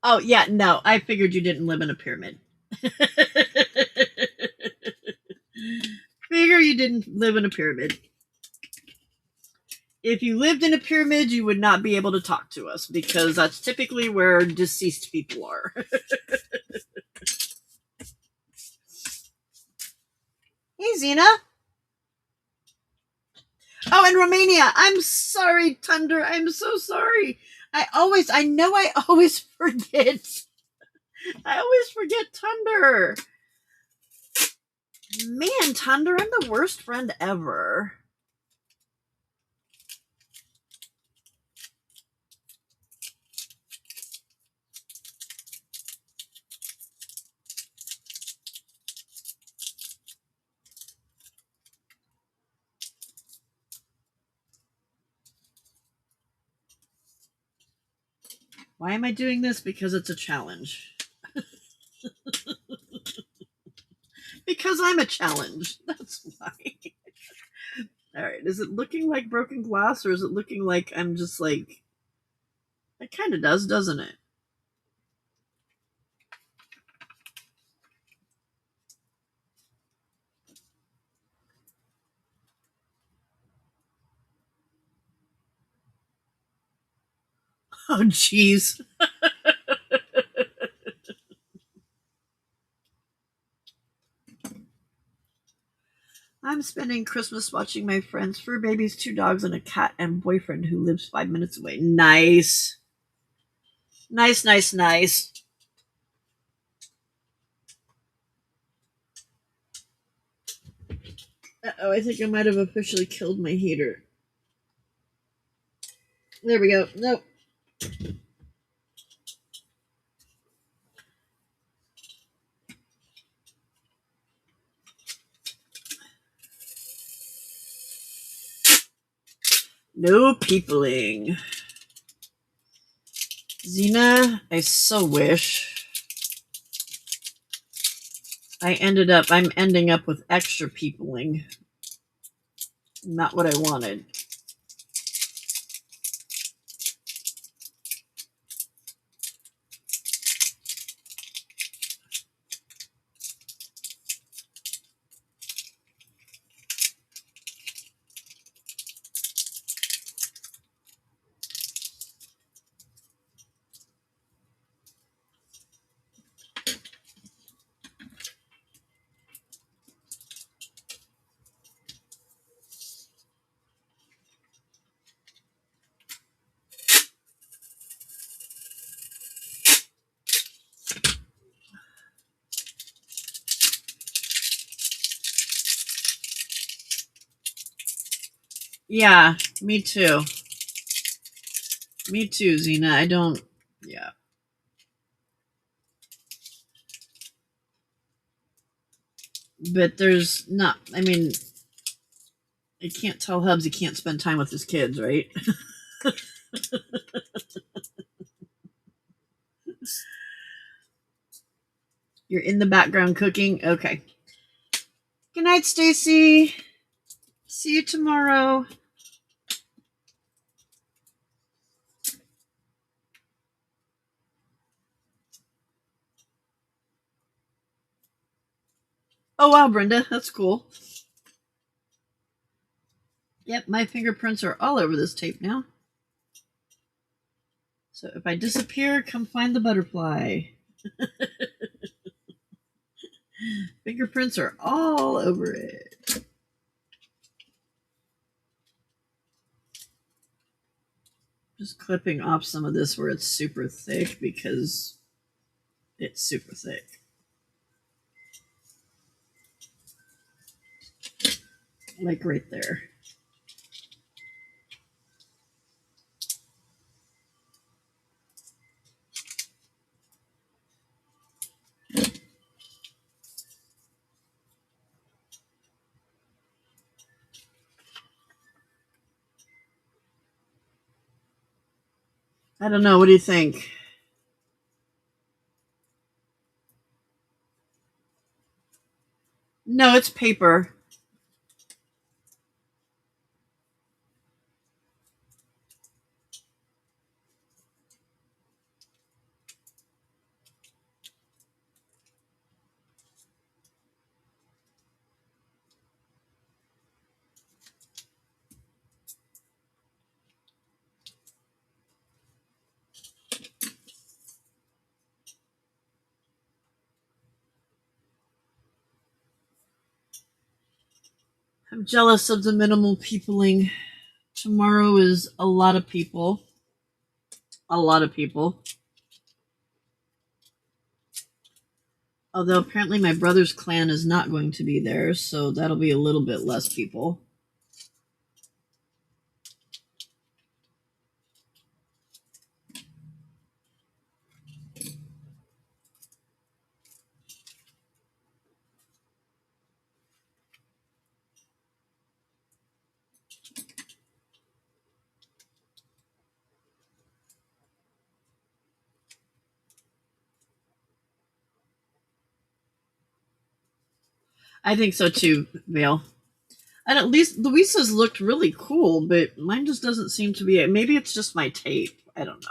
Oh, yeah, no, I figured you didn't live in a pyramid. Figure you didn't live in a pyramid. If you lived in a pyramid, you would not be able to talk to us because that's typically where deceased people are. Hey, Zena. Oh, and Romania. I'm sorry, Thunder. I'm so sorry. I know I always forget. I always forget Thunder. Man, Thunder, I'm the worst friend ever. Why am I doing this? Because it's a challenge. because I'm a challenge. That's why. All right. Is it looking like broken glass, or is it looking like I'm just like... It kind of does, doesn't it? Oh, jeez. I'm spending Christmas watching my friends, fur babies, 2 dogs, and a cat, and boyfriend who lives 5 minutes away. Nice. Nice, nice, nice. Uh-oh, I think I might have officially killed my heater. There we go. Nope. No peopling. Xena, I so wish I'm ending up with extra peopling. Not what I wanted. Yeah, me too. Me too, Xena. I don't... Yeah. But there's not... I mean... I can't tell Hubs he can't spend time with his kids, right? You're in the background cooking? Okay. Good night, Stacy. See you tomorrow. Oh, wow, Brenda. That's cool. Yep, my fingerprints are all over this tape now. So if I disappear, come find the butterfly. Fingerprints are all over it. Just clipping off some of this where it's super thick because it's super thick. Like right there. I don't know. What do you think? No, it's paper. I'm jealous of the minimal peopling. Tomorrow is a lot of people. A lot of people. Although apparently my brother's clan is not going to be there, so that'll be a little bit less people. I think so too, Vale. And at least Louisa's looked really cool, but mine just doesn't seem to be it. Maybe it's just my tape. I don't know.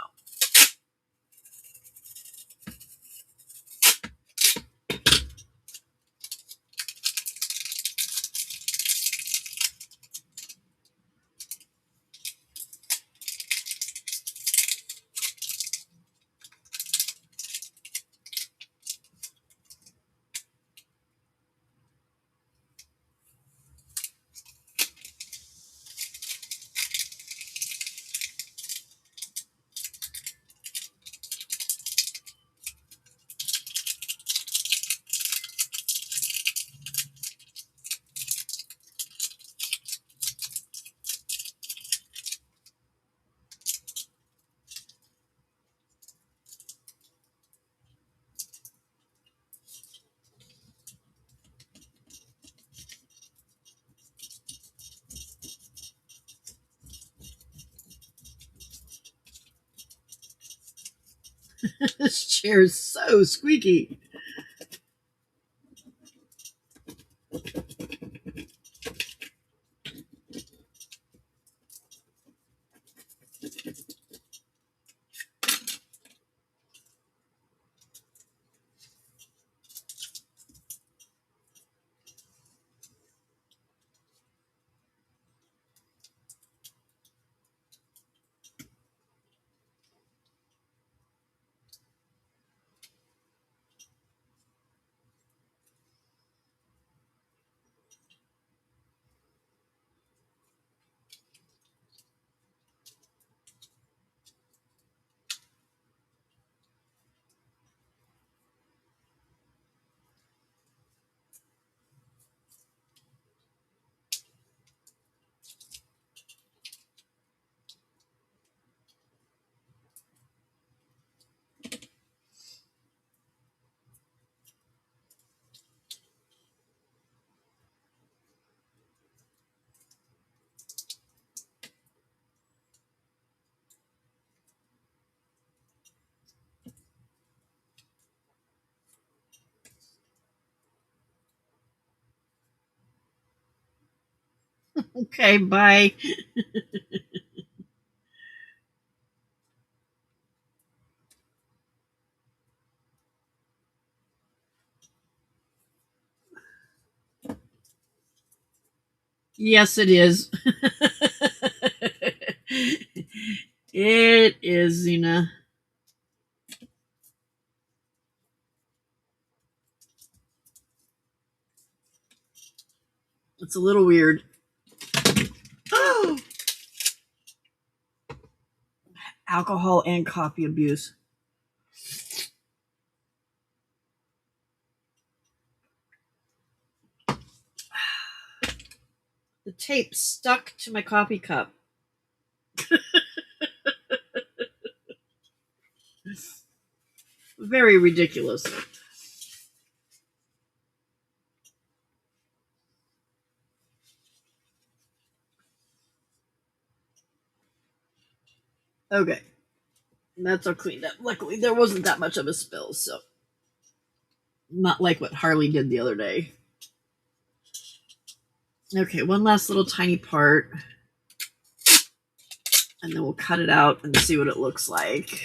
This chair is so squeaky. Okay, bye. Yes, it is. It is, Zena. It's a little weird. Oh! Alcohol and coffee abuse. The tape stuck to my coffee cup. Very ridiculous. Okay. That's all cleaned up. Luckily, there wasn't that much of a spill, so. Not like what Harley did the other day. Okay, one last little tiny part. And then we'll cut it out and see what it looks like.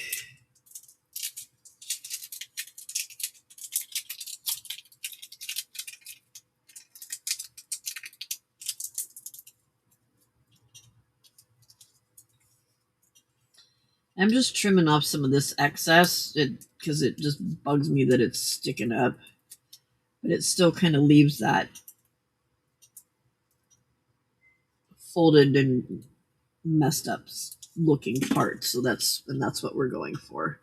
I'm just trimming off some of this excess because it just bugs me that it's sticking up. But it still kind of leaves that folded and messed up looking part. So that's what we're going for.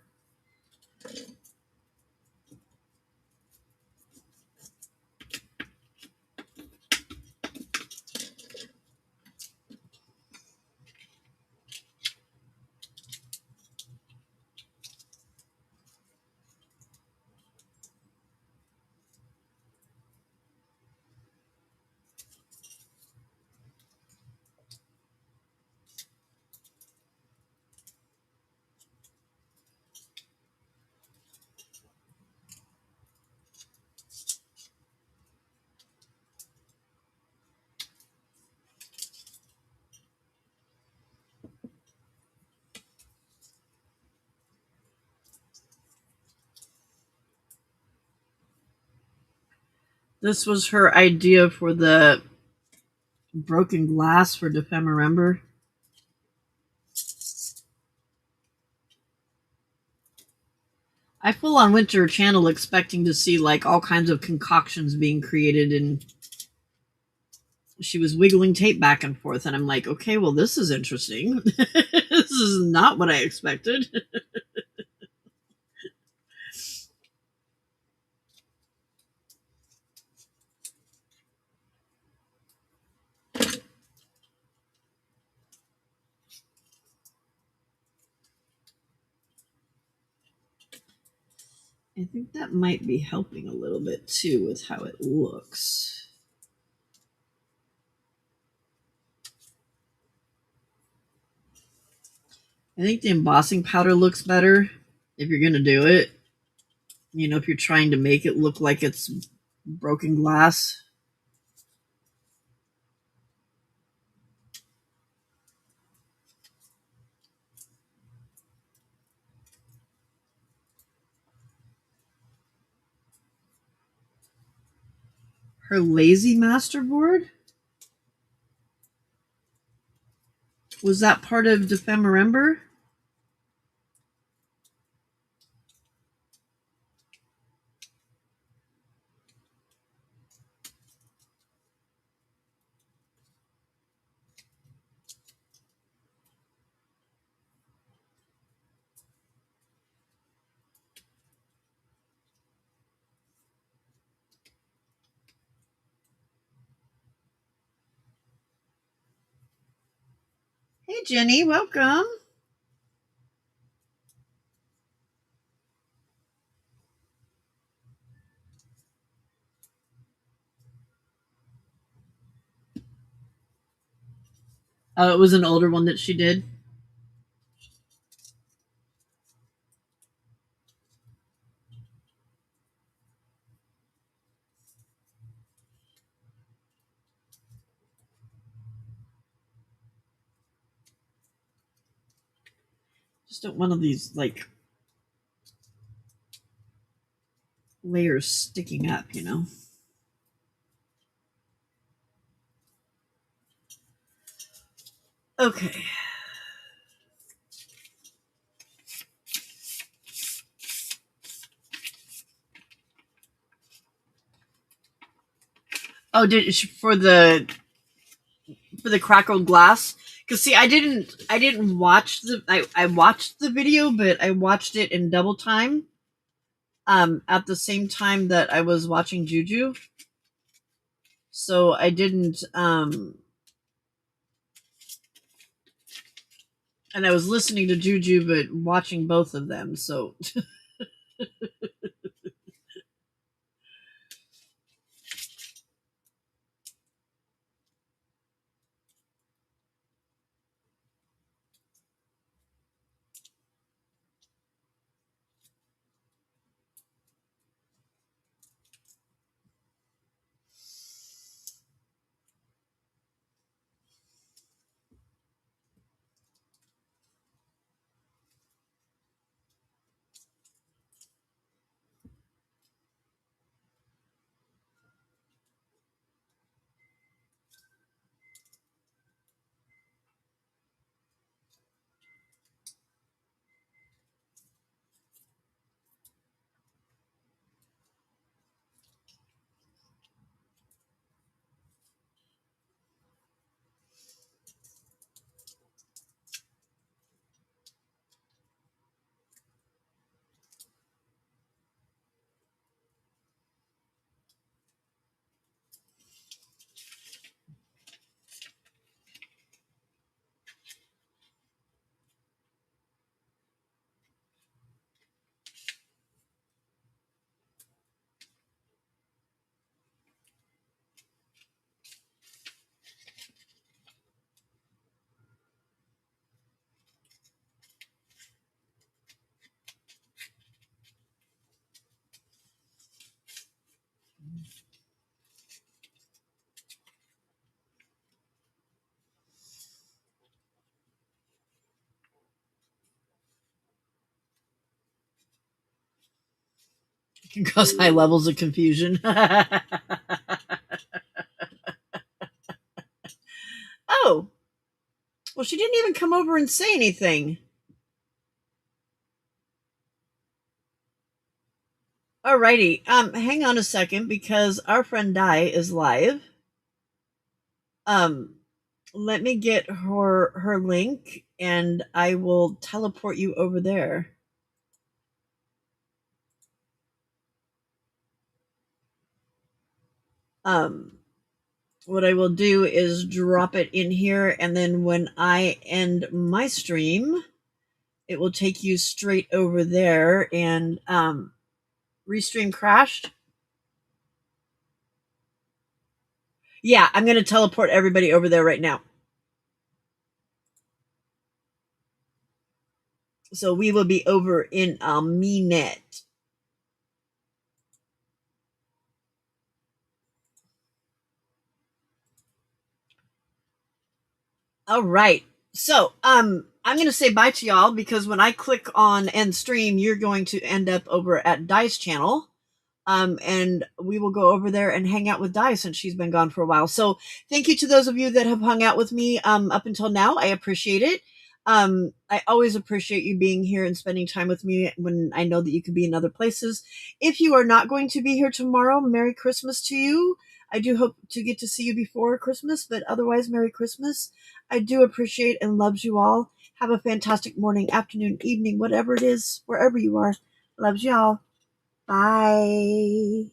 This was her idea for the broken glass for Dephemeremeber. I full on went to her channel expecting to see like all kinds of concoctions being created, and she was wiggling tape back and forth, and I'm like, okay, well, this is interesting. This is not what I expected. I think that might be helping a little bit too with how it looks. I think the embossing powder looks better if you're going to do it. You know, if you're trying to make it look like it's broken glass. Her lazy masterboard? Was that part of Dephemeremeber? Hey, Jenny, welcome. Oh, it was an older one that she did. Just don't want one of these, like, layers sticking up, you know? Okay. Oh, for the crackled glass? Because see, I didn't watch I watched the video, but I watched it in double time. At the same time that I was watching Juju. So I didn't and I was listening to Juju but watching both of them, so it can cause high levels of confusion. Oh, well, she didn't even come over and say anything. Alrighty, hang on a second because our friend Di is live. Let me get her link and I will teleport you over there. What I will do is drop it in here, and then when I end my stream, it will take you straight over there. And restream crashed. Yeah, I'm going to teleport everybody over there right now. So we will be over in a minute. All right. So, I'm going to say bye to y'all because when I click on end stream, you're going to end up over at Dice channel. And we will go over there and hang out with Di since she's been gone for a while. So thank you to those of you that have hung out with me up until now. I appreciate it. I always appreciate you being here and spending time with me when I know that you could be in other places. If you are not going to be here tomorrow, Merry Christmas to you. I do hope to get to see you before Christmas, but otherwise, Merry Christmas. I do appreciate and loves you all. Have a fantastic morning, afternoon, evening, whatever it is, wherever you are. Loves y'all. Bye.